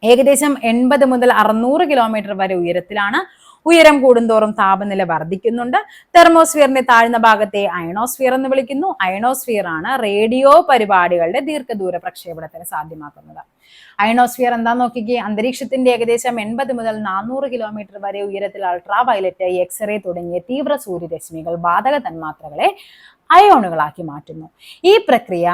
Speaker 1: ഏകദേശം 80 മുതൽ 600 കിലോമീറ്റർ വരെ ഉയരത്തിലാണ്. ഉയരം കൂടുന്തോറും താപനില വർദ്ധിക്കുന്നുണ്ട്. തെർമോസ്ഫിയറിന്റെ താഴ്ന്ന ഭാഗത്തെ അയണോസ്ഫിയർ എന്ന് വിളിക്കുന്നു. അയണോസ്ഫിയർ ആണ് റേഡിയോ പരിപാടികളുടെ ദീർഘദൂര പ്രക്ഷേപണത്തിന് സാധ്യമാക്കുന്നത്. അയണോസ്ഫിയർ എന്താന്ന് നോക്കിക്കേ, അന്തരീക്ഷത്തിന്റെ ഏകദേശം 80 മുതൽ 400 കിലോമീറ്റർ വരെ ഉയരത്തിൽ അൾട്രാ വയലറ്റ്, എക്സ്റേ തുടങ്ങിയ തീവ്ര സൂര്യരശ്മികൾ വാതക തന്മാത്രകളെ അയോണുകളാക്കി മാറ്റുന്നു. ഈ പ്രക്രിയ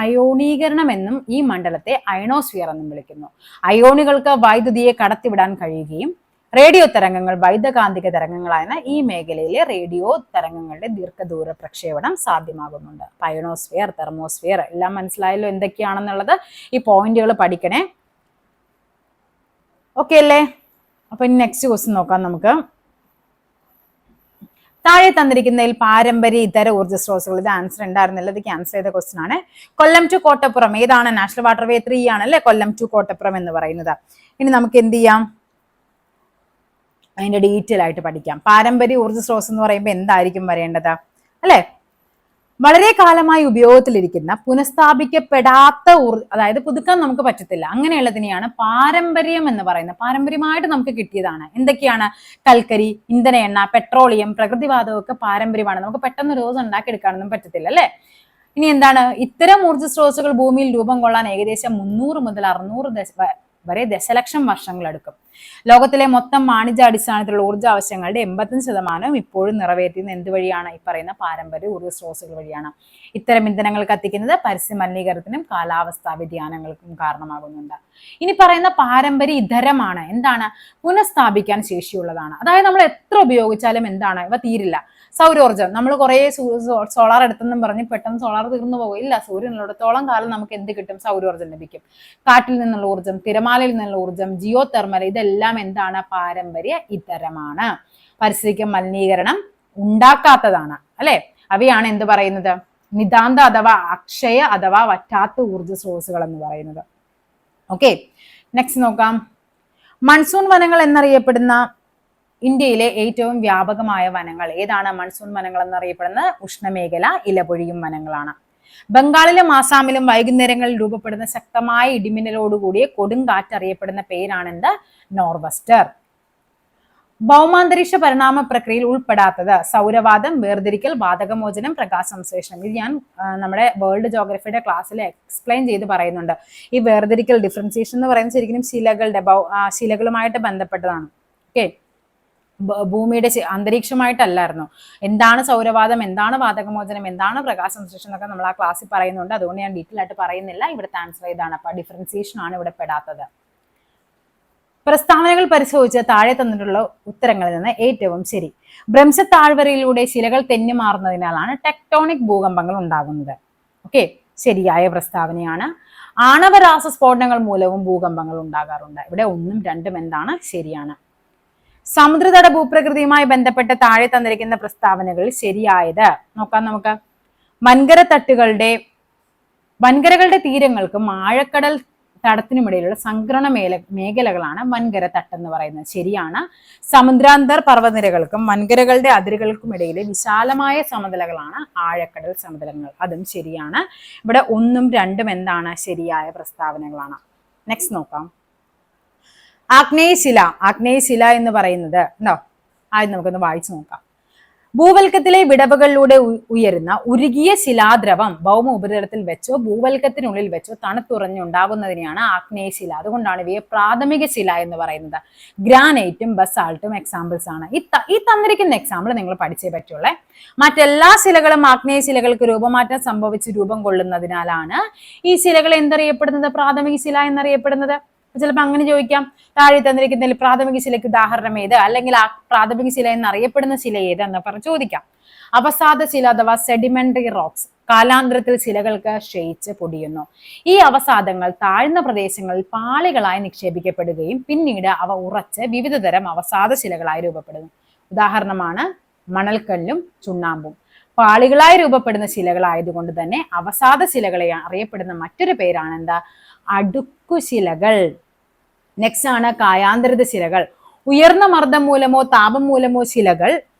Speaker 1: അയോണീകരണം എന്നും ഈ മണ്ഡലത്തെ അയണോസ്ഫിയർ എന്നും വിളിക്കുന്നു. അയോണുകൾക്ക് വൈദ്യുതിയെ കടത്തിവിടാൻ കഴിയുകയും റേഡിയോ തരംഗങ്ങൾ വൈദ്യകാന്തിക തരംഗങ്ങളായ ഈ മേഖലയിലെ റേഡിയോ തരംഗങ്ങളുടെ ദീർഘദൂര പ്രക്ഷേപണം സാധ്യമാകുന്നുണ്ട്. അയണോസ്ഫിയർ, തെർമോസ്ഫിയർ എല്ലാം മനസ്സിലായല്ലോ എന്തൊക്കെയാണെന്നുള്ളത്. ഈ പോയിന്റുകൾ പഠിക്കണേ. ഓക്കെ അല്ലേ? അപ്പൊ ഇനി നെക്സ്റ്റ് ക്വസ്റ്റ്യൻ നോക്കാം നമുക്ക്. താഴെ തന്നിരിക്കുന്നതിൽ പാരമ്പര്യ ഇതര ഊർജ്ജ സ്രോതസ്സുകൾ, ഇത് ആൻസർ ഉണ്ടായിരുന്നില്ല, ഇത് ക്യാൻസൽ ചെയ്ത ക്വസ്റ്റ്യൻ ആണ്. കൊല്ലം ടു കോട്ടപ്പുറം ഏതാണ്? നാഷണൽ വാട്ടർവേ 3 ആണല്ലേ കൊല്ലം ടു കോട്ടപ്പുറം എന്ന് പറയുന്നത്. ഇനി നമുക്ക് എന്ത് ചെയ്യാം, അതിന്റെ ഡീറ്റെയിൽ ആയിട്ട് പഠിക്കാം. പാരമ്പര്യ ഊർജ്ജ സ്രോതസ് എന്ന് പറയുമ്പോൾ എന്തായിരിക്കും വരേണ്ടത് അല്ലെ? വളരെ കാലമായി ഉപയോഗത്തിലിരിക്കുന്ന പുനഃസ്ഥാപിക്കപ്പെടാത്ത അതായത് പുതുക്കാൻ നമുക്ക് പറ്റത്തില്ല, അങ്ങനെയുള്ളതിനെയാണ് പാരമ്പര്യം എന്ന് പറയുന്നത്. പാരമ്പര്യമായിട്ട് നമുക്ക് കിട്ടിയതാണ്. എന്തൊക്കെയാണ്? കൽക്കരി, ഇന്ധന എണ്ണ, പെട്രോളിയം, പ്രകൃതിവാതകമൊക്കെ പാരമ്പര്യമാണ്. നമുക്ക് പെട്ടെന്ന് ഒരു ദിവസം ഉണ്ടാക്കിയെടുക്കാനൊന്നും പറ്റത്തില്ല അല്ലെ? ഇനി എന്താണ്? ഇത്തരം ഊർജ്ജ സ്രോതസ്സുകൾ ഭൂമിയിൽ രൂപം കൊള്ളാൻ ഏകദേശം 300 മുതൽ 600 വരെ ദശലക്ഷം വർഷങ്ങൾ എടുക്കും. ലോകത്തിലെ മൊത്തം വാണിജ്യ അടിസ്ഥാനത്തിലുള്ള ഊർജ്ജ ആവശ്യങ്ങളുടെ 85% ഇപ്പോഴും നിറവേറ്റുന്ന എന്ത് വഴിയാണ്? ഈ പറയുന്ന പാരമ്പര്യ ഊർജ്ജ സ്രോതസ്സുകൾ വഴിയാണ്. ഇത്തരം ഇന്ധനങ്ങൾ കത്തിക്കുന്നത് പരിസ്ഥിതി മലിനീകരണത്തിനും കാലാവസ്ഥാ വ്യതിയാനങ്ങൾക്കും കാരണമാകുന്നുണ്ട്. ഇനി പറയുന്ന പാരമ്പര്യ ഇതരമാണ്. എന്താണ്? പുനഃസ്ഥാപിക്കാൻ ശേഷിയുള്ളതാണ്. അതായത് നമ്മൾ എത്ര ഉപയോഗിച്ചാലും എന്താണ്, ഇവ തീരില്ല. സൗരോർജ്ജം, നമ്മൾ കുറെ സോളാർ എടുത്തെന്നും പറഞ്ഞ് പെട്ടെന്ന് സോളാർ തീർന്നു പോകും ഇല്ല. സൂര്യനുള്ളിടത്തോളം കാലം നമുക്ക് എന്ത് കിട്ടും? സൗരോർജ്ജം ലഭിക്കും. കാറ്റിൽ നിന്നുള്ള ഊർജ്ജം, തിരമാലയിൽ നിന്നുള്ള ഊർജ്ജം, ജിയോ തെർമൽ, ഇതെല്ലാം എന്താണ്? പാരമ്പര്യ ഇതരമാണ്. പരിസ്ഥിതിക്ക് മലിനീകരണം ഉണ്ടാക്കാത്തതാണ് അല്ലെ? അവയാണ് എന്ത് പറയുന്നത്? നിതാന്ത അഥവാ അക്ഷയ അഥവാ വറ്റാത്ത ഊർജ്ജ സ്രോതസ്സുകൾ എന്ന് പറയുന്നത്. ഓക്കെ, നെക്സ്റ്റ് നോക്കാം. മൺസൂൺ വനങ്ങൾ എന്നറിയപ്പെടുന്ന ഇന്ത്യയിലെ ഏറ്റവും വ്യാപകമായ വനങ്ങൾ ഏതാണ്? മൺസൂൺ വനങ്ങൾ എന്നറിയപ്പെടുന്നത് ഉഷ്ണമേഖല ഇലപൊഴിയും വനങ്ങളാണ്. ബംഗാളിലും ആസാമിലും വൈകുന്നേരങ്ങളിൽ രൂപപ്പെടുന്ന ശക്തമായ ഇടിമിന്നലോടുകൂടിയ കൊടുങ്കാറ്റ് അറിയപ്പെടുന്ന പേരാണെന്ത്? നോർവെസ്റ്റർ. ഭൗമാന്തരീക്ഷ പരിണാമ പ്രക്രിയയിൽ ഉൾപ്പെടാത്തത് സൗരവാദം, വേർതിരിക്കൽ, വാതകമോചനം, പ്രകാശസംശ്ലേഷണം. ഇത് ഞാൻ നമ്മുടെ വേൾഡ് ജോഗ്രഫിയുടെ ക്ലാസ്സിൽ എക്സ്പ്ലെയിൻ ചെയ്ത് പറയുന്നുണ്ട്. ഈ വേർതിരിക്കൽ, ഡിഫറൻസിയേഷൻ എന്ന് പറയുന്നത് ശരിക്കും ശിലകളുമായിട്ട് ബന്ധപ്പെട്ടതാണ്. ഓക്കെ, ഭൂമിയുടെ അന്തരീക്ഷമായിട്ടല്ലായിരുന്നു. എന്താണ് സൗരവാദം, എന്താണ് വാതകമോചനം, എന്താണ് പ്രകാശസംശ്ലേഷണം എന്നൊക്കെ നമ്മൾ ആ ക്ലാസ്സിൽ പറയുന്നുണ്ട്. അതുകൊണ്ട് ഞാൻ ഡീറ്റെയിൽ ആയിട്ട് പറയുന്നില്ല. ഇവിടുത്തെ ആൻസർ ഇതാണ്. അപ്പൊ ഡിഫറൻസിയേഷൻ ആണ് ഇവിടെ പെടാത്തത്. പ്രസ്താവനകൾ പരിശോധിച്ച് താഴെ തന്നിട്ടുള്ള ഉത്തരങ്ങളിൽ നിന്ന് ഏറ്റവും ശരി. ഭ്രംശ താഴ്വരയിലൂടെ ശിലകൾ തെന്നിമാറുന്നതിനാലാണ് ടെക്ടോണിക് ഭൂകമ്പങ്ങൾ ഉണ്ടാകുന്നത്. ഓക്കെ, ശരിയായ പ്രസ്താവനയാണ്. ആണവരാസ സ്ഫോടനങ്ങൾ മൂലവും ഭൂകമ്പങ്ങൾ ഉണ്ടാകാറുണ്ട്. ഇവിടെ 1ഉം 2ഉം എന്താണ്? ശരിയാണ്. സമുദ്രതട ഭൂപ്രകൃതിയുമായി ബന്ധപ്പെട്ട് താഴെ തന്നിരിക്കുന്ന പ്രസ്താവനകളിൽ ശരിയായത് നോക്കാം നമുക്ക്. വൻകരകളുടെ തീരങ്ങൾക്കും ആഴക്കടൽ തടത്തിനുമിടയിലുള്ള സംക്രമണ മേഖലകളാണ് വൻകര തട്ടെന്ന് പറയുന്നത്. ശരിയാണ്. സമുദ്രാന്തർ പർവ്വതനിരകൾക്കും വൻകരകളുടെ അതിരുകൾക്കും ഇടയിലെ വിശാലമായ സമതലങ്ങളാണ് ആഴക്കടൽ സമതലങ്ങൾ. അതും ശരിയാണ്. ഇവിടെ 1ഉം 2ഉം എന്താണ്? ശരിയായ പ്രസ്താവനകളാണ്. നെക്സ്റ്റ് നോക്കാം. ആഗ്നേയശില എന്ന് പറയുന്നത് ഉണ്ടോ? ആദ്യം നമുക്കൊന്ന് വായിച്ചു നോക്കാം. ഭൂവൽക്കത്തിലെ വിടവുകളിലൂടെ ഉയരുന്ന ഉരുകിയ ശിലാദ്രവം ഭൗമ ഉപരിതലത്തിൽ വെച്ചോ ഭൂവൽക്കത്തിനുള്ളിൽ വെച്ചോ തണുത്തുറഞ്ഞുണ്ടാകുന്നതിനെയാണ് ആഗ്നേയശില. അതുകൊണ്ടാണ് ഇവയെ പ്രാഥമിക ശില എന്ന് പറയുന്നത്. ഗ്രാനൈറ്റും ബസാൾട്ടും എക്സാമ്പിൾസ് ആണ്. ഈ തന്നിരിക്കുന്ന എക്സാമ്പിൾ നിങ്ങൾ പഠിച്ചേ പറ്റുള്ളേ. മറ്റെല്ലാ ശിലകളും ആഗ്നേയ ശിലകൾക്ക് രൂപമാറ്റം സംഭവിച്ച് രൂപം കൊള്ളുന്നതിനാലാണ് ഈ ശിലകൾ എന്തറിയപ്പെടുന്നത്? പ്രാഥമിക ശില എന്നറിയപ്പെടുന്നത്. ചിലപ്പോൾ അങ്ങനെ ചോദിക്കാം, താഴെ തന്നിരിക്കുന്നതിൽ പ്രാഥമിക ശിലയ്ക്ക് ഉദാഹരണം ഏത്, അല്ലെങ്കിൽ ആ പ്രാഥമിക ശില എന്നറിയപ്പെടുന്ന ശില ഏത് എന്ന് പറഞ്ഞ് ചോദിക്കാം. അവസാദ ശില അഥവാ സെഡിമെന്ററി റോക്സ് കാലാന്തരത്തിൽ ശിലകൾക്ക് ക്ഷയിച്ച് പൊടിയുന്നു. ഈ അവസാദങ്ങൾ താഴ്ന്ന പ്രദേശങ്ങളിൽ പാളികളായി നിക്ഷേപിക്കപ്പെടുകയും പിന്നീട് അവ ഉറച്ച് വിവിധതരം അവസാദ ശിലകളായി രൂപപ്പെടുന്നു. ഉദാഹരണമാണ് മണൽക്കല്ലും ചുണ്ണാമ്പും. പാളികളായി രൂപപ്പെടുന്ന ശിലകളായതുകൊണ്ട് തന്നെ അവസാദ ശിലകളെ അറിയപ്പെടുന്ന മറ്റൊരു പേരാണ് എന്താ? അടുക്കുശിലകൾ. നെക്സ്റ്റ് ആണ് കായാന്തരിത ശിലകൾ. ഉയർന്ന മർദ്ദം മൂലമോ താപം മൂലമോ ശിലകൾ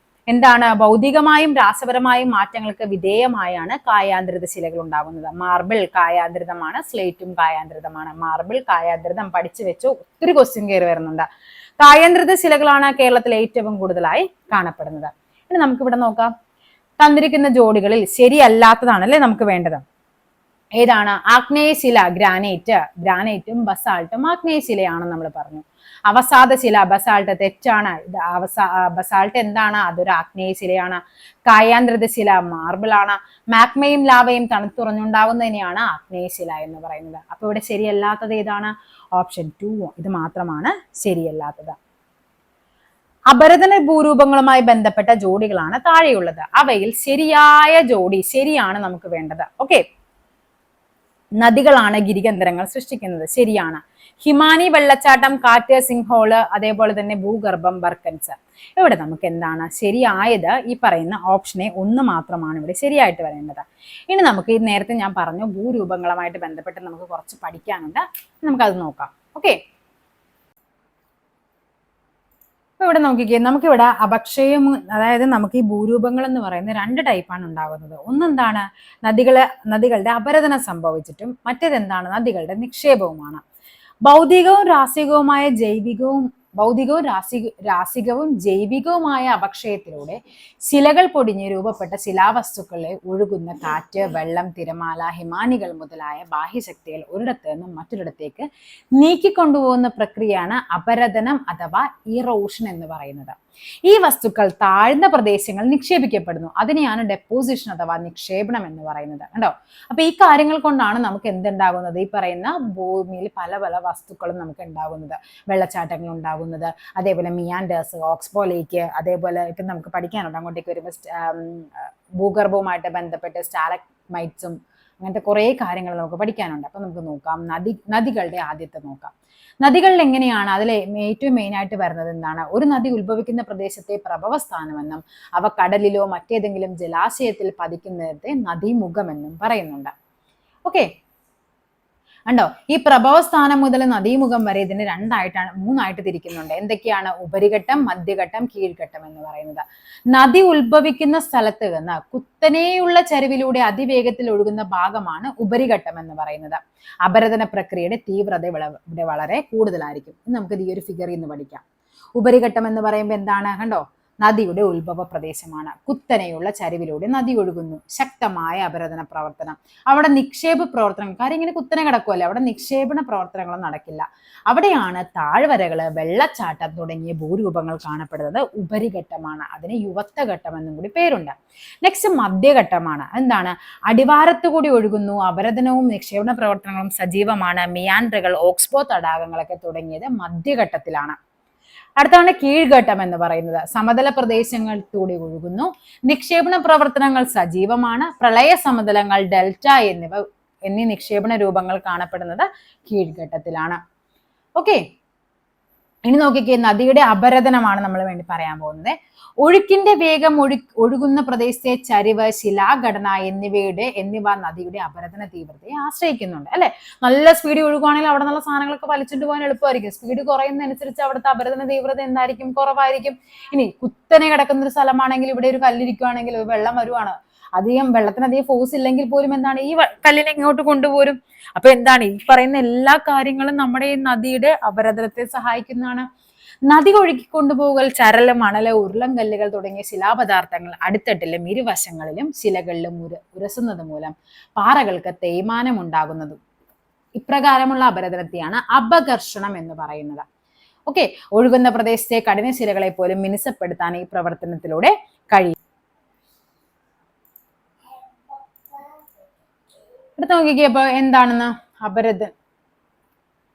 Speaker 1: എന്താണ്? ഭൗതികമായും രാസപരമായും മാറ്റങ്ങൾക്ക് വിധേയമായാണ് കായാന്തരിത ശിലകൾ ഉണ്ടാകുന്നത്. മാർബിൾ കായാന്തരിതമാണ്, സ്ലേറ്റും കായാന്തരിതമാണ്. മാർബിൾ കായാന്തരിതം പഠിച്ചു വെച്ചു. ഒത്തിരി ക്വസ്റ്റ്യൻ കയറി വരുന്നുണ്ട്. കായാന്തൃത ശിലകളാണ് കേരളത്തിൽ ഏറ്റവും കൂടുതലായി കാണപ്പെടുന്നത്. ഇനി നമുക്കിവിടെ നോക്കാം. തന്നിരിക്കുന്ന ജോഡികളിൽ ശരിയല്ലാത്തതാണ് അല്ലേ നമുക്ക് വേണ്ടത്. ഏതാണ്? ആഗ്നേയശില, ഗ്രാനൈറ്റും ബസാൾട്ടും ആഗ്നേയശിലയാണെന്ന് നമ്മൾ പറഞ്ഞു. അവസാദ ശില, ബസാൾട്ട് തെറ്റാണ്. ബസാൾട്ട് എന്താണ്? അതൊരു ആഗ്നേയശിലയാണ്. കായാന്തൃത ശില മാർബിൾ ആണ്. മാഗ്മയും ലാവയും തണുത്തുറഞ്ഞുണ്ടാകുന്നതിനെയാണ് ആഗ്നേയശില എന്ന് പറയുന്നത്. അപ്പൊ ഇവിടെ ശരിയല്ലാത്തത് ഏതാണ്? ഓപ്ഷൻ 2 ഇത് മാത്രമാണ് ശരിയല്ലാത്തത്. അപരദന ഭൂരൂപങ്ങളുമായി ബന്ധപ്പെട്ട ജോഡികളാണ് താഴെയുള്ളത്. അവയിൽ ശരിയായ ജോഡി ശരിയാണ് നമുക്ക് വേണ്ടത്. ഓക്കെ, നദികളാണ് ഗിരികന്ധരങ്ങൾ സൃഷ്ടിക്കുന്നത്. ശരിയാണ്. ഹിമാനി വെള്ളച്ചാട്ടം, കാറ്റ്, സിംഹോള്, അതേപോലെ തന്നെ ഭൂഗർഭം, ബർക്കൻസ്. ഇവിടെ നമുക്ക് എന്താണ് ശരിയായത്? ഈ പറയുന്ന ഓപ്ഷനെ 1 മാത്രമാണ് ഇവിടെ ശരിയായിട്ട് വരേണ്ടത്. ഇനി നമുക്ക് ഈ നേരത്തെ ഞാൻ പറഞ്ഞു ഭൂരൂപങ്ങളുമായിട്ട് ബന്ധപ്പെട്ട് നമുക്ക് കുറച്ച് പഠിക്കാനുണ്ട്. നമുക്കത് നോക്കാം. ഓക്കെ, അപ്പൊ ഇവിടെ നോക്കിക്കേ, നമുക്കിവിടെ അപക്ഷയം, അതായത് നമുക്ക് ഈ ഭൂരൂപങ്ങൾ എന്ന് പറയുന്ന 2 ടൈപ്പാണ് ഉണ്ടാകുന്നത്. ഒന്നെന്താണ്? നദികളുടെ അപരദനം സംഭവിച്ചിട്ടും മറ്റേതെന്താണ്? നദികളുടെ നിക്ഷേപവുമാണ്. ഭൗതികവും രാസികവും ജൈവികവുമായ അപക്ഷയത്തിലൂടെ ശിലകൾ പൊടിഞ്ഞ് രൂപപ്പെട്ട ശിലാവസ്തുക്കളെ ഒഴുകുന്ന കാറ്റ്, വെള്ളം, തിരമാല, ഹിമാനികൾ മുതലായ ബാഹ്യശക്തികൾ ഒരിടത്ത് നിന്നും മറ്റൊരിടത്തേക്ക് നീക്കിക്കൊണ്ടുപോകുന്ന പ്രക്രിയയാണ് അപരദനം അഥവാ ഇറോഷൻ എന്ന് പറയുന്നത്. ഈ വസ്തുക്കൾ താഴ്ന്ന പ്രദേശങ്ങൾ നിക്ഷേപിക്കപ്പെടുന്നു. അതിനെയാണ് ഡെപ്പോസിഷൻ അഥവാ നിക്ഷേപണം എന്ന് പറയുന്നത്. കണ്ടോ? അപ്പൊ ഈ കാര്യങ്ങൾ കൊണ്ടാണ് നമുക്ക് എന്തുണ്ടാകുന്നത്? ഈ പറയുന്ന ഭൂമിയിൽ പല പല വസ്തുക്കളും നമുക്ക് ഉണ്ടാകുന്നത്. വെള്ളച്ചാട്ടങ്ങൾ ഉണ്ടാകുന്നത്, അതേപോലെ മിയാൻഡേഴ്സ്, ഓക്സ്ബോ ലേക്ക്, അതേപോലെ ഇപ്പൊ നമുക്ക് പഠിക്കാനുണ്ട് അങ്ങോട്ടേക്ക് വരുമ്പോൾ ഭൂഗർഭവുമായിട്ട് ബന്ധപ്പെട്ട് സ്റ്റാലക്മൈറ്റ്സും അങ്ങനത്തെ കുറേ കാര്യങ്ങൾ നമുക്ക് പഠിക്കാനുണ്ട്. അപ്പൊ നമുക്ക് നോക്കാം. നദികളുടെ ആദ്യത്തെ നോക്കാം. നദികളിൽ എങ്ങനെയാണ്? അതിൽ ഏറ്റവും മെയിൻ ആയിട്ട് വരുന്നത് എന്താണ്? ഒരു നദി ഉത്ഭവിക്കുന്ന പ്രദേശത്തെ പ്രഭവസ്ഥാനമെന്നും അവ കടലിലോ മറ്റേതെങ്കിലും ജലാശയത്തിൽ പതിക്കുന്നതിനെ നദീമുഖമെന്നും പറയുന്നുണ്ട്. ഓക്കെ, കണ്ടോ? ഈ പ്രഭവസ്ഥാനം മുതൽ നദീമുഖം വരെ ഇതിന് 3ആയിട്ട് തിരിക്കുന്നുണ്ട്. എന്തൊക്കെയാണ്? ഉപരിഘട്ടം, മധ്യഘട്ടം, കീഴ്ഘട്ടം എന്ന് പറയുന്നത്. നദി ഉത്ഭവിക്കുന്ന സ്ഥലത്ത് നിന്ന് കുത്തനെയുള്ള ചരിവിലൂടെ അതിവേഗത്തിൽ ഒഴുകുന്ന ഭാഗമാണ് ഉപരിഘട്ടം എന്ന് പറയുന്നത്. അപരദന പ്രക്രിയയുടെ തീവ്രത ഇവിടെ വളരെ കൂടുതലായിരിക്കും. നമുക്ക് ഈ ഒരു ഫിഗറിൽ നിന്ന് പഠിക്കാം. ഉപരിഘട്ടം എന്ന് പറയുമ്പോൾ എന്താണ്? കണ്ടോ? നദിയുടെ ഉത്ഭവ പ്രദേശമാണ്. കുത്തനെയുള്ള ചരിവിലൂടെ നദി ഒഴുകുന്നു. ശക്തമായ അപരദന പ്രവർത്തനം. അവിടെ നിക്ഷേപ പ്രവർത്തനം, കാര്യം ഇങ്ങനെ കുത്തനെ കിടക്കുമല്ലോ, അവിടെ നിക്ഷേപണ പ്രവർത്തനങ്ങളും നടക്കില്ല. അവിടെയാണ് താഴ്വരകള്, വെള്ളച്ചാട്ടം തുടങ്ങിയ ഭൂരൂപങ്ങൾ കാണപ്പെടുന്നത്. ഉപരിഘട്ടമാണ്. അതിന് യുവത്വഘട്ടം എന്നും കൂടി പേരുണ്ട്. നെക്സ്റ്റ് മധ്യഘട്ടമാണ്. എന്താണ്? അടിവാരത്ത് കൂടി ഒഴുകുന്നു. അപരദനവും നിക്ഷേപണ പ്രവർത്തനങ്ങളും സജീവമാണ്. മിയാൻഡറുകൾ, ഓക്സ്ബോ തടാകങ്ങളൊക്കെ തുടങ്ങിയത് മധ്യഘട്ടത്തിലാണ്. അടുത്താണ് കീഴ്ഘട്ടം എന്ന് പറയുന്നത്. സമതല പ്രദേശങ്ങളിലൂടെ ഒഴുകുന്നു. നിക്ഷേപണ പ്രവർത്തനങ്ങൾ സജീവമാണ്. പ്രളയ സമതലങ്ങൾ, ഡെൽറ്റ എന്നീ നിക്ഷേപണ രൂപങ്ങൾ കാണപ്പെടുന്നത് കീഴ്ഘട്ടത്തിലാണ്. ഓക്കെ, ഇനി നോക്കിക്കേ, നദിയുടെ അപരദനമാണ് നമ്മൾ വേണ്ടി പറയാൻ പോകുന്നത്. ഒഴുക്കിന്റെ വേഗം, ഒഴുകുന്ന പ്രദേശത്തെ ചരിവ്, ശിലാഘടന എന്നിവ നദിയുടെ അപരദന തീവ്രതയെ ആശ്രയിക്കുന്നുണ്ട്. അല്ലെ? നല്ല സ്പീഡ് ഒഴുകുവാണെങ്കിൽ അവിടെ നല്ല സാധനങ്ങളൊക്കെ വലിച്ചിട്ട് പോകാൻ എളുപ്പമായിരിക്കും. സ്പീഡ് കുറയുന്നതനുസരിച്ച് അവിടുത്തെ അപരദന തീവ്രത എന്തായിരിക്കും? കുറവായിരിക്കും. ഇനി കുത്തനെ കിടക്കുന്ന ഒരു സ്ഥലമാണെങ്കിൽ, ഇവിടെ ഒരു കല്ലിരിക്കുവാണെങ്കിൽ വെള്ളം വരുവാണ്, വെള്ളത്തിനധികം ഫോഴ്സ് ഇല്ലെങ്കിൽ പോലും എന്താണ്? ഈ കല്ലിനെ ഇങ്ങോട്ട് കൊണ്ടുപോരും. അപ്പൊ എന്താണ്? ഈ പറയുന്ന എല്ലാ കാര്യങ്ങളും നമ്മുടെ ഈ നദിയുടെ അപരദനത്തെ സഹായിക്കുന്നതാണ്. നദി ഒഴുക്കിക്കൊണ്ടുപോകൽ, ചരല്, മണല്, ഉരുളൻ കല്ലുകൾ തുടങ്ങിയ ശിലാപദാർത്ഥങ്ങൾ അടിത്തട്ടിലും ഇരുവശങ്ങളിലും ശിലകളിലും ഉരസുന്നത് മൂലം പാറകൾക്ക് തേയ്മാനം ഉണ്ടാകുന്നതും ഇപ്രകാരമുള്ള അപരദനത്തെയാണ് അപഘർഷണം എന്ന് പറയുന്നത്. ഓക്കെ, ഒഴുകുന്ന പ്രദേശത്തെ കഠിനശിലകളെ പോലും മിനുസപ്പെടുത്താൻ ഈ പ്രവർത്തനത്തിലൂടെ കഴിയും. അടുത്ത് നോക്കിയപ്പോ എന്താണെന്ന്? അപരദനം.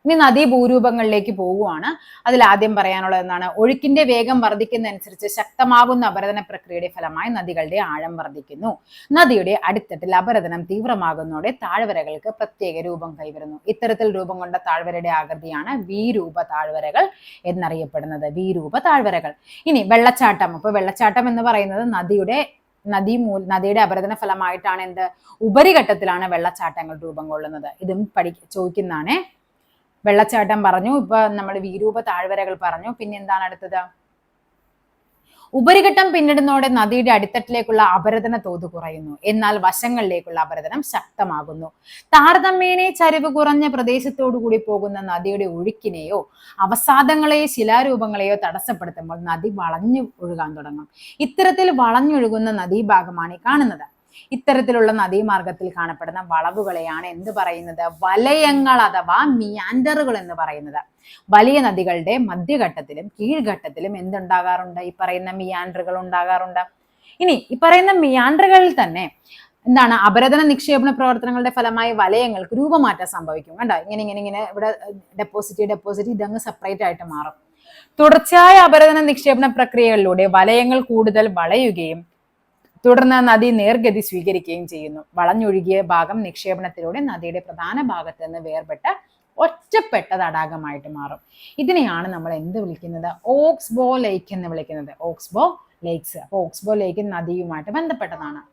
Speaker 1: ഇനി നദീഭൂരൂപങ്ങളിലേക്ക് പോവുകയാണ്. അതിൽ ആദ്യം പറയാനുള്ളത് എന്താണ്? ഒഴുക്കിന്റെ വേഗം വർദ്ധിക്കുന്നതനുസരിച്ച് ശക്തമാകുന്ന അപരദന പ്രക്രിയയുടെ ഫലമായി നദികളുടെ ആഴം വർദ്ധിക്കുന്നു. നദിയുടെ അടിത്തട്ടിൽ അപരദനം തീവ്രമാകുന്നതോടെ താഴ്വരകൾക്ക് പ്രത്യേക രൂപം കൈവരുന്നു. ഇത്തരത്തിൽ രൂപം കൊണ്ട താഴ്വരയുടെ ആകൃതിയാണ് വിരൂപ താഴ്വരകൾ എന്നറിയപ്പെടുന്നത്. വിരൂപ താഴ്വരകൾ. ഇനി വെള്ളച്ചാട്ടം. അപ്പൊ വെള്ളച്ചാട്ടം എന്ന് പറയുന്നത് നദിയുടെ അപരദന ഫലമായിട്ടാണ് എന്ത്? ഉപരിഘട്ടത്തിലാണ് വെള്ളച്ചാട്ടങ്ങൾ രൂപം കൊള്ളുന്നത്. ഇതും ചോദിക്കുന്നതാണ്. വെള്ളച്ചാട്ടം പറഞ്ഞു, ഇപ്പൊ നമ്മൾ വിരൂപ താഴ്വരകൾ പറഞ്ഞു. പിന്നെ എന്താണ് അടുത്തത്? ഉപരിഘട്ടം പിന്നിടുന്നതോടെ നദിയുടെ അടിത്തട്ടിലേക്കുള്ള അപരദന തോത് കുറയുന്നു, എന്നാൽ വശങ്ങളിലേക്കുള്ള അപരദനം ശക്തമാകുന്നു. താരതമ്യേന ചരിവ് കുറഞ്ഞ പ്രദേശത്തോടു കൂടി പോകുന്ന നദിയുടെ ഒഴുക്കിനെയോ അവസാദങ്ങളെയോ ശിലാരൂപങ്ങളെയോ തടസ്സപ്പെടുത്തുമ്പോൾ നദി വളഞ്ഞു ഒഴുകാൻ തുടങ്ങും. ഇത്തരത്തിൽ വളഞ്ഞൊഴുകുന്ന നദീഭാഗമാണ് ഈ കാണുന്നത്. ഇത്തരത്തിലുള്ള നദീമാർഗത്തിൽ കാണപ്പെടുന്ന വളവുകളെയാണ് എന്ത് പറയുന്നത്? വലയങ്ങൾ അഥവാ മിയാൻഡറുകൾ എന്ന് പറയുന്നത്. വലിയ നദികളുടെ മധ്യഘട്ടത്തിലും കീഴ്ഘട്ടത്തിലും എന്തുണ്ടാകാറുണ്ട്? ഈ പറയുന്ന മിയാൻഡറുകൾ ഉണ്ടാകാറുണ്ട്. ഇനി ഈ പറയുന്ന മിയാൻഡറുകളിൽ തന്നെ എന്താണ്? അപരദന നിക്ഷേപണ പ്രവർത്തനങ്ങളുടെ ഫലമായി വലയങ്ങൾക്ക് രൂപമാറ്റം സംഭവിക്കും. കണ്ടോ, ഇങ്ങനെ ഇവിടെ ഡെപ്പോസിറ്റ് ഇതങ്ങ് സെപ്പറേറ്റ് ആയിട്ട് മാറും. തുടർച്ചയായ അപരദന നിക്ഷേപണ പ്രക്രിയകളിലൂടെ വലയങ്ങൾ കൂടുതൽ വളയുകയും തുടർന്ന് നദി നേർഗതി സ്വീകരിക്കുകയും ചെയ്യുന്നു. വളഞ്ഞൊഴുകിയ ഭാഗം നിക്ഷേപണത്തിലൂടെ നദിയുടെ പ്രധാന ഭാഗത്ത് നിന്ന് വേർപെട്ട ഒറ്റപ്പെട്ട തടാകമായിട്ട് മാറും. ഇതിനെയാണ് നമ്മൾ എന്ത് വിളിക്കുന്നത്? ഓക്സ്ബോ ലേക്ക് എന്ന് വിളിക്കുന്നത്. Oxbow lakes. അപ്പോൾ ഓക്സ്ബോ ലേക്ക് നദിയുമായിട്ട് ബന്ധപ്പെട്ടതാണ്.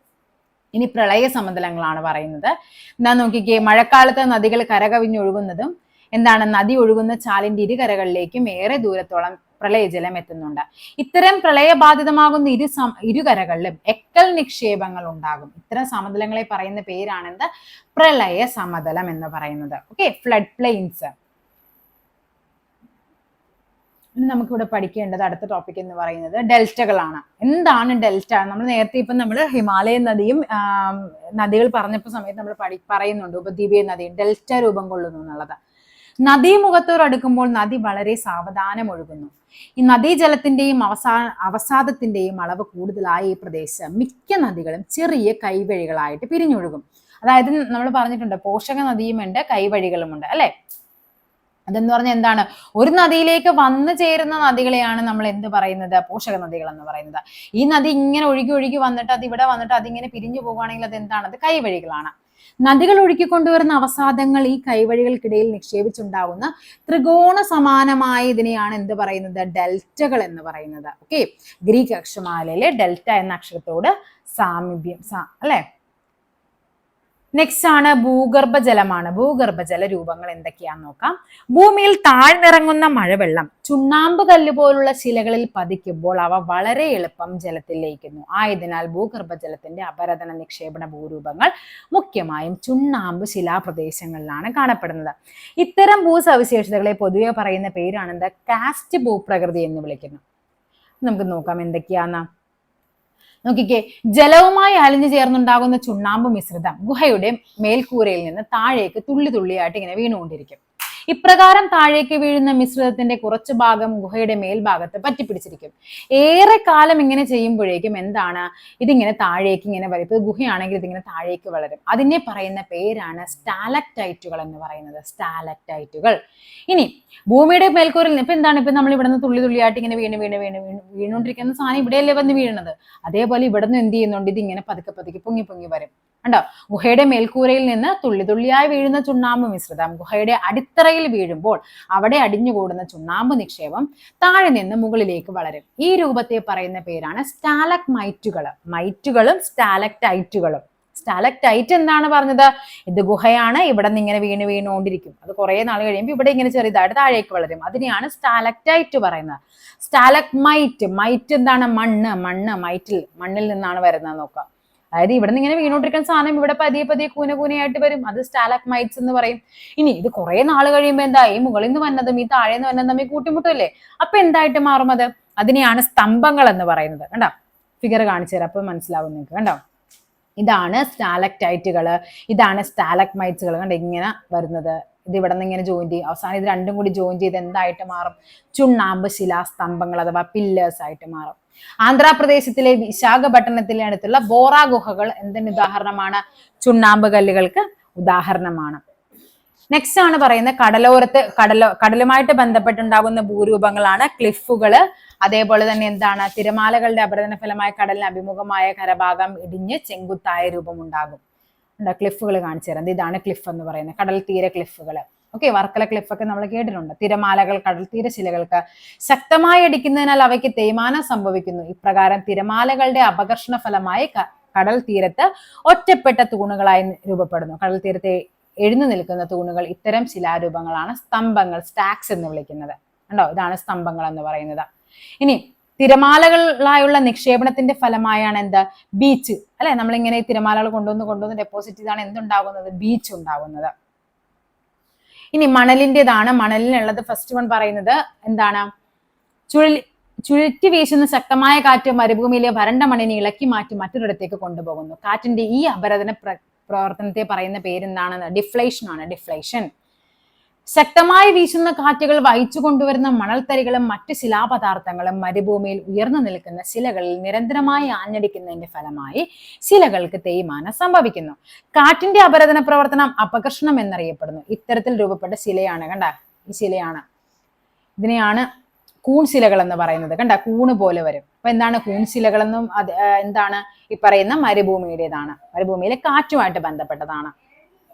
Speaker 1: ഇനി പ്രളയ സമതലങ്ങളാണ് പറയുന്നത്. എന്താ നോക്കിക്കേ, മഴക്കാലത്ത് നദികൾ കരകവിഞ്ഞൊഴുകുന്നതും എന്താണ്? നദി ഒഴുകുന്ന ചാലിന്റെ ഇരുകരകളിലേക്കും ഏറെ ദൂരത്തോളം പ്രളയജലം എത്തുന്നുണ്ട്. ഇത്തരം പ്രളയബാധിതമാകുന്ന ഇരുകരകളിലും എക്കൽ നിക്ഷേപങ്ങൾ ഉണ്ടാകും. ഇത്തരം സമതലങ്ങളെ പറയുന്ന പേരാണെന്ത്? പ്രളയ സമതലം എന്ന് പറയുന്നത്. Okay, flood plains. ഇനി നമുക്കിവിടെ പഠിക്കേണ്ടത് അടുത്ത ടോപ്പിക് എന്ന് പറയുന്നത് ഡെൽറ്റകളാണ്. എന്താണ് ഡെൽറ്റ? നമ്മൾ നേരത്തെ ഇപ്പം നമ്മൾ ഹിമാലയൻ നദിയും നദികൾ പറഞ്ഞപ്പോൾ സമയത്ത് നമ്മൾ പറയുന്നുണ്ട് ഉപദ്വീപീയ നദിയും ഡെൽറ്റ രൂപം കൊള്ളുന്നു എന്നുള്ളത്. നദീമുഖത്തോട് അടുക്കുമ്പോൾ നദി വളരെ സാവധാനം ഒഴുകുന്നു. ഈ നദീജലത്തിന്റെയും അവസാദത്തിന്റെയും അളവ് കൂടുതലായ ഈ പ്രദേശം മിക്ക നദികളും ചെറിയ കൈവഴികളായിട്ട് പിരിഞ്ഞൊഴുകും. അതായത് നമ്മൾ പറഞ്ഞിട്ടുണ്ട് പോഷക നദിയുമുണ്ട് കൈവഴികളുമുണ്ട് അല്ലെ. അതെന്ന് പറഞ്ഞാൽ എന്താണ്? ഒരു നദിയിലേക്ക് വന്നു ചേരുന്ന നദികളെയാണ് നമ്മൾ എന്ത് പറയുന്നത്? പോഷക നദികൾ എന്ന് പറയുന്നത്. ഈ നദി ഇങ്ങനെ ഒഴുകി ഒഴുകി വന്നിട്ട് അത് ഇവിടെ വന്നിട്ട് അതിങ്ങനെ പിരിഞ്ഞു പോകുകയാണെങ്കിൽ അത് എന്താണ്? അത് കൈവഴികളാണ്. നദികൾ ഒഴുക്കിക്കൊണ്ടുവരുന്ന അവസാദങ്ങൾ ഈ കൈവഴികൾക്കിടയിൽ നിക്ഷേപിച്ചുണ്ടാവുന്ന ത്രികോണ സമാനമായ ഇതിനെയാണ് എന്ത് പറയുന്നത്? ഡെൽറ്റകൾ എന്ന് പറയുന്നത്. ഓക്കെ, ഗ്രീക്ക് അക്ഷരമാലയിലെ ഡെൽറ്റ എന്ന അക്ഷരത്തോട് സാമീപ്യം അല്ലെ. നെക്സ്റ്റ് ആണ് ഭൂഗർഭജലമാണ്. ഭൂഗർഭജല രൂപങ്ങൾ എന്തൊക്കെയാന്ന് നോക്കാം. ഭൂമിയിൽ താഴ്ന്നിറങ്ങുന്ന മഴവെള്ളം ചുണ്ണാമ്പ് കല്ല് പോലുള്ള ശിലകളിൽ പതിക്കുമ്പോൾ അവ വളരെ എളുപ്പം ജലത്തിൽ ലയിക്കുന്നു. ആയതിനാൽ ഭൂഗർഭജലത്തിന്റെ അപരദന നിക്ഷേപണ ഭൂരൂപങ്ങൾ മുഖ്യമായും ചുണ്ണാമ്പ് ശിലാപ്രദേശങ്ങളിലാണ് കാണപ്പെടുന്നത്. ഇത്തരം ഭൂസവിശേഷതകളെ പൊതുവെ പറയുന്ന പേരാണെന്ത്? കാസ്റ്റ് ഭൂപ്രകൃതി എന്ന് വിളിക്കുന്നു. നമുക്ക് നോക്കാം എന്തൊക്കെയാന്ന്. നോക്കിക്കേ, ജലവുമായി അലിഞ്ഞു ചേർന്നുണ്ടാകുന്ന ചുണ്ണാമ്പ് മിശ്രിതം ഗുഹയുടെ മേൽക്കൂരയിൽ നിന്ന് താഴേക്ക് തുള്ളി തുള്ളിയായിട്ട് ഇങ്ങനെ വീണുകൊണ്ടിരിക്കും. ഇപ്രകാരം താഴേക്ക് വീഴുന്ന മിശ്രിതത്തിന്റെ കുറച്ചു ഭാഗം ഗുഹയുടെ മേൽഭാഗത്ത് പറ്റിപ്പിടിച്ചിരിക്കും. ഏറെ കാലം ഇങ്ങനെ ചെയ്യുമ്പോഴേക്കും എന്താണ്? ഇതിങ്ങനെ താഴേക്ക് ഇങ്ങനെ വരും. ഇപ്പൊ ഗുഹയാണെങ്കിൽ ഇതിങ്ങനെ താഴേക്ക് വളരും. അതിനെ പറയുന്ന പേരാണ് സ്റ്റാലക്ടൈറ്റുകൾ എന്ന് പറയുന്നത്. സ്റ്റാലക്ടൈറ്റുകൾ. ഇനി ഭൂമിയുടെ മേൽക്കൂരിൽ ഇപ്പൊ എന്താണ്? ഇപ്പൊ നമ്മൾ ഇവിടെ നിന്ന് തുള്ളി തുള്ളിയായിട്ട് ഇങ്ങനെ വീണുകൊണ്ടിരിക്കുന്ന സാധനം ഇവിടെയല്ലേ വന്ന് വീഴുന്നത്. അതേപോലെ ഇവിടെ നിന്ന് എന്ത് ചെയ്യുന്നുണ്ട്? ഇതിങ്ങനെ പതുക്കെ പതുക്കെ പൊങ്ങി പൊങ്ങി വരും. കണ്ടോ? ഗുഹയുടെ മേൽക്കൂരയിൽ നിന്ന് തുള്ളി തുള്ളിയായി വീഴുന്ന ചുണ്ണാമ്പ് മിശ്രിതം ഗുഹയുടെ അടിത്തറയിൽ വീഴുമ്പോൾ അവിടെ അടിഞ്ഞുകൂടുന്ന ചുണ്ണാമ്പ് നിക്ഷേപം താഴെ നിന്ന് മുകളിലേക്ക് വളരും. ഈ രൂപത്തെ പറയുന്ന പേരാണ് സ്റ്റാലക്മൈറ്റുകൾ. മൈറ്റുകളും സ്റ്റാലക്ടൈറ്റുകളും. സ്റ്റാലക്ടൈറ്റ് എന്താണ് പറഞ്ഞത്? ഇത് ഗുഹയാണ്, ഇവിടെ നിന്ന് ഇങ്ങനെ വീണുകൊണ്ടിരിക്കും. അത് കുറെ നാൾ കഴിയുമ്പോൾ ഇവിടെ ഇങ്ങനെ ചെറുതായിട്ട് താഴേക്ക് വളരും. അതിനെയാണ് സ്റ്റാലക്ടൈറ്റ് പറയുന്നത്. സ്റ്റാലക്മൈറ്റ്, മൈറ്റ് എന്താണ്? മണ്ണ് മണ്ണിൽ നിന്നാണ് വരുന്നത്. നോക്കാം, അതായത് ഇവിടെ നിന്ന് ഇങ്ങനെ വീണോണ്ടിരിക്കുന്ന സാധനം ഇവിടെ പതിയെ പതിയെ കൂനയായിട്ട് വരും. അത് സ്റ്റാലക്മൈറ്റ്സ് എന്ന് പറയും. ഇനി ഇത് കുറെ നാൾ കഴിയുമ്പോൾ എന്താ? ഈ മുകളിൽ നിന്ന് വന്നതും ഈ താഴെ നിന്ന് വന്നതും തമ്മിൽ കൂട്ടിമുട്ടല്ലേ? അപ്പൊ എന്തായിട്ട് മാറും അത്? അതിനെയാണ് സ്തംഭങ്ങൾ എന്ന് പറയുന്നത്. കണ്ടോ, ഫിഗർ കാണിച്ചു തരാം, അപ്പൊ മനസ്സിലാവും നിങ്ങൾക്ക്. കണ്ടോ, ഇതാണ് സ്റ്റാലക്ടൈറ്റുകള്, ഇതാണ് സ്റ്റാലക്മൈറ്റ്സുകൾ. കണ്ടോ, ഇങ്ങനെ വരുന്നത്. ഇത് ഇവിടെ നിന്ന് ഇങ്ങനെ ജോയിൻ ചെയ്യും. അവസാനം ഇത് രണ്ടും കൂടി ജോയിൻ ചെയ്ത് എന്തായിട്ട് മാറും? ചുണ്ണാമ്പ് ശിലാസ്തംഭങ്ങൾ അഥവാ പില്ലേഴ്സ് ആയിട്ട് മാറും. ആന്ധ്രാപ്രദേശത്തിലെ വിശാഖപട്ടണത്തിലെ അടുത്തുള്ള ബോറ ഗുഹകൾ എന്തിന് ഉദാഹരണമാണ്? ചുണ്ണാമ്പ് കല്ലുകൾക്ക് ഉദാഹരണമാണ്. നെക്സ്റ്റ് ആണ് പറയുന്നത് കടലുമായിട്ട് ബന്ധപ്പെട്ടുണ്ടാകുന്ന ഭൂരൂപങ്ങളാണ് ക്ലിഫുകള്. അതേപോലെ തന്നെ എന്താണ്? തിരമാലകളുടെ അപരദന ഫലമായ കടലിന് അഭിമുഖമായ കരഭാഗം ഇടിഞ്ഞ് ചെങ്കുത്തായ രൂപം ഉണ്ടാകും. ക്ലിഫുകൾ കാണിച്ചു തരാം. ഇതാണ് ക്ലിഫ് എന്ന് പറയുന്നത്, കടൽ തീര ക്ലിഫുകൾ. ഓക്കെ, വർക്കല ക്ലിഫൊക്കെ നമ്മൾ കേട്ടിട്ടുണ്ട്. തിരമാലകൾ കടൽ തീരശിലകൾക്ക് ശക്തമായി അടിക്കുന്നതിനാൽ അവയ്ക്ക് തേയ്മാനം സംഭവിക്കുന്നു. ഇപ്രകാരം തിരമാലകളുടെ അപകർഷണ ഫലമായി കടൽ തീരത്ത് ഒറ്റപ്പെട്ട തൂണുകളായി രൂപപ്പെടുന്നു. കടൽ തീരത്തെ എഴുന്നു നിൽക്കുന്ന തൂണുകൾ ഇത്തരം ശിലാരൂപങ്ങളാണ് സ്തംഭങ്ങൾ, സ്റ്റാക്സ് എന്ന് വിളിക്കുന്നത്. കണ്ടോ, ഇതാണ് സ്തംഭങ്ങൾ എന്ന് പറയുന്നത്. ഇനി തിരമാലകളായുള്ള നിക്ഷേപണത്തിന്റെ ഫലമായാണ് എന്ത് ബീച്ച് അല്ലെ, നമ്മളിങ്ങനെ തിരമാലകൾ കൊണ്ടുവന്ന് ഡെപ്പോസിറ്റ് ചെയ്താണ് എന്തുണ്ടാകുന്നത്, ബീച്ച് ഉണ്ടാകുന്നത്. ഇനി മണലിൻ്റെതാണ്. മണലിനുള്ളത് ഫസ്റ്റ് വൺ പറയുന്നത് എന്താണ്, ചുഴറ്റി വീശുന്ന ശക്തമായ കാറ്റ് മരുഭൂമിയിലെ വരണ്ട മണ്ണിനെ ഇളക്കി മാറ്റി മറ്റൊരിടത്തേക്ക് കൊണ്ടുപോകുന്നു. കാറ്റിന്റെ ഈ അപരദന പ്രവർത്തനത്തെ പറയുന്ന പേരെന്താണ്, ഡിഫ്ലേഷൻ ആണ്, ഡിഫ്ലേഷൻ. ശക്തമായി വീശുന്ന കാറ്റുകൾ വഹിച്ചു കൊണ്ടുവരുന്ന മണൽത്തരികളും മറ്റ് ശിലാപദാർത്ഥങ്ങളും മരുഭൂമിയിൽ ഉയർന്നു നിൽക്കുന്ന ശിലകളിൽ നിരന്തരമായി ആഞ്ഞടിക്കുന്നതിന്റെ ഫലമായി ശിലകൾക്ക് തേയ്മാനം സംഭവിക്കുന്നു. കാറ്റിന്റെ അപരദന പ്രവർത്തനം അപകർഷണം എന്നറിയപ്പെടുന്നു. ഇത്തരത്തിൽ രൂപപ്പെട്ട ശിലയാണ്, കണ്ട ഈ ശിലയാണ്, ഇതിനെയാണ് കൂൺശിലകൾ എന്ന് പറയുന്നത്. കണ്ട കൂണ് പോലെ വരും. അപ്പൊ എന്താണ് കൂൺശിലകളെന്നും അത് എന്താണ് ഈ പറയുന്ന മരുഭൂമിയുടേതാണ്, മരുഭൂമിയിലെ കാറ്റുമായിട്ട് ബന്ധപ്പെട്ടതാണ്.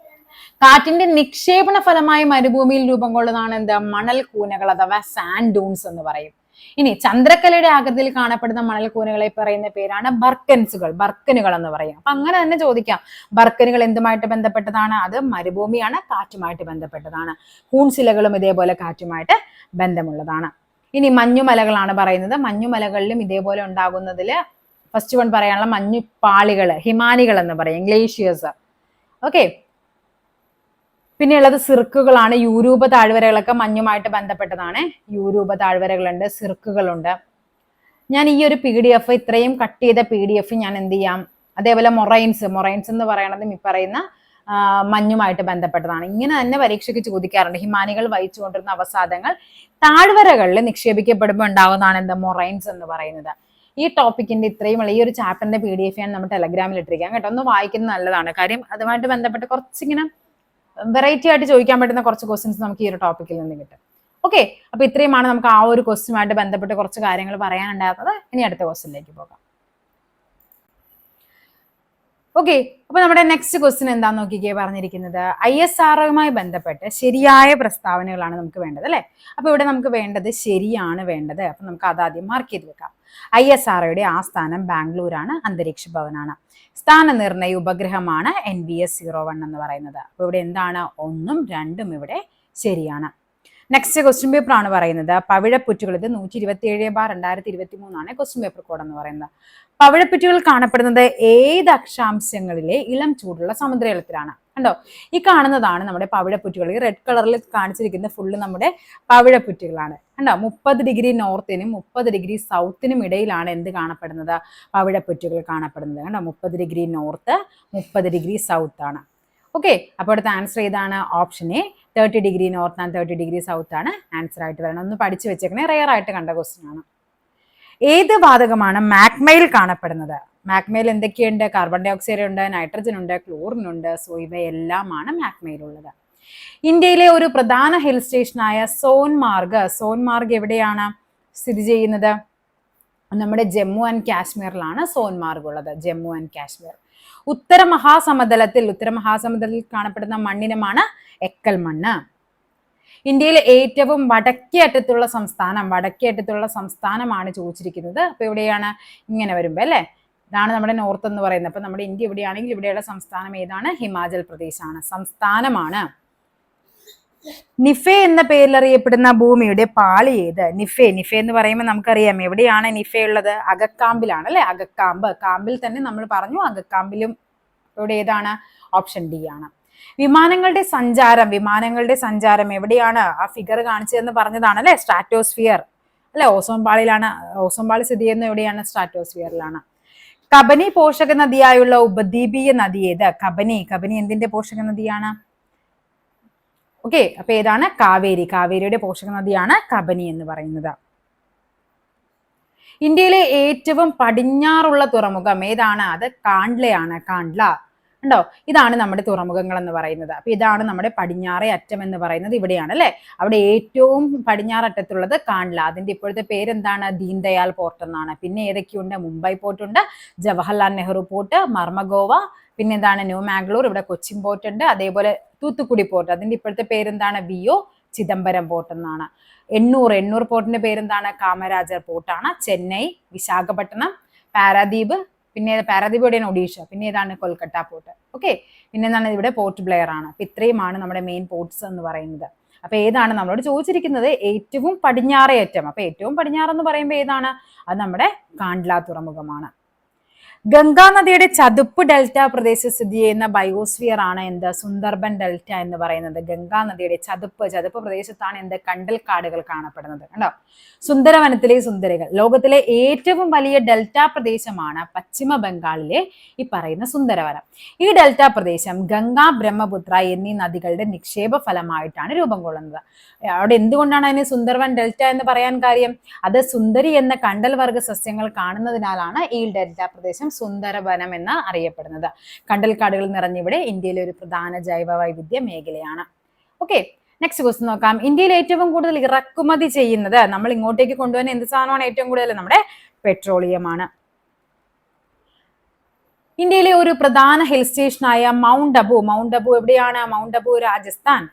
Speaker 1: കാറ്റിന്റെ നിക്ഷേപണ ഫലമായി മരുഭൂമിയിൽ രൂപം കൊള്ളുന്നതാണ് എന്ത്, മണൽ കൂനകൾ അഥവാ സാൻഡ് ഡൂൺസ് എന്ന് പറയും. ഇനി ചന്ദ്രക്കലയുടെ ആകൃതിയിൽ കാണപ്പെടുന്ന മണൽ കൂനകളെ പറയുന്ന പേരാണ് ബർക്കൻസുകൾ, ബർക്കനുകൾ എന്ന് പറയും. അപ്പൊ അങ്ങനെ തന്നെ ചോദിക്കാം, ബർക്കനുകൾ എന്തുമായിട്ട് ബന്ധപ്പെട്ടതാണ്, അത് മരുഭൂമിയാണ്, കാറ്റുമായിട്ട് ബന്ധപ്പെട്ടതാണ്. കൂൺശിലകളും ഇതേപോലെ കാറ്റുമായിട്ട് ബന്ധമുള്ളതാണ്. ഇനി മഞ്ഞുമലകളാണ് പറയുന്നത്. മഞ്ഞുമലകളിലും ഇതേപോലെ ഉണ്ടാകുന്നതിൽ ഫസ്റ്റ് വൺ പറയാനുള്ള മഞ്ഞുപാളികൾ, ഹിമാനികൾ എന്ന് പറയും, ഗ്ലേഷ്യേഴ്സ്. ഓക്കെ, പിന്നെയുള്ളത് സിർക്കുകളാണ്. യൂരൂപ താഴ്വരകളൊക്കെ മഞ്ഞുമായിട്ട് ബന്ധപ്പെട്ടതാണ്. യൂരൂപ താഴ്വരകളുണ്ട്, സിർക്കുകളുണ്ട്. ഞാൻ ഈ ഒരു PDF ഇത്രയും കട്ട് ചെയ്ത PDF ഞാൻ എന്ത് ചെയ്യാം, അതേപോലെ മൊറൈൻസ് എന്ന് പറയണതും ഈ പറയുന്ന മഞ്ഞുമായിട്ട് ബന്ധപ്പെട്ടതാണ്. ഇങ്ങനെ തന്നെ പരീക്ഷയ്ക്ക് ചോദിക്കാറുണ്ട്. ഹിമാനികൾ വഹിച്ചുകൊണ്ടിരുന്ന അവസാദങ്ങൾ താഴ്വരകളിൽ നിക്ഷേപിക്കപ്പെടുമ്പോൾ ഉണ്ടാകുന്നതാണ് എന്താ, മൊറൈൻസ് എന്ന് പറയുന്നത്. ഈ ടോപ്പിക്കിന്റെ ഇത്രയും ഈ ഒരു ചാപ്റ്ററിന്റെ PDF ഞാൻ നമ്മുടെ ടെലഗ്രാമിൽ ഇട്ടിരിക്കാം കേട്ടോ. ഒന്ന് വായിക്കുന്നത് നല്ലതാണ്. കാര്യം അതുമായിട്ട് ബന്ധപ്പെട്ട് കുറച്ചിങ്ങനെ വെറൈറ്റി ആയിട്ട് ചോദിക്കാൻ പറ്റുന്ന കുറച്ച് ക്വസ്റ്റ്യൻസ് നമുക്ക് ഈ ഒരു ടോപ്പിക്കിൽ നിന്ന് കിട്ടും. ഓക്കെ, അപ്പൊ ഇത്രയുമാണ് നമുക്ക് ആ ഒരു ക്വസ്റ്റ്യനുമായിട്ട് ബന്ധപ്പെട്ട് കുറച്ച് കാര്യങ്ങൾ പറയാനുണ്ടായിരുന്നത്. ഇനി അടുത്ത ക്വസ്റ്റ്യനിലേക്ക് പോകാം. ഓക്കെ, അപ്പൊ നമ്മുടെ നെക്സ്റ്റ് ക്വസ്റ്റ്യൻ എന്താന്ന് നോക്കിക്കേ പറഞ്ഞിരിക്കുന്നത്, ISROയുമായി ബന്ധപ്പെട്ട് ശരിയായ പ്രസ്താവനകളാണ് നമുക്ക് വേണ്ടത് അല്ലെ. അപ്പൊ ഇവിടെ നമുക്ക് വേണ്ടത് ശരിയാണ് വേണ്ടത്. അപ്പൊ നമുക്ക് അതാദ്യം മാർക്ക് ചെയ്ത് വെക്കാം. ISROയുടെ ആസ്ഥാനം ബാംഗ്ലൂരാണ്, അന്തരീക്ഷ ഭവനാണ്. സ്ഥാന നിർണയ ഉപഗ്രഹമാണ് NVS-01 എന്ന് പറയുന്നത്. അപ്പൊ ഇവിടെ എന്താണ്, 1ഉം 2ഉം ഇവിടെ ശരിയാണ്. നെക്സ്റ്റ് ക്വസ്റ്റ്യൻ പേപ്പർ ആണ് പറയുന്നത് പവിഴപ്പുറ്റുകൾ. ഇത് 127/2023 ക്വസ്റ്റ്യൻ പേപ്പർ കോഡ് എന്ന് പറയുന്നത്. പവിഴപ്പുറ്റുകൾ കാണപ്പെടുന്നത് ഏത് അക്ഷാംശങ്ങളിലെ ഇളം ചൂടുള്ള സമുദ്രജലത്തിലാണ്. കണ്ടോ, ഈ കാണുന്നതാണ് നമ്മുടെ പവിഴപ്പുറ്റുകൾ. ഈ റെഡ് കളറിൽ കാണിച്ചിരിക്കുന്ന ഫുള്ള് നമ്മുടെ പവിഴപ്പുറ്റുകളാണ്. കണ്ടോ, 30° നോർത്തിനും 30° സൗത്തിനും ഇടയിലാണ് എന്ത് കാണപ്പെടുന്നത്, പവിഴപ്പുറ്റുകൾ കാണപ്പെടുന്നത്. കണ്ടോ, 30° നോർത്ത് 30° സൗത്ത് ആണ്. ഓക്കെ, അപ്പോൾ അടുത്ത ആൻസർ ഏതാണ്, option A 30° north and 30° south ആണ് ആൻസർ ആയിട്ട് വരണം. ഒന്ന് പഠിച്ചു വെച്ചേക്കണേ, റെയർ ആയിട്ട് കണ്ട ക്വസ്റ്റ്യൻ ആണ്. ഏത് വാതകമാണ് മാഗ്മയിൽ കാണപ്പെടുന്നത്? മാഗ്മയിൽ എന്തൊക്കെയുണ്ട്, കാർബൺ ഡൈ ഓക്സൈഡ് ഉണ്ട്, നൈട്രജൻ ഉണ്ട്, ക്ലോറിൻ ഉണ്ട്. സോ ഇവയെല്ലാമാണ് മാഗ്മയിലുള്ളത്. ഇന്ത്യയിലെ ഒരു പ്രധാന ഹിൽ സ്റ്റേഷനായ സോൻമാർഗ് എവിടെയാണ് സ്ഥിതി ചെയ്യുന്നത്? നമ്മുടെ ജമ്മു ആൻഡ് കാശ്മീരിലാണ് സോൻമാർഗ് ഉള്ളത്, ജമ്മു ആൻഡ് കാശ്മീർ. ഉത്തര മഹാസമതലത്തിൽ കാണപ്പെടുന്ന മണ്ണിനമാണ് എക്കൽ മണ്ണ്. ഇന്ത്യയിലെ ഏറ്റവും വടക്കേ അറ്റത്തുള്ള സംസ്ഥാനമാണ് ചോദിച്ചിരിക്കുന്നത്. അപ്പൊ എവിടെയാണ്, ഇങ്ങനെ വരുമ്പോ അല്ലെ, ഇതാണ് നമ്മുടെ നോർത്ത് എന്ന് പറയുന്നത്. അപ്പൊ നമ്മുടെ ഇന്ത്യ എവിടെയാണെങ്കിൽ ഇവിടെയുള്ള സംസ്ഥാനം ഏതാണ്, ഹിമാചൽ പ്രദേശ് ആണ്, സംസ്ഥാനമാണ്. നിഫെ എന്ന പേരിൽ അറിയപ്പെടുന്ന ഭൂമിയുടെ പാളി ഏത്? നിഫെ എന്ന് പറയുമ്പോൾ നമുക്കറിയാം എവിടെയാണ് നിഫെ ഉള്ളത്, അകക്കാമ്പിലാണ് അല്ലെ. കാമ്പിൽ തന്നെ നമ്മൾ പറഞ്ഞു, അകക്കാമ്പിലും ഇവിടെ ഏതാണ്, ഓപ്ഷൻ ഡി ആണ്. വിമാനങ്ങളുടെ സഞ്ചാരം എവിടെയാണ്? ആ ഫിഗർ കാണിച്ചതെന്ന് പറഞ്ഞതാണ് അല്ലെ, സ്ട്രാറ്റോസ്ഫിയർ അല്ലെ, ഓസോൺ പാളി സ്ഥിതി ചെയ്യുന്ന എവിടെയാണ്, സ്ട്രാറ്റോസ്ഫിയറിലാണ്. കബനി പോഷക നദിയായുള്ള ഉപദ്വീപീയ നദി ഏത്? കബനി എന്തിന്റെ പോഷക നദിയാണ്? ഓക്കെ, അപ്പൊ ഏതാണ്, കാവേരിയുടെ പോഷക നദിയാണ് കബനി എന്ന് പറയുന്നത്. ഇന്ത്യയിലെ ഏറ്റവും പടിഞ്ഞാറുള്ള തുറമുഖം ഏതാണ്? അത് കാണ്ട്ലയാണ്, കാണ്ട്ല. ഉണ്ടോ, ഇതാണ് നമ്മുടെ തുറമുഖങ്ങൾ എന്ന് പറയുന്നത്. അപ്പൊ ഇതാണ് നമ്മുടെ പടിഞ്ഞാറേ അറ്റം എന്ന് പറയുന്നത് ഇവിടെയാണ് അല്ലെ. അവിടെ ഏറ്റവും പടിഞ്ഞാററ്റത്തുള്ളത് കാണ്ട്ല. അതിന്റെ ഇപ്പോഴത്തെ പേരെന്താണ്, ദീൻദയാൽ പോർട്ട് എന്നാണ്. പിന്നെ ഏതൊക്കെയുണ്ട്, മുംബൈ പോർട്ട് ഉണ്ട്, ജവഹർലാൽ നെഹ്റു പോർട്ട്, മർമഗോവ, പിന്നെ എന്താണ്, ന്യൂ മാംഗ്ലൂർ, ഇവിടെ കൊച്ചിൻ പോർട്ട് ഉണ്ട്, അതേപോലെ തൂത്തുക്കുടി പോർട്ട്. അതിന്റെ ഇപ്പോഴത്തെ പേരെന്താണ്, VO ചിദംബരം പോർട്ട് എന്നാണ്. എണ്ണൂർ പോർട്ടിന്റെ പേരെന്താണ്, കാമരാജർ പോർട്ടാണ്. ചെന്നൈ, വിശാഖപട്ടണം, പാരാദ്വീപ്, പിന്നെ പാരാദ്വീപ് എവിടെയാണ്, ഒഡീഷ, പിന്നെ ഏതാണ്, കൊൽക്കത്ത പോർട്ട്. ഓക്കെ, പിന്നെ എന്താണ്, ഇവിടെ പോർട്ട് ബ്ലെയർ ആണ്. അപ്പൊ ഇത്രയുമാണ് നമ്മുടെ മെയിൻ പോർട്ട്സ് എന്ന് പറയുന്നത്. അപ്പൊ ഏതാണ് നമ്മളോട് ചോദിച്ചിരിക്കുന്നത്? ഏറ്റവും പടിഞ്ഞാറേ അറ്റം. അപ്പൊ ഏറ്റവും പടിഞ്ഞാറെന്ന് പറയുമ്പോൾ ഏതാണ്? അത് നമ്മുടെ കാണ്ട്ല തുറമുഖമാണ്. ഗംഗാ നദിയുടെ ചതുപ്പ് ഡെൽറ്റ പ്രദേശത്ത് സ്ഥിതി ചെയ്യുന്ന ബയോസ്ഫിയർ ആണ് എന്ത്? സുന്ദർബൻ ഡെൽറ്റ എന്ന് പറയുന്നത്. ഗംഗാ നദിയുടെ ചതുപ്പ് പ്രദേശത്താണ് എന്ത്? കണ്ടൽക്കാടുകൾ കാണപ്പെടുന്നത്. കണ്ടോ? സുന്ദരവനത്തിലെ സുന്ദരികൾ. ലോകത്തിലെ ഏറ്റവും വലിയ ഡെൽറ്റ പ്രദേശമാണ് പശ്ചിമ ബംഗാളിലെ ഈ പറയുന്ന സുന്ദരവനം. ഈ ഡെൽറ്റ പ്രദേശം ഗംഗ, ബ്രഹ്മപുത്ര എന്നീ നദികളുടെ നിക്ഷേപ ഫലമായിട്ടാണ് രൂപം കൊള്ളുന്നത്. അവിടെ എന്തുകൊണ്ടാണ് അതിന് സുന്ദർവൻ ഡെൽറ്റ എന്ന് പറയാൻ കാര്യം? അത് സുന്ദരി എന്ന കണ്ടൽ വർഗ സസ്യങ്ങൾ കാണുന്നതിനാലാണ് ഈ ഡെൽറ്റ പ്രദേശം സുന്ദരവനം എന്ന് അറിയപ്പെടുന്നത്. കണ്ടൽക്കാടുകൾ നിറഞ്ഞിവിടെ ഇന്ത്യയിലെ ഒരു പ്രധാന ജൈവ വൈവിധ്യ മേഖലയാണ്. ഓക്കെ, നെക്സ്റ്റ് ക്വസ്റ്റ്യൻ നോക്കാം. ഇന്ത്യയിൽ ഏറ്റവും കൂടുതൽ ഇറക്കുമതി ചെയ്യുന്നത്, നമ്മൾ ഇങ്ങോട്ടേക്ക് കൊണ്ടുവരുന്ന എന്ത് സാധനമാണ് ഏറ്റവും കൂടുതൽ? നമ്മുടെ പെട്രോളിയമാണ്. ഇന്ത്യയിലെ ഒരു പ്രധാന ഹിൽ സ്റ്റേഷനായ മൗണ്ട് അബു എവിടെയാണ്? മൗണ്ട് അബു രാജസ്ഥാൻ.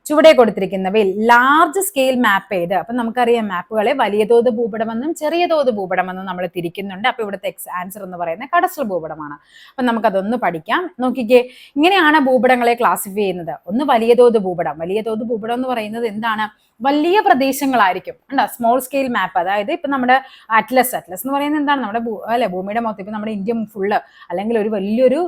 Speaker 1: ചുവടെ കൊടുത്തിരിക്കുന്നവയിൽ ലാർജ് സ്കെയിൽ മാപ്പ് ചെയ്ത്, അപ്പൊ നമുക്കറിയാം മാപ്പുകളെ വലിയ തോത് ഭൂപടമെന്നും ചെറിയ തോത് ഭൂപടമെന്നും നമ്മൾ തിരിക്കുന്നുണ്ട്. അപ്പൊ ഇവിടുത്തെ ആൻസർ എന്ന് പറയുന്നത് കടസ്റ്റൽ ഭൂപടമാണ്. അപ്പൊ നമുക്കതൊന്ന് പഠിക്കാം. നോക്കിക്കേ, ഇങ്ങനെയാണ് ഭൂപടങ്ങളെ ക്ലാസിഫൈ ചെയ്യുന്നത്. ഒന്ന് വലിയ തോത് ഭൂപടം. വലിയ തോത് ഭൂപടം എന്ന് പറയുന്നത് എന്താണ്? വലിയ പ്രദേശങ്ങളായിരിക്കും. ഉണ്ടോ? Small scale map. അതായത് ഇപ്പൊ നമ്മുടെ അറ്റ്ലസ് എന്ന് പറയുന്നത് എന്താണ്? നമ്മുടെ ഭൂമിയുടെ മൊത്തം ഇപ്പൊ നമ്മുടെ ഇന്ത്യ ഫുള്ള് അല്ലെങ്കിൽ ഒരു വലിയൊരു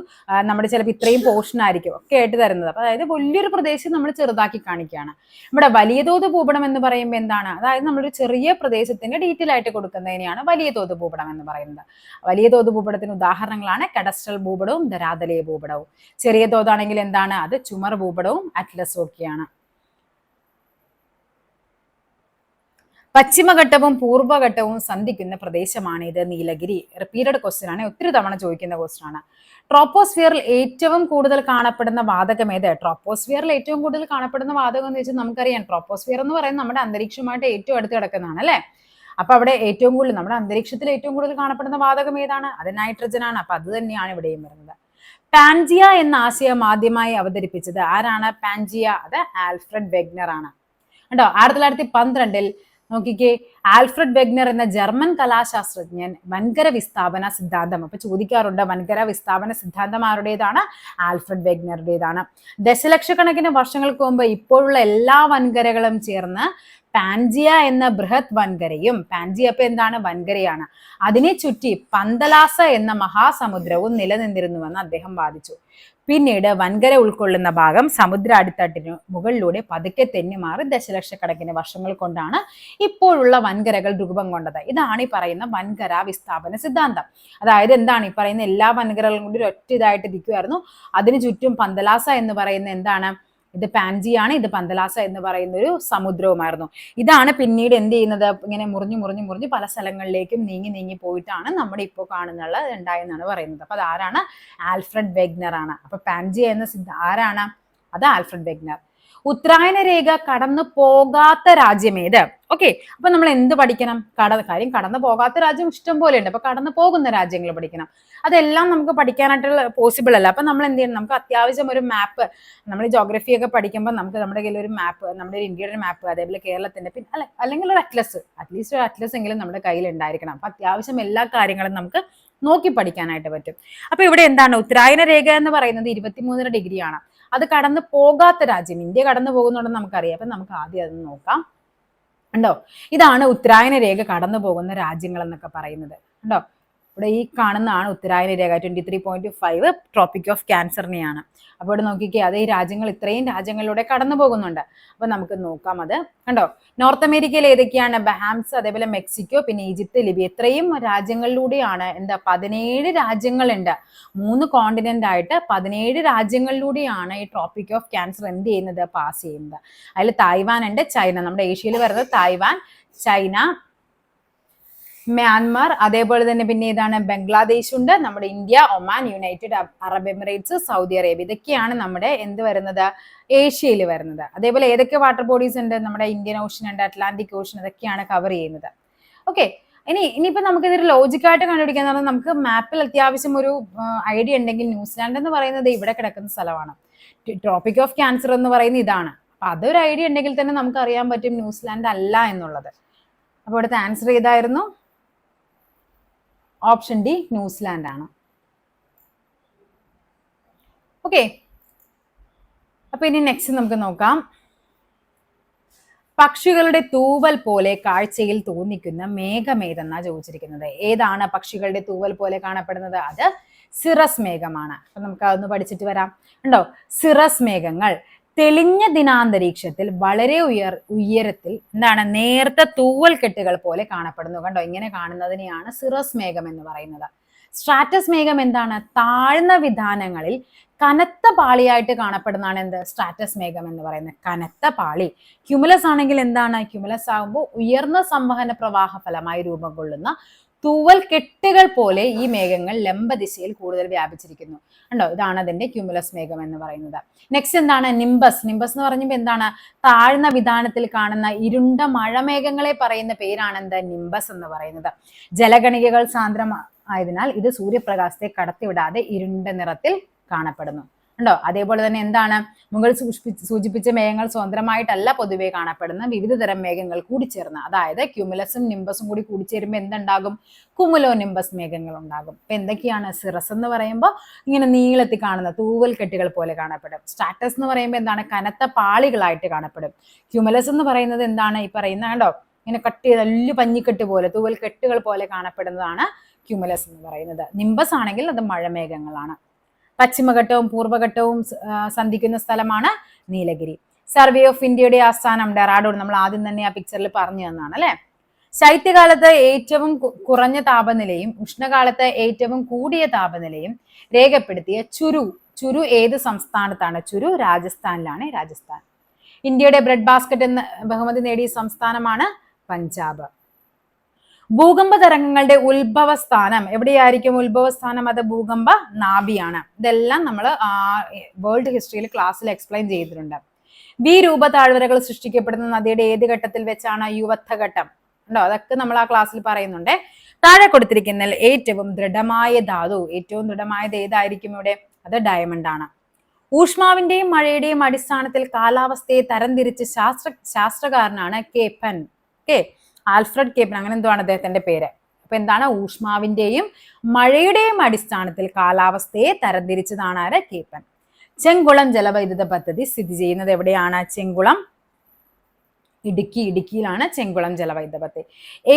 Speaker 1: നമ്മുടെ ചിലപ്പോൾ ഇത്രയും പോർഷൻ ആയിരിക്കും ഒക്കെ ആയിട്ട് തരുന്നത്. അപ്പൊ അതായത് വലിയൊരു പ്രദേശം നമ്മൾ ചെറുതാക്കി കാണിക്കുകയാണ്. ഇവിടെ വലിയ തോത് ഭൂപടം എന്ന് പറയുമ്പോൾ എന്താണ്? അതായത് നമ്മളൊരു ചെറിയ പ്രദേശത്തിന്റെ ഡീറ്റെയിൽ ആയിട്ട് കൊടുക്കുന്നതിനെയാണ് വലിയ തോത് ഭൂപടം എന്ന് പറയുന്നത്. വലിയ തോത് ഭൂപടത്തിന് ഉദാഹരണങ്ങളാണ് കഡസ്ട്രൽ ഭൂപടവും ധരാതലീയ ഭൂപടവും. ചെറിയ തോതാണെങ്കിൽ എന്താണ്? അത് ചുമർ ഭൂപടവും അറ്റ്ലസും ഒക്കെയാണ്. പശ്ചിമഘട്ടവും പൂർവ്വഘട്ടവും സന്ധിക്കുന്ന പ്രദേശമാണ് ഇത് നീലഗിരി. റിപ്പീറ്റഡ് ക്വസ്റ്റ്യൻ ആണ്, ഒത്തിരി തവണ ചോദിക്കുന്ന ക്വസ്റ്റ്യൻ ആണ്. ട്രോപ്പോസ്ഫിയറിൽ ഏറ്റവും കൂടുതൽ കാണപ്പെടുന്ന വാതകം ഏത്? ട്രോപ്പോസ്ഫിയറിൽ ഏറ്റവും കൂടുതൽ കാണപ്പെടുന്ന വാതകം എന്ന് വെച്ചാൽ നമുക്കറിയാം, ട്രോപ്പോസ്ഫിയർ എന്ന് പറയുന്നത് നമ്മുടെ അന്തരീക്ഷമായിട്ട് ഏറ്റവും അടുത്ത് കിടക്കുന്നതാണ് അല്ലെ. അപ്പൊ അവിടെ ഏറ്റവും കൂടുതൽ നമ്മുടെ അന്തരീക്ഷത്തിൽ ഏറ്റവും കൂടുതൽ കാണപ്പെടുന്ന വാതകം ഏതാണ്? അത് നൈട്രജൻ ആണ്. അപ്പൊ അത് തന്നെയാണ് ഇവിടെയും വരുന്നത്. പാൻജിയ എന്ന ആശയം ആദ്യമായി അവതരിപ്പിച്ചത് ആരാണ്? പാൻജിയ, അത് ആൽഫ്രഡ് വെഗ്നർ ആണ്. കേട്ടോ, 1912 നോക്കിക്കേ, ആൽഫ്രഡ് വെഗ്നർ എന്ന ജർമ്മൻ കലാശാസ്ത്രജ്ഞൻ വൻകര വിസ്ഥാപന സിദ്ധാന്തം. അപ്പൊ ചോദിക്കാറുണ്ട്, വൻകര വിസ്ഥാപന സിദ്ധാന്തം ആരുടേതാണ്? ആൽഫ്രഡ് വെഗ്നറുടേതാണ്. ദശലക്ഷക്കണക്കിന് വർഷങ്ങൾക്ക് മുമ്പ് ഇപ്പോഴുള്ള എല്ലാ വൻകരകളും ചേർന്ന് പാൻജിയ എന്ന ബൃഹത് വൻകരയും, പാൻജിയ അപ്പൊ എന്താണ്? വൻകരയാണ്, അതിനെ ചുറ്റി പന്തലാസ എന്ന മഹാസമുദ്രവും നിലനിന്നിരുന്നുവെന്ന് അദ്ദേഹം വാദിച്ചു. പിന്നീട് വൻകര ഉൾക്കൊള്ളുന്ന ഭാഗം സമുദ്ര അടിത്തട്ടിന് മുകളിലൂടെ പതുക്കെ തെന്നിമാറി ദശലക്ഷക്കണക്കിന് വർഷങ്ങൾ കൊണ്ടാണ് ഇപ്പോഴുള്ള വൻകരകൾ രൂപം കൊണ്ടത്. ഇതാണ് ഈ പറയുന്ന വൻകര വിസ്ഥാപന സിദ്ധാന്തം. അതായത് എന്താണ്? ഈ പറയുന്ന എല്ലാ വൻകരകളും കൂടി ഒറ്റ ഇതായിട്ട് ഇരിക്കുമായിരുന്നു. അതിനു ചുറ്റും പന്തലാസ എന്ന് പറയുന്ന എന്താണ്? ഇത് പാൻജിയാണ്, ഇത് പന്തലാസ എന്ന് പറയുന്ന ഒരു സമുദ്രവുമായിരുന്നു. ഇതാണ് പിന്നീട് എന്ത് ചെയ്യുന്നത്? ഇങ്ങനെ മുറിഞ്ഞ് പല സ്ഥലങ്ങളിലേക്കും നീങ്ങി പോയിട്ടാണ് നമ്മുടെ ഇപ്പോൾ കാണുന്നുള്ള ഉണ്ടായെന്നാണ് പറയുന്നത്. അപ്പൊ അതാരാണ്? ആൽഫ്രഡ് വെഗ്നർ ആണ്. അപ്പൊ പാൻജിയ എന്ന ആരാണ്? അത് ആൽഫ്രഡ് വെഗ്നർ. ഉത്തരായന രേഖ കടന്നു പോകാത്ത രാജ്യം ഏത്? ഓക്കെ, അപ്പൊ നമ്മൾ എന്ത് പഠിക്കണം? കാര്യം കടന്നു പോകാത്ത രാജ്യം ഇഷ്ടം പോലെ ഉണ്ട്. അപ്പൊ കടന്നു പോകുന്ന രാജ്യങ്ങൾ പഠിക്കണം. അതെല്ലാം നമുക്ക് പഠിക്കാനായിട്ടുള്ള പോസിബിൾ അല്ല. അപ്പൊ നമ്മൾ എന്ത് ചെയ്യണം? നമുക്ക് അത്യാവശ്യം ഒരു മാപ്പ്, നമ്മൾ ജോഗ്രഫി ഒക്കെ പഠിക്കുമ്പോൾ നമുക്ക് നമ്മുടെ കയ്യിൽ ഒരു മാപ്പ്, നമ്മുടെ ഇന്ത്യയുടെ മാപ്പ്, അതേപോലെ കേരളത്തിന്റെ, പിന്നെ അല്ലെങ്കിൽ ഒരു അറ്റ്ലസ്, അറ്റ്ലീസ്റ്റ് ഒരു അറ്റ്ലസ് എങ്കിലും നമ്മുടെ കയ്യിൽ ഉണ്ടായിരിക്കണം. അപ്പൊ അത്യാവശ്യം എല്ലാ കാര്യങ്ങളും നമുക്ക് നോക്കി പഠിക്കാനായിട്ട് പറ്റും. അപ്പൊ ഇവിടെ എന്താണ്? ഉത്തരായന രേഖ എന്ന് പറയുന്നത് 23 ഡിഗ്രിയാണ്. അത് കടന്നു പോകാത്ത രാജ്യം, ഇന്ത്യ കടന്നു പോകുന്നുണ്ടെന്ന് നമുക്കറിയാം. അപ്പൊ നമുക്ക് ആദ്യം അത് നോക്കാം. ഉണ്ടോ? ഇതാണ് ഉത്തരായന രേഖ കടന്നു പോകുന്ന രാജ്യങ്ങൾ എന്നൊക്കെ പറയുന്നത്. ഉണ്ടോ? ഇവിടെ ഈ കാണുന്നതാണ് ഉത്തരായന രേഖ. 23.5 ട്രോപ്പിക് ഓഫ് ക്യാൻസറിനെയാണ്. അപ്പോൾ ഇവിടെ നോക്കിക്കേ, അത് ഈ രാജ്യങ്ങൾ ഇത്രയും രാജ്യങ്ങളിലൂടെ കടന്നു പോകുന്നുണ്ട്. അപ്പൊ നമുക്ക് നോക്കാം അത്. കണ്ടോ, നോർത്ത് അമേരിക്കയിൽ ഏതൊക്കെയാണ്? ബഹാംസ്, അതേപോലെ മെക്സിക്കോ, പിന്നെ ഈജിപ്ത്, ലിബിയ, ഇത്രയും രാജ്യങ്ങളിലൂടെയാണ് 17 രാജ്യങ്ങളുണ്ട്. 3 കോണ്ടിനെന്റ് ആയിട്ട് 17 രാജ്യങ്ങളിലൂടെയാണ് ഈ ട്രോപ്പിക് ഓഫ് ക്യാൻസർ എന്ത് ചെയ്യുന്നത്? പാസ് ചെയ്യുന്നത്. അതിൽ തായ്വാൻ ഉണ്ട്, ചൈന, നമ്മുടെ ഏഷ്യയിൽ വരുന്നത് തായ്വാൻ, ചൈന, മ്യാൻമാർ, അതേപോലെ തന്നെ പിന്നെ ഏതാണ്? ബംഗ്ലാദേശ് ഉണ്ട്, നമ്മുടെ India, Oman, United Arab Emirates, Saudi Arabia. ഇതൊക്കെയാണ് നമ്മുടെ എന്ത് വരുന്നത്? ഏഷ്യയിൽ വരുന്നത്. അതേപോലെ ഏതൊക്കെ വാട്ടർ ബോഡീസ് ഉണ്ട്? നമ്മുടെ ഇന്ത്യൻ ഓഷൻ ഉണ്ട്, അറ്റ്ലാന്റിക് ഓഷൻ, ഇതൊക്കെയാണ് കവർ ചെയ്യുന്നത്. ഓക്കെ, ഇനിയിപ്പോ നമുക്ക് ഇതൊരു ലോജിക്കായിട്ട് കണ്ടുപിടിക്കാൻ പറഞ്ഞാൽ നമുക്ക് മാപ്പിൽ അത്യാവശ്യം ഒരു ഐഡിയ ഉണ്ടെങ്കിൽ, ന്യൂസിലാൻഡ് എന്ന് പറയുന്നത് ഇവിടെ കിടക്കുന്ന സ്ഥലമാണ്. ട്രോപ്പിക് ഓഫ് ക്യാൻസർ എന്ന് പറയുന്നത് ഇതാണ്. അപ്പൊ അതൊരു ഐഡിയ ഉണ്ടെങ്കിൽ തന്നെ നമുക്ക് അറിയാൻ പറ്റും ന്യൂസിലാൻഡ് അല്ല എന്നുള്ളത്. അപ്പൊ ഇവിടുത്തെ ആൻസർ ഏതായിരുന്നു? ഓപ്ഷൻ ഡി, ന്യൂസിലാൻഡ് ആണ്. ഓക്കെ, അപ്പൊ ഇനി നെക്സ്റ്റ് നമുക്ക് നോക്കാം. പക്ഷികളുടെ തൂവൽ പോലെ കാഴ്ചയിൽ തോന്നിക്കുന്ന മേഘമേതെന്നാ ചോദിച്ചിരിക്കുന്നത്. ഏതാണ് പക്ഷികളുടെ തൂവൽ പോലെ കാണപ്പെടുന്നത്? അത് സിറസ് മേഘമാണ്. അപ്പൊ നമുക്ക് അതൊന്ന് പഠിച്ചിട്ട് വരാം. ഉണ്ടോ? സിറസ് മേഘങ്ങൾ തെളിഞ്ഞ ദിനാന്തരീക്ഷത്തിൽ വളരെ ഉയരത്തിൽ എന്താണ് നേർത്ത തൂവൽ കെട്ടുകൾ പോലെ കാണപ്പെടുന്നു. കണ്ടോ? ഇങ്ങനെ കാണുന്നതിനെയാണ് സിറസ് മേഘം എന്ന് പറയുന്നത്. സ്ട്രാറ്റസ് മേഘം എന്താണ്? താഴ്ന്ന വിധാനങ്ങളിൽ കനത്ത പാളിയായിട്ട് കാണപ്പെടുന്നതാണ് എന്ത്? സ്ട്രാറ്റസ് മേഘം എന്ന് പറയുന്നത്. കനത്ത പാളി. ക്യുമുലസ് ആണെങ്കിൽ എന്താണ്? ക്യുമുലസ് ആകുമ്പോൾ ഉയർന്ന സംവഹന പ്രവാഹ ഫലമായി രൂപം കൊള്ളുന്ന തൂവൽ കെട്ടുകൾ പോലെ ഈ മേഘങ്ങൾ ലംബദിശയിൽ കൂടുതൽ വ്യാപിച്ചിരിക്കുന്നു. ഉണ്ടോ? ഇതാണ് അതിന്റെ ക്യുമുലസ് മേഘം എന്ന് പറയുന്നത്. നെക്സ്റ്റ് എന്താണ്? നിംബസ്. നിംബസ് എന്ന് പറഞ്ഞപ്പോൾ എന്താണ്? താഴ്ന്ന വിധാനത്തിൽ കാണുന്ന ഇരുണ്ട മഴമേഘങ്ങളെ പറയുന്ന പേരാണ് എന്ത്? നിംബസ് എന്ന് പറയുന്നത്. ജലഗണികകൾ സാന്ദ്രം ആയതിനാൽ ഇത് സൂര്യപ്രകാശത്തെ കടത്തിവിടാതെ ഇരുണ്ട നിറത്തിൽ കാണപ്പെടുന്നു. ഉണ്ടോ? അതേപോലെ തന്നെ എന്താണ്? മുകളിൽ സൂചിപ്പിച്ച മേഘങ്ങൾ സ്വതന്ത്രമായിട്ടല്ല പൊതുവെ കാണപ്പെടുന്ന വിവിധ തരം മേഘങ്ങൾ കൂടിച്ചേർന്ന്, അതായത് ക്യുമുലസും നിംബസും കൂടി കൂടിച്ചേരുമ്പോൾ എന്തുണ്ടാകും? കുമുലോ നിംബസ് മേഘങ്ങൾ ഉണ്ടാകും. അപ്പൊ എന്തൊക്കെയാണ്? സിറസ് എന്ന് പറയുമ്പോൾ ഇങ്ങനെ നീളത്തിൽ കാണുന്ന തൂവൽ കെട്ടുകൾ പോലെ കാണപ്പെടും. സ്ട്രാറ്റസ് എന്ന് പറയുമ്പോൾ എന്താണ്? കനത്ത പാളികളായിട്ട് കാണപ്പെടും. ക്യുമുലസ് എന്ന് പറയുന്നത് എന്താണ്? ഈ പറയുന്ന കണ്ടോ ഇങ്ങനെ കട്ട് ചെയ്ത വലിയ പഞ്ഞിക്കെട്ട് പോലെ തൂവൽ കെട്ടുകൾ പോലെ കാണപ്പെടുന്നതാണ് ക്യുമുലസ് എന്ന് പറയുന്നത്. നിംബസ് ആണെങ്കിൽ അത് മഴമേഘങ്ങളാണ്. പശ്ചിമഘട്ടവും പൂർവ്വഘട്ടവും സന്ധിക്കുന്ന സ്ഥലമാണ് നീലഗിരി. സർവേ ഓഫ് ഇന്ത്യയുടെ ആസ്ഥാനം ഡെറാഡൂൺ. നമ്മൾ ആദ്യം തന്നെ ആ പിക്ചറിൽ പറഞ്ഞു തന്നാണ് അല്ലെ. ശൈത്യകാലത്ത് ഏറ്റവും കുറഞ്ഞ താപനിലയും ഉഷ്ണകാലത്ത് ഏറ്റവും കൂടിയ താപനിലയും രേഖപ്പെടുത്തിയ ചുരു ഏത് സംസ്ഥാനത്താണ്? ചുരു രാജസ്ഥാനിലാണ്. രാജസ്ഥാൻ. ഇന്ത്യയുടെ ബ്രെഡ് ബാസ്ക്കറ്റ് എന്ന ബഹുമതി നേടിയ സംസ്ഥാനമാണ് പഞ്ചാബ്. ഭൂകമ്പ തരംഗങ്ങളുടെ ഉത്ഭവസ്ഥാനം എവിടെയായിരിക്കും? ഉത്ഭവസ്ഥാനം അത് ഭൂകമ്പ നാഭിയാണ്. ഇതെല്ലാം നമ്മൾ വേൾഡ് ഹിസ്റ്ററിയിൽ ക്ലാസ്സിൽ എക്സ്പ്ലെയിൻ ചെയ്തിട്ടുണ്ട്. രൂപ താഴ്വരകൾ സൃഷ്ടിക്കപ്പെടുന്ന നദിയുടെ ഏത് ഘട്ടത്തിൽ വെച്ചാണ്? യുവത്ഥഘട്ടം. ഉണ്ടോ? അതൊക്കെ നമ്മൾ ആ ക്ലാസ്സിൽ പറയുന്നുണ്ട്. താഴെ കൊടുത്തിരിക്കുന്ന ഏറ്റവും ദൃഢമായ ധാതു, ഏറ്റവും ദൃഢമായത് ഏതായിരിക്കും ഇവിടെ? അത് ഡയമണ്ട് ആണ്. ഊഷ്മാവിന്റെയും മഴയുടെയും അടിസ്ഥാനത്തിൽ കാലാവസ്ഥയെ തരംതിരിച്ച് ശാസ്ത്രകാരനാണ് കേപ്പൻ. ആൽഫ്രഡ് കേപ്പൻ, അങ്ങനെ എന്തോ ആണ് അദ്ദേഹത്തിന്റെ പേര്. അപ്പൊ എന്താണ്? ഊഷ്മാവിന്റെയും മഴയുടെയും അടിസ്ഥാനത്തിൽ കാലാവസ്ഥയെ തരംതിരിച്ചതാണ് ആര്? കേപ്പൻ. ചെങ്കുളം ജലവൈദ്യുത പദ്ധതി സ്ഥിതി ചെയ്യുന്നത് എവിടെയാണ്? ചെങ്കുളം ഇടുക്കിയിലാണ് ചെങ്കുളം ജലവൈദ്യുത പദ്ധതി.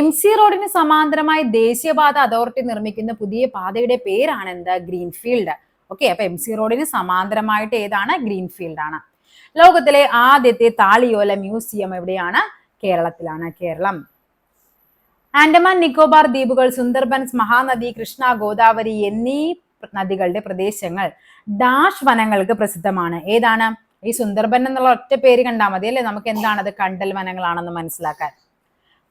Speaker 1: MC റോഡിന് സമാന്തരമായി ദേശീയപാത അതോറിറ്റി നിർമ്മിക്കുന്ന പുതിയ പാതയുടെ പേരാണ് എന്ത്? ഗ്രീൻഫീൽഡ്. ഓക്കെ. അപ്പൊ MC റോഡിന് സമാന്തരമായിട്ട് ഏതാണ്? ഗ്രീൻഫീൽഡ് ആണ്. ലോകത്തിലെ ആദ്യത്തെ താളിയോല മ്യൂസിയം എവിടെയാണ്? കേരളത്തിലാണ്. കേരളം. ആൻഡമാൻ നിക്കോബാർ ദ്വീപുകൾ, സുന്ദർബൻസ്, മഹാനദി, കൃഷ്ണ, ഗോദാവരി എന്നീ നദികളുടെ പ്രദേശങ്ങൾ ഡാഷ് വനങ്ങൾക്ക് പ്രസിദ്ധമാണ്. ഏതാണ്? ഈ സുന്ദർബൻ എന്നുള്ള ഒറ്റ പേര് കണ്ടാൽ മതി അല്ലെ, നമുക്ക് എന്താണത്? കണ്ടൽ വനങ്ങളാണെന്ന് മനസ്സിലാക്കാൻ.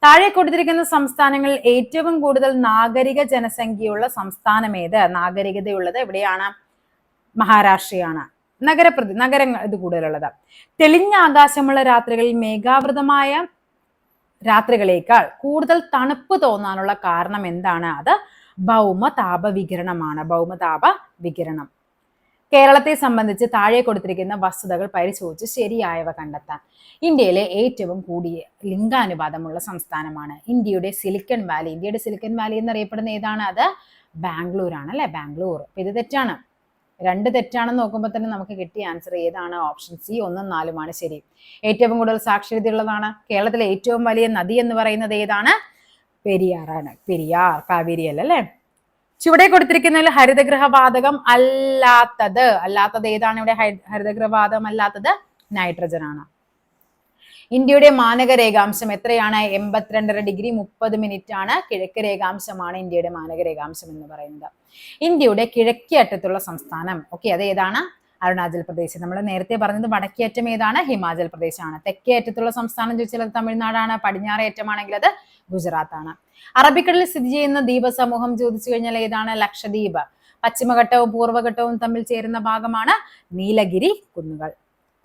Speaker 1: താഴെ കൊടുത്തിരിക്കുന്ന സംസ്ഥാനങ്ങളിൽ ഏറ്റവും കൂടുതൽ നാഗരിക ജനസംഖ്യയുള്ള സംസ്ഥാനം ഏത്? നാഗരികതയുള്ളത് എവിടെയാണ്? മഹാരാഷ്ട്രയാണ്. നഗരങ്ങൾ ഇത് കൂടുതലുള്ളത്. തെളിഞ്ഞ ആകാശമുള്ള രാത്രികളിൽ മേഘാവൃതമായ രാത്രികളേക്കാൾ കൂടുതൽ തണുപ്പ് തോന്നാനുള്ള കാരണം എന്താണ്? അത് ഭൗമതാപ വികിരണമാണ്. ഭൗമതാപ വികിരണം. കേരളത്തെ സംബന്ധിച്ച് താഴെ കൊടുത്തിരിക്കുന്ന വസ്തുതകൾ പരിശോധിച്ച് ശരിയായവ കണ്ടെത്താൻ. ഇന്ത്യയിലെ ഏറ്റവും കൂടിയ ലിംഗാനുപാതമുള്ള സംസ്ഥാനമാണ് ഇന്ത്യയുടെ സിലിക്കൺ വാലി. ഇന്ത്യയുടെ സിലിക്കൺ വാലി എന്നറിയപ്പെടുന്ന ഏതാണ്? അത് ബാംഗ്ലൂർ ആണ് അല്ലെ. ബാംഗ്ലൂർ. അപ്പൊ ഇത് തെറ്റാണ്. 2 തെറ്റാണെന്ന് നോക്കുമ്പോൾ തന്നെ നമുക്ക് കിട്ടിയ ആൻസർ ഏതാണ്? ഓപ്ഷൻ സി 1ഉം 4ഉമാണ് ശരി. ഏറ്റവും കൂടുതൽ സാക്ഷരതയുള്ളതാണ്. കേരളത്തിലെ ഏറ്റവും വലിയ നദി എന്ന് പറയുന്നത് ഏതാണ്? പെരിയാറാണ്. പെരിയാർ, കാവേരി അല്ലേ. ചുവടെ കൊടുത്തിരിക്കുന്നതിൽ ഹരിതഗൃഹവാതകം അല്ലാത്തത് ഏതാണ്? ഇവിടെ ഹരിതഗൃഹവാതകം അല്ലാത്തത് നൈട്രജൻ ആണ്. ഇന്ത്യയുടെ മാനക രേഖാംശം എത്രയാണ്? 82.5 ഡിഗ്രി 30 മിനിറ്റ് ആണ്. കിഴക്ക് രേഖാംശമാണ് ഇന്ത്യയുടെ മാനക രേഖാംശം എന്ന് പറയുന്നത്. ഇന്ത്യയുടെ കിഴക്കേ അറ്റത്തുള്ള സംസ്ഥാനം അത് ഏതാണ്? അരുണാചൽ പ്രദേശ്. നമ്മൾ നേരത്തെ പറഞ്ഞത് വടക്കേ അറ്റം ഏതാണ്? ഹിമാചൽ പ്രദേശ് ആണ്. തെക്കേ അറ്റത്തുള്ള സംസ്ഥാനം ചോദിച്ചാൽ അത് തമിഴ്നാടാണ്. പടിഞ്ഞാറേ അറ്റമാണെങ്കിൽ അത് ഗുജറാത്ത് ആണ്. അറബിക്കടലിൽ സ്ഥിതി ചെയ്യുന്ന ദ്വീപ സമൂഹം ചോദിച്ചു കഴിഞ്ഞാൽ ഏതാണ്? ലക്ഷദ്വീപ്. പശ്ചിമഘട്ടവും പൂർവ്വഘട്ടവും തമ്മിൽ ചേരുന്ന ഭാഗമാണ് നീലഗിരി കുന്നുകൾ.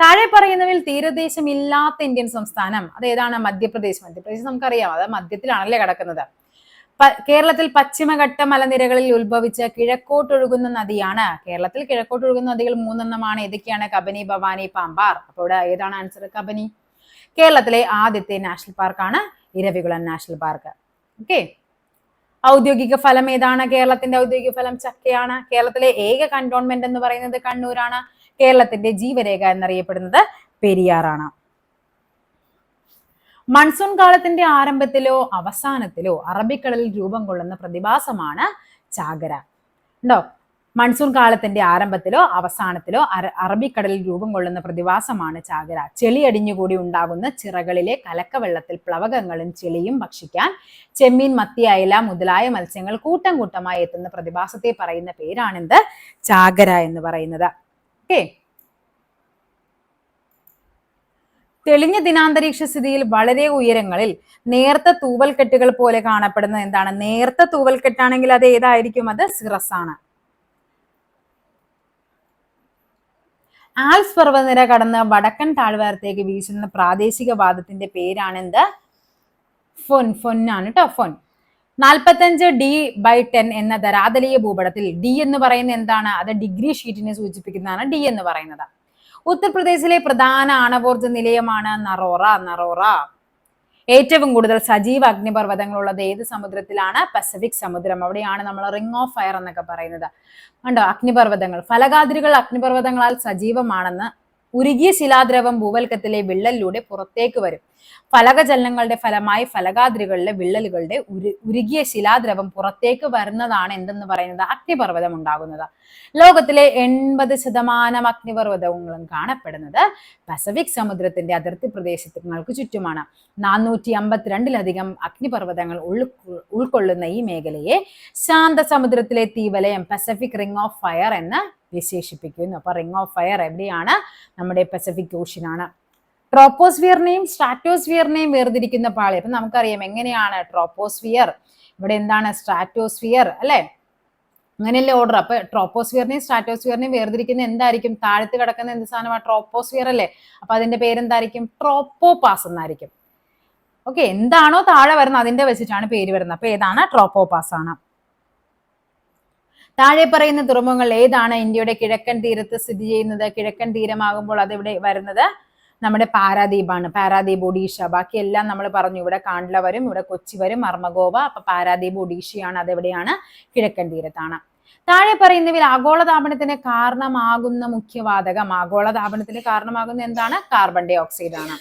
Speaker 1: താഴെ പറയുന്നവയിൽ തീരദേശം ഇല്ലാത്ത ഇന്ത്യൻ സംസ്ഥാനം അത് ഏതാണ്? മധ്യപ്രദേശ്. മധ്യപ്രദേശ് നമുക്കറിയാം, അത് മധ്യത്തിലാണല്ലേ കിടക്കുന്നത്. കേരളത്തിൽ പശ്ചിമഘട്ട മലനിരകളിൽ ഉത്ഭവിച്ച കിഴക്കോട്ടൊഴുകുന്ന നദിയാണ്. കേരളത്തിൽ കിഴക്കോട്ടൊഴുകുന്ന നദികൾ 3 ഏതൊക്കെയാണ്? കബനി, ഭവാനി, പാമ്പാർ. അപ്പോൾ ഇവിടെ ഏതാണ് ആൻസർ? കബനി. കേരളത്തിലെ ആദ്യത്തെ നാഷണൽ പാർക്കാണ് ഇരവികുളം നാഷണൽ പാർക്ക്. ഔദ്യോഗിക ഫലം ഏതാണ്? കേരളത്തിന്റെ ഔദ്യോഗിക ഫലം ചക്കയാണ്. കേരളത്തിലെ ഏക കന്റോൺമെന്റ് എന്ന് പറയുന്നത് കണ്ണൂരാണ്. കേരളത്തിന്റെ ജീവരേഖ എന്നറിയപ്പെടുന്നത് പെരിയാറാണ്. മൺസൂൺ കാലത്തിന്റെ ആരംഭത്തിലോ അവസാനത്തിലോ അറബിക്കടലിൽ രൂപം കൊള്ളുന്ന പ്രതിഭാസമാണ് ചാകര. ഉണ്ടോ? മൺസൂൺ കാലത്തിന്റെ ആരംഭത്തിലോ അവസാനത്തിലോ അറബിക്കടലിൽ രൂപം കൊള്ളുന്ന പ്രതിഭാസമാണ് ചാകര. ചെളി അടിഞ്ഞുകൂടി ഉണ്ടാകുന്ന ചിറകളിലെ കലക്കവെള്ളത്തിൽ പ്ലവകങ്ങളും ചെളിയും ഭക്ഷിക്കാൻ ചെമ്മീൻ, മത്തി, അയല മുതലായ മത്സ്യങ്ങൾ കൂട്ടം കൂട്ടമായി എത്തുന്ന പ്രതിഭാസത്തെ പറയുന്ന പേരാണെന്ത്? ചാകര എന്ന് പറയുന്നത്. ഓക്കെ. തെളിഞ്ഞ ദിനാന്തരീക്ഷ സ്ഥിതിയിൽ വളരെ ഉയരങ്ങളിൽ നേർത്ത തൂവൽക്കെട്ടുകൾ പോലെ കാണപ്പെടുന്നത് എന്താണ്? നേർത്ത തൂവൽക്കെട്ടാണെങ്കിൽ അത് ഏതായിരിക്കും? അത് സിറസ് ആണ്. ആൽസ് പർവ്വതനിര കടന്ന് വടക്കൻ താഴ്വാരത്തേക്ക് വീശുന്ന പ്രാദേശിക വാദത്തിന്റെ പേരാണെന്ത്? ഫൊന്നാണ് കേട്ടോ. ഫൊൻ. 45D/10 എന്ന ധരാതലീയ ഭൂപടത്തിൽ ഡി എന്ന് പറയുന്നത് എന്താണ്? അത് ഡിഗ്രി ഷീറ്റിനെ സൂചിപ്പിക്കുന്നതാണ് ഡി എന്ന് പറയുന്നത്. ഉത്തർപ്രദേശിലെ പ്രധാന ആണവോർജ നിലയമാണ് നറോറ. ഏറ്റവും കൂടുതൽ സജീവ അഗ്നിപർവ്വതങ്ങളുള്ളത് ഏത് സമുദ്രത്തിലാണ്? പസഫിക് സമുദ്രം. അവിടെയാണ് നമ്മൾ റിംഗ് ഓഫ് ഫയർ എന്നൊക്കെ പറയുന്നത്. കണ്ടോ? അഗ്നിപർവ്വതങ്ങൾ, ഫലകാതിരികൾ അഗ്നിപർവ്വതങ്ങളാൽ സജീവമാണെന്ന് ഉരുകിയ ശിലാദ്രവം ഭൂവൽക്കത്തിലെ വിള്ളലിലൂടെ പുറത്തേക്ക് വരും. ഫലകചലനങ്ങളുടെ ഫലമായി ഫലകാതിരികളിലെ വിള്ളലുകളുടെ ഉരുകിയ ശിലാദ്രവം പുറത്തേക്ക് വരുന്നതാണ് എന്തെന്ന് പറയുന്നത്? അഗ്നിപർവ്വതം ഉണ്ടാകുന്നത്. ലോകത്തിലെ 80% അഗ്നിപർവ്വതങ്ങളും കാണപ്പെടുന്നത് പസഫിക് സമുദ്രത്തിന്റെ അതിർത്തി പ്രദേശങ്ങൾക്ക് ചുറ്റുമാണ്. 452-ലധികം അഗ്നിപർവ്വതങ്ങൾ ഉൾക്കൊള്ളുന്ന ഈ മേഖലയെ ശാന്തസമുദ്രത്തിലെ തീവലയം, പസഫിക് റിംഗ് ഓഫ് ഫയർ എന്ന് വിശേഷിപ്പിക്കുന്നു. അപ്പൊ റിംഗ് ഓഫ് ഫയർ എവിടെയാണ്? നമ്മുടെ പസഫിക് ഓഷ്യനാണ്. ട്രോപ്പോസ്ഫിയറിനെയും സ്ട്രാറ്റോസ്ഫിയറിനെയും വേർതിരിക്കുന്ന പാളി. അപ്പൊ നമുക്കറിയാം എങ്ങനെയാണ് ട്രോപ്പോസ്ഫിയർ, ഇവിടെ എന്താണ് സ്ട്രാറ്റോസ്ഫിയർ, അല്ലെ? അങ്ങനെയല്ലേ ഓർഡർ. അപ്പൊ ട്രോപ്പോസ്ഫിയറിനെയും സ്ട്രാറ്റോസ്ഫിയറിനെയും വേർതിരിക്കുന്ന എന്തായിരിക്കും? താഴത്ത് കിടക്കുന്ന എന്ത് സാധനമാണ്? ട്രോപ്പോസ്ഫിയർ അല്ലേ? അപ്പൊ അതിന്റെ പേരെന്തായിരിക്കും? ട്രോപ്പോപാസ് എന്നായിരിക്കും. ഓക്കെ. എന്താണോ താഴെ വരുന്നത് അതിന്റെ വെച്ചിട്ടാണ് പേര് വരുന്നത്. അപ്പൊ ഏതാണ്? ട്രോപ്പോപാസ് ആണ്. താഴെ പറയുന്ന തുറമുഖങ്ങൾ ഏതാണ് ഇന്ത്യയുടെ കിഴക്കൻ തീരത്ത് സ്ഥിതി ചെയ്യുന്നത്? കിഴക്കൻ തീരമാകുമ്പോൾ അതെവിടെ വരുന്നത്? നമ്മുടെ പാരാദ്വീപാണ്. പാരാദ്വീപ്, ഒഡീഷ. ബാക്കിയെല്ലാം നമ്മൾ പറഞ്ഞു. ഇവിടെ കാണ്ഡല വരും, ഇവിടെ കൊച്ചി വരും, മർമഗോവ. അപ്പൊ പാരാദ്വീപ്, ഒഡീഷയാണ്. അതെവിടെയാണ്? കിഴക്കൻ തീരത്താണ്. താഴെ പറയുന്നവയിൽ ആഗോളതാപനത്തിന് കാരണമാകുന്ന മുഖ്യവാതകം, ആഗോളതാപനത്തിന് കാരണമാകുന്ന എന്താണ്? കാർബൺ ഡൈ ഓക്സൈഡ് ആണ്.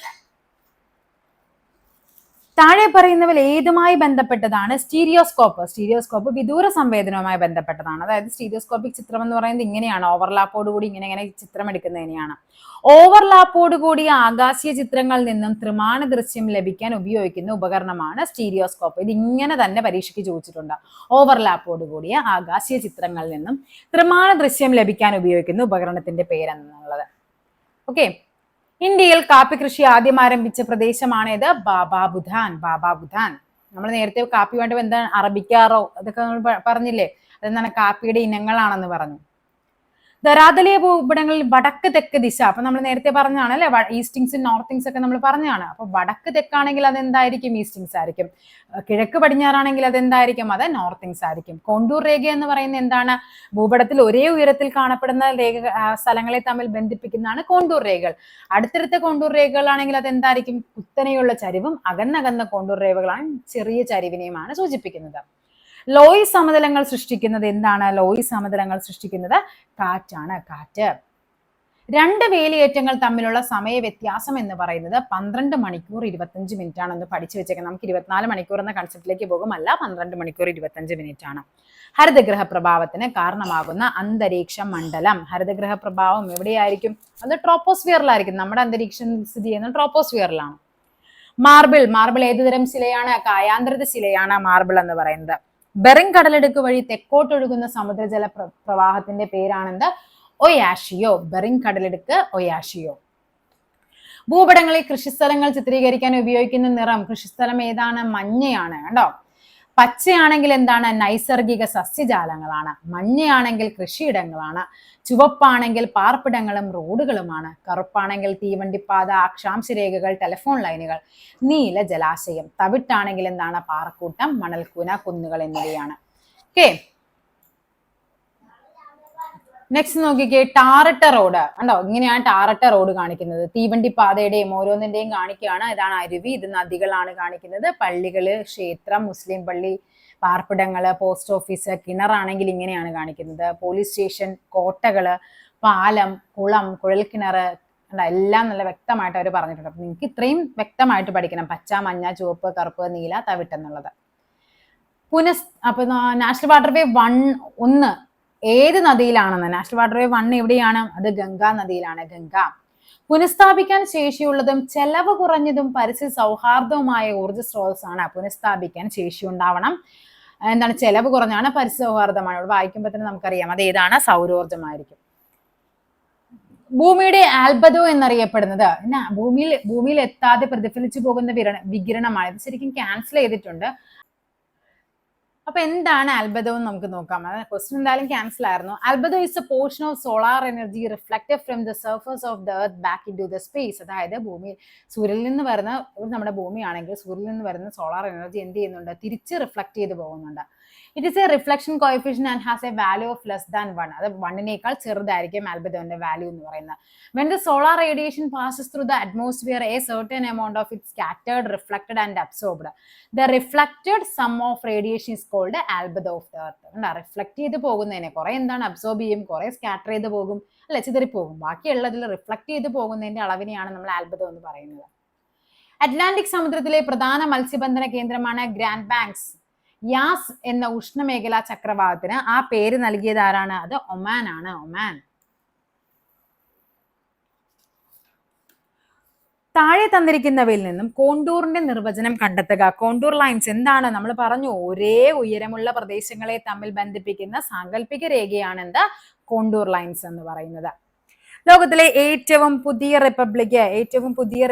Speaker 1: താഴെ പറയുന്നവൽ ഏതുമായി ബന്ധപ്പെട്ടതാണ്? സ്റ്റീരിയോസ്കോപ്പ് വിദൂര സംവേദനവുമായി ബന്ധപ്പെട്ടതാണ്. അതായത് സ്റ്റീരിയോസ്കോപ്പിക് ചിത്രം എന്ന് പറയുന്നത് ഇങ്ങനെയാണ്. ഓവർലാപ്പോടുകൂടി ഇങ്ങനെ ചിത്രം എടുക്കുന്നതിനെയാണ്. ഓവർലാപ്പോടുകൂടി ആകാശീയ ചിത്രങ്ങളിൽ നിന്നും ത്രിമാന ദൃശ്യം ലഭിക്കാൻ ഉപയോഗിക്കുന്ന ഉപകരണമാണ് സ്റ്റീരിയോസ്കോപ്പ്. ഇത് ഇങ്ങനെ തന്നെ പരീക്ഷയ്ക്ക് ചോദിച്ചിട്ടുണ്ട്. ഓവർലാപ്പോടുകൂടിയ ആകാശീയ ചിത്രങ്ങളിൽ നിന്നും ത്രിമാന ദൃശ്യം ലഭിക്കാൻ ഉപയോഗിക്കുന്ന ഉപകരണത്തിന്റെ പേരെന്നുള്ളത്. ഓക്കെ. ഇന്ത്യയിൽ കാപ്പി കൃഷി ആദ്യം ആരംഭിച്ച പ്രദേശമാണ് ഇത്? ബാബാബുധാൻ. നമ്മൾ നേരത്തെ കാപ്പി വേണ്ട എന്താണ്? അറബിക്കാറോ അതൊക്കെ നമ്മൾ പറഞ്ഞില്ലേ? അതെന്താണ്? കാപ്പിയുടെ ഇനങ്ങളാണെന്ന് പറഞ്ഞു. ധരാതലീയ ഭൂപടങ്ങളിൽ വടക്ക് തെക്ക് ദിശ. അപ്പൊ നമ്മൾ നേരത്തെ പറഞ്ഞാണ് അല്ലെ? ഈസ്റ്റിങ്സും നോർത്തിങ്സ് ഒക്കെ നമ്മൾ പറഞ്ഞാണ്. അപ്പൊ വടക്ക് തെക്കാണെങ്കിൽ അതെന്തായിരിക്കും? ഈസ്റ്റിങ്സ് ആയിരിക്കും. കിഴക്ക് പടിഞ്ഞാറാണെങ്കിൽ അതെന്തായിരിക്കും? അത് നോർത്തിങ്സ് ആയിരിക്കും. കോണ്ടൂർ രേഖ എന്ന് പറയുന്നത് എന്താണ്? ഭൂപടത്തിൽ ഒരേ ഉയരത്തിൽ കാണപ്പെടുന്ന സ്ഥലങ്ങളെ തമ്മിൽ ബന്ധിപ്പിക്കുന്നതാണ് കോണ്ടൂർ രേഖകൾ. അടുത്തടുത്ത കോണ്ടൂർ രേഖകളാണെങ്കിൽ അതെന്തായിരിക്കും? കുത്തനെയുള്ള ചരിവും അകന്നകന്ന കോണ്ടൂർ രേഖകളാണ് ചെറിയ ചരിവിനെയുമാണ് സൂചിപ്പിക്കുന്നത്. ലോയി സമതലങ്ങൾ സൃഷ്ടിക്കുന്നത് എന്താണ്? ലോയി സമതലങ്ങൾ സൃഷ്ടിക്കുന്നത് കാറ്റാണ്. കാറ്റ്. രണ്ട് വേലിയേറ്റങ്ങൾ തമ്മിലുള്ള സമയ വ്യത്യാസം എന്ന് പറയുന്നത് 12 മണിക്കൂർ 25 മിനിറ്റ് ആണെന്ന് പഠിച്ചു വെച്ചേക്കാം. നമുക്ക് 24 മണിക്കൂർ എന്ന കൺസെപ്റ്റിലേക്ക് പോകുമല്ല, 12 മണിക്കൂർ 25 മിനിറ്റ് ആണ്. ഹരിതഗ്രഹ പ്രഭാവത്തിന് കാരണമാകുന്ന അന്തരീക്ഷ മണ്ഡലം. ഹരിതഗ്രഹ പ്രഭാവം എവിടെയായിരിക്കും? അത് ട്രോപ്പോസ്ഫിയറിലായിരിക്കും. നമ്മുടെ അന്തരീക്ഷം സ്ഥിതി ചെയ്യുന്നത് ട്രോപ്പോസ്ഫിയറിലാണ്. മാർബിൾ ഏതുതരം ശിലയാണ്? കായാന്തരിത ശിലയാണ് മാർബിൾ എന്ന് പറയുന്നത്. ബെറിംഗ് കടലെടുക്ക് വഴി തെക്കോട്ടൊഴുകുന്ന സമുദ്രജല പ്രവാഹത്തിന്റെ പേരാണെന്ത്? ഒയാഷിയോ. ബെറിംഗ് കടലെടുക്ക്, ഒയാഷിയോ. ഭൂപടങ്ങളിൽ കൃഷിസ്ഥലങ്ങൾ ചിത്രീകരിക്കാൻ ഉപയോഗിക്കുന്ന നിറം, കൃഷിസ്ഥലം ഏതാണ്? മഞ്ഞയാണ്. കണ്ടോ? പച്ചയാണെങ്കിൽ എന്താണ്? നൈസർഗിക സസ്യജാലങ്ങളാണ്. മഞ്ഞയാണെങ്കിൽ കൃഷിയിടങ്ങളാണ്. ചുവപ്പാണെങ്കിൽ പാർപ്പിടങ്ങളും റോഡുകളുമാണ്. കറുപ്പാണെങ്കിൽ തീവണ്ടിപ്പാത, അക്ഷാംശ രേഖകൾ, ടെലിഫോൺ ലൈനുകൾ. നീല ജലാശയം. തവിട്ടാണെങ്കിൽ എന്താണ്? പാറക്കൂട്ടം, മണൽക്കൂന, കുന്നുകൾ എന്നിവയാണ്. ഓക്കെ. നെക്സ്റ്റ് നോക്കിക്കേ, ടാറിട്ട റോഡ്. കണ്ടോ? ഇങ്ങനെയാണ് ടാറിട്ട റോഡ് കാണിക്കുന്നത്. തീവണ്ടി പാതയുടെയും ഓരോന്നിന്റെയും കാണിക്കുകയാണ്. ഇതാണ് അരുവി, ഇത് നദികളാണ് കാണിക്കുന്നത്. പള്ളികള്, ക്ഷേത്രം, മുസ്ലിം പള്ളി, പാർപ്പിടങ്ങള്, പോസ്റ്റ് ഓഫീസ്, കിണറാണെങ്കിൽ ഇങ്ങനെയാണ് കാണിക്കുന്നത്. പോലീസ് സ്റ്റേഷൻ, കോട്ടകള്, പാലം, കുളം, കുഴൽക്കിണറ്, എല്ലാം നല്ല വ്യക്തമായിട്ട് അവർ പറഞ്ഞിട്ടുണ്ട്. അപ്പൊ നിങ്ങൾക്ക് ഇത്രയും വ്യക്തമായിട്ട് പഠിക്കണം, പച്ച, മഞ്ഞ, ചുവപ്പ്, കറുപ്പ്, നീല, തവിട്ടെന്നുള്ളത്. അപ്പൊ നാഷണൽ വാട്ടർവേ 1 ഏത് നദിയിലാണെന്ന്? നാഷണൽ വാട്ടർവേ 1 എവിടെയാണ്? അത് ഗംഗാ നദിയിലാണ്. ഗംഗ. പുനഃസ്ഥാപിക്കാൻ ശേഷിയുള്ളതും ചെലവ് കുറഞ്ഞതും പരിസ്ഥിതി സൗഹാർദ്ദവുമായ ഊർജ്ജ സ്രോതസ്സാണ്. പുനഃസ്ഥാപിക്കാൻ ശേഷി ഉണ്ടാവണം, എന്താണ്, ചെലവ് കുറഞ്ഞാണ്, പരിസ്ഥിതി സൗഹാർദ്ദമാണ്. ഇവിടെ വായിക്കുമ്പോൾ തന്നെ നമുക്കറിയാം അത് ഏതാണ്? സൗരോർജ്ജമായിരിക്കും. ഭൂമിയുടെ ആൽബദോ എന്നറിയപ്പെടുന്നത് ഭൂമിയിൽ എത്താതെ പ്രതിഫലിച്ചു പോകുന്ന വികിരണമാണ്. ഇത് ശരിക്കും ക്യാൻസൽ ചെയ്തിട്ടുണ്ട്. അപ്പൊ എന്താണ് ആൽബദോ എന്ന് നമുക്ക് നോക്കാം. ക്വസ്റ്റ്യൻ എന്തായാലും ക്യാൻസൽ ആയിരുന്നു. Albedo is a portion of solar energy reflected from the surface of the earth back into the space. അതായത് സൂര്യനിൽ നിന്ന് വരുന്ന, നമ്മുടെ ഭൂമിയാണെങ്കിൽ സൂര്യനിൽ നിന്ന് വരുന്ന സോളാർ എനർജി എന്ത് ചെയ്യുന്നുണ്ട്? തിരിച്ച് റിഫ്ലക്ട് ചെയ്ത് പോകുന്നുണ്ട്. It is A reflection coefficient and has A value of less than 1. അത് 1നേക്കാൾ ചെറുതായിരിക്കും ആൽബദോന്റെ വാല്യൂ എന്ന് പറയുന്നത്. When the solar radiation passes through the atmosphere, a certain amount of it scattered, reflected and absorbed. The reflected sum of radiation is called albedo of the earth. Reflect ചെയ്ത് പോകുന്നതിനെ കുറെ എന്താണ് അബ്സോർബ് ചെയ്യും, കുറെ സ്കാറ്റർ ചെയ്ത് പോകും, അല്ലെ, ചിതറിപ്പോകും. ബാക്കിയുള്ളതിൽ റിഫ്ലക്ട് ചെയ്ത് പോകുന്നതിന്റെ അളവിനെയാണ് നമ്മൾ ആൽബദോ എന്ന് പറയുന്നത്. അറ്റ്ലാന്റിക് സമുദ്രത്തിലെ പ്രധാന മത്സ്യബന്ധന കേന്ദ്രമാണ് ഗ്രാൻഡ് ബാങ്ക്സ്. യാസ് എന്ന ഉഷ്ണമേഖലാ ചക്രവാതത്തിന് ആ പേര് നൽകിയത് ആരാണ്? അത് ഒമാൻ ആണ്. ഒമാൻ. താഴെ തന്നിരിക്കുന്നവയിൽ നിന്നും കോണ്ടൂറിന്റെ നിർവചനം കണ്ടെത്തുക. കോണ്ടൂർ ലൈൻസ് എന്താണ്? നമ്മൾ പറഞ്ഞു, ഒരേ ഉയരമുള്ള പ്രദേശങ്ങളെ തമ്മിൽ ബന്ധിപ്പിക്കുന്ന സാങ്കല്പിക രേഖയാണ് എന്താ? കോണ്ടൂർ ലൈൻസ് എന്ന് പറയുന്നത്. ലോകത്തിലെ ഏറ്റവും പുതിയ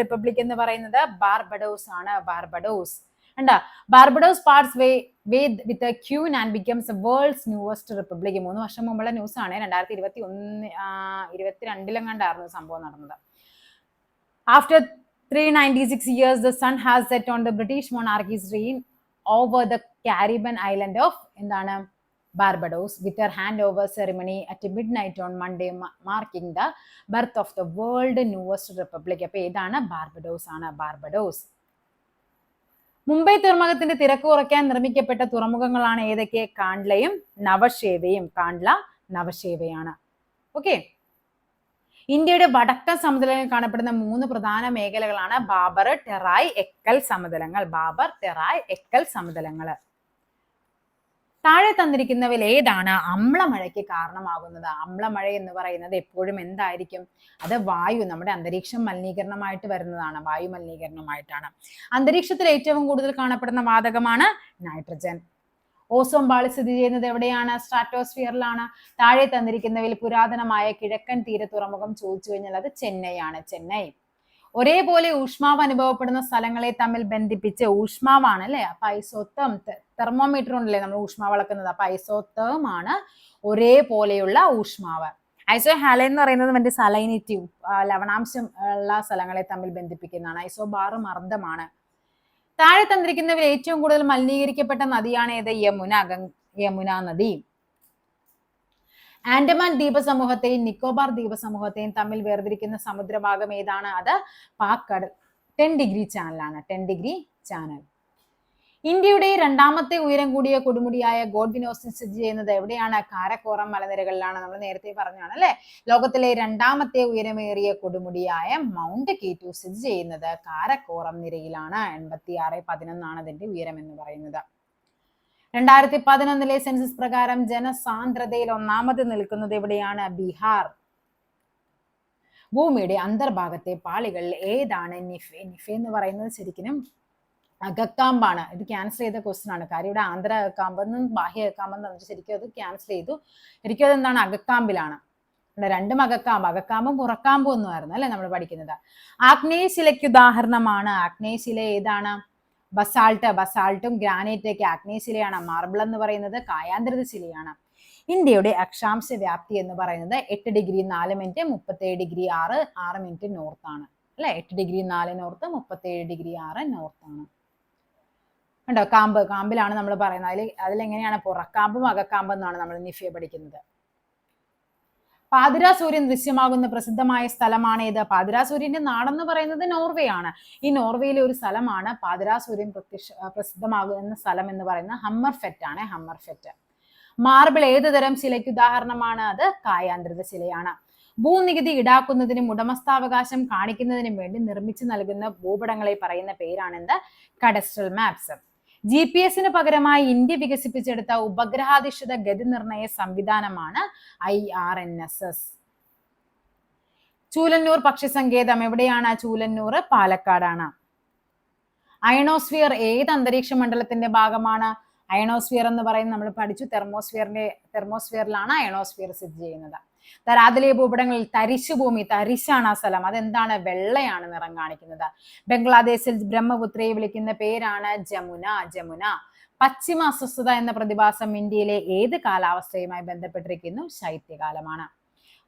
Speaker 1: റിപ്പബ്ലിക് എന്ന് പറയുന്നത് ബാർബഡോസ് ആണ്. Barbados Barbados parts way with a queen and becomes a world's newest republic. 3 വർഷം മുമ്പുള്ള ന്യൂസ് ആണ്. 2022 സംഭവം നടന്നത്. After 396 years, the sun has set on the British monarchy's reign over the Caribbean island of Barbados, with her handover ceremony at midnight on Monday, marking the birth of the world newest republic. അപ്പോൾ ഏതാണ്? ബാർബഡോസ് ആണ്. ബാർബഡോസ്. മുംബൈ തുറമുഖത്തിന്റെ തിരക്ക് കുറയ്ക്കാൻ നിർമ്മിക്കപ്പെട്ട തുറമുഖങ്ങളാണ് ഏതൊക്കെ? കാണ്ട്ലയും നവശേവയും. കാണ്ട്ല, നവശേവയാണ്. ഓക്കെ. ഇന്ത്യയുടെ വടക്കൻ സമതലങ്ങളിൽ കാണപ്പെടുന്ന 3 പ്രധാന മേഖലകളാണ് ബാബർ, ടെറായ്, എക്കൽ സമതലങ്ങൾ. ബാബർ, ടെറായ്, എക്കൽ സമതലങ്ങൾ. താഴെ തന്നിരിക്കുന്നവയിൽ ഏതാണ് അമ്ലമഴയ്ക്ക് കാരണമാകുന്നത്? അമ്ലമഴ എന്ന് പറയുന്നത് എപ്പോഴും എന്തായിരിക്കും? അത് വായു, നമ്മുടെ അന്തരീക്ഷം മലിനീകരണമായിട്ട് വരുന്നതാണ്. വായു മലിനീകരണമായിട്ടാണ്. അന്തരീക്ഷത്തിൽ ഏറ്റവും കൂടുതൽ കാണപ്പെടുന്ന വാതകമാണ് നൈട്രജൻ. ഓസോൺ പാളി സ്ഥിതി ചെയ്യുന്നത് എവിടെയാണ്? സ്ട്രാറ്റോസ്ഫിയറിലാണ്. താഴെ തന്നിരിക്കുന്നവയിൽ പുരാതനമായ കിഴക്കൻ തീര തുറമുഖം ചോദിച്ചു കഴിഞ്ഞാൽ അത് ചെന്നൈ ആണ്. ചെന്നൈ. ഒരേപോലെ ഊഷ്മാവ് അനുഭവപ്പെടുന്ന സ്ഥലങ്ങളെ തമ്മിൽ ബന്ധിപ്പിച്ച്, ഊഷ്മാവാണ് അല്ലെ, അപ്പൊ ഐസോത്തേം, തെർമോമീറ്റർ ഉണ്ടല്ലേ നമ്മൾ ഊഷ്മാവ് അളക്കുന്നത്, അപ്പൊ ഐസോത്തേം ആണ് ഒരേപോലെയുള്ള ഊഷ്മാവ്. ഐസോ ഹാലൈൻ എന്ന് പറയുന്നത് മറ്റേ സലൈനിറ്റി, ലവണാംശം ഉള്ള സ്ഥലങ്ങളെ തമ്മിൽ ബന്ധിപ്പിക്കുന്നതാണ്. ഐസോബാർ മർദ്ദമാണ്. താഴെ തന്നിരിക്കുന്നവയിൽ ഏറ്റവും കൂടുതൽ മലിനീകരിക്കപ്പെട്ട നദിയാണ് ഏത്? യമുന നദി. ആൻഡമാൻ ദ്വീപസമൂഹത്തെയും നിക്കോബാർ ദ്വീപസമൂഹത്തെയും തമ്മിൽ വേർതിരിക്കുന്ന സമുദ്രഭാഗം ഏതാണ്? അത് പാക് കടൽ. 10 ഡിഗ്രി ചാനലാണ്. 10 ഡിഗ്രി ചാനൽ. ഇന്ത്യയുടെ 2ാമത്തെ ഉയരം കൂടിയ കൊടുമുടിയായ ഗോഡ്വിൻ ഓസ്റ്റിൻ സ്ഥിതി ചെയ്യുന്നത് എവിടെയാണ്? കാരക്കോറം മലനിരകളിലാണ്. നമ്മൾ നേരത്തെ പറഞ്ഞാണ് അല്ലെ. ലോകത്തിലെ 2ാമത്തെ ഉയരമേറിയ കൊടുമുടിയായ മൗണ്ട് കീറ്റു സ്ഥിതി ചെയ്യുന്നത് കാരക്കോറം നിരയിലാണ്. 86.11 ആണ് അതിന്റെ ഉയരം എന്ന് പറയുന്നത്. 2011 സെൻസസ് പ്രകാരം ജനസാന്ദ്രതയിൽ 1ാമത് നിൽക്കുന്നത് എവിടെയാണ്? ബീഹാർ. ഭൂമിയുടെ അന്തർഭാഗത്തെ പാളികളിൽ ഏതാണ് നിഫെ? നിഫെ എന്ന് പറയുന്നത് ശരിക്കും അകക്കാമ്പാണ്. ഇത് ക്യാൻസൽ ചെയ്ത ക്വസ്റ്റ്യൻ ആണ്. കാര്യം ഇവിടെ ആന്ധ്ര അകക്കാമ്പെന്നും ബാഹ്യ അകക്കാമ്പെന്നും തന്നിട്ട് ശരിക്കും അത് ക്യാൻസൽ ചെയ്തു. ശരിക്കും അതെന്താണ്? അകക്കാമ്പിലാണ്. 2 അകക്കാമ്പും പുറക്കാമ്പും ഒന്നും ആയിരുന്നു അല്ലെ നമ്മൾ പഠിക്കുന്നത്. ആഗ്നേയശിലയ്ക്ക് ഉദാഹരണമാണ്. ആഗ്നേയശില ഏതാണ്? ബസാൾട്ടും ഗ്രാനൈറ്റ് ഒക്കെ ആഗ്നേയശിലയാണ്. മാർബിൾ എന്ന് പറയുന്നത് കായാന്തരിത ശിലയാണ്. ഇന്ത്യയുടെ അക്ഷാംശ വ്യാപ്തി എന്ന് പറയുന്നത് 8 ഡിഗ്രി 4 മിനിറ്റ് 37 ഡിഗ്രി 6 മിനിറ്റ് നോർത്താണ് അല്ലെ. 8 ഡിഗ്രി 4 നോർത്ത് 37 ഡിഗ്രി 6 നോർത്താണ്. കണ്ടോ? കാമ്പിലാണ് നമ്മൾ പറയുന്നത്. അതിലെങ്ങനെയാണ്? പുറക്കാമ്പും അകക്കാമ്പും എന്നാണ് നമ്മൾ നിഫയെ പഠിക്കുന്നത്. പാതിരാ സൂര്യൻ ദൃശ്യമാകുന്ന പ്രസിദ്ധമായ സ്ഥലമാണ് ഏത്? പാതിരാ സൂര്യന്റെ നാടെന്ന് പറയുന്നത് നോർവേ ആണ്. ഈ നോർവേയിലെ ഒരു സ്ഥലമാണ് പാതിരാ സൂര്യൻ പ്രസിദ്ധമാകുന്ന സ്ഥലം എന്ന് പറയുന്നത് ഹമ്മർഫെറ്റ് ആണ്. ഹമ്മർഫെറ്റ്. മാർബിൾ ഏത് തരം ശിലയ്ക്ക് ഉദാഹരണമാണ്? അത് കായാന്തരിത ശിലയാണ്. ഭൂനികുതി ഈടാക്കുന്നതിനും ഉടമസ്ഥാവകാശം കാണിക്കുന്നതിനും വേണ്ടി നിർമ്മിച്ചു നൽകുന്ന ഭൂപടങ്ങളെ പറയുന്ന പേരാണെന്ത്? Cadastral maps. GPS പകരമായി ഇന്ത്യ വികസിപ്പിച്ചെടുത്ത ഉപഗ്രഹാധിഷ്ഠിത ഗതി നിർണയ സംവിധാനമാണ് IRNSS. ചൂലന്നൂർ പക്ഷി സങ്കേതം എവിടെയാണ്? ചൂലന്നൂർ പാലക്കാടാണ്. അയണോസ്ഫിയർ ഏത് അന്തരീക്ഷ മണ്ഡലത്തിന്റെ ഭാഗമാണ്? അയണോസ്ഫിയർ എന്ന് പറയുന്നത് നമ്മൾ പഠിച്ചു, തെർമോസ്ഫിയറിലാണ് അയണോസ്ഫിയർ സ്ഥിതി ചെയ്യുന്നത്. ധരാതലീയ ഭൂപടങ്ങളിൽ തരിശുഭൂമി, തരിശാണ് ആ സ്ഥലം, അതെന്താണ്? വെള്ളയാണ് നിറം കാണിക്കുന്നത്. ബംഗ്ലാദേശിൽ ബ്രഹ്മപുത്രയെ വിളിക്കുന്ന പേരാണ് ജമുന. പശ്ചിമ അസ്വസ്ഥത എന്ന പ്രതിഭാസം ഇന്ത്യയിലെ ഏത് കാലാവസ്ഥയുമായി ബന്ധപ്പെട്ടിരിക്കുന്നു? ശൈത്യകാലമാണ്.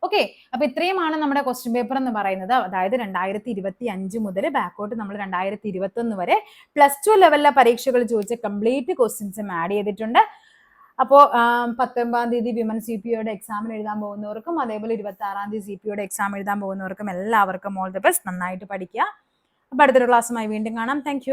Speaker 1: ഓക്കെ, അപ്പൊ ഇത്രയുമാണ് നമ്മുടെ ക്വസ്റ്റ്യൻ പേപ്പർ എന്ന് പറയുന്നത്. അതായത് 2025 മുതൽ ബാക്കോട്ട് നമ്മൾ 2021 വരെ +2 ലെവലിലെ പരീക്ഷകൾ ചോദിച്ച കംപ്ലീറ്റ് ക്വസ്റ്റ്യൻസും ആഡ് ചെയ്തിട്ടുണ്ട്. അപ്പോൾ 19-ാം തീയതി വിമൻ CPOയുടെ എക്സാമിന് എഴുതാൻ പോകുന്നവർക്കും അതേപോലെ 26-ാം തീയതി CPOയുടെ എക്സാം എഴുതാൻ പോകുന്നവർക്കും എല്ലാവർക്കും ഓൾ ദി ബെസ്റ്റ്. നന്നായിട്ട് പഠിക്കുക. അപ്പോൾ അടുത്തൊരു ക്ലാസ്സുമായി വീണ്ടും കാണാം. താങ്ക്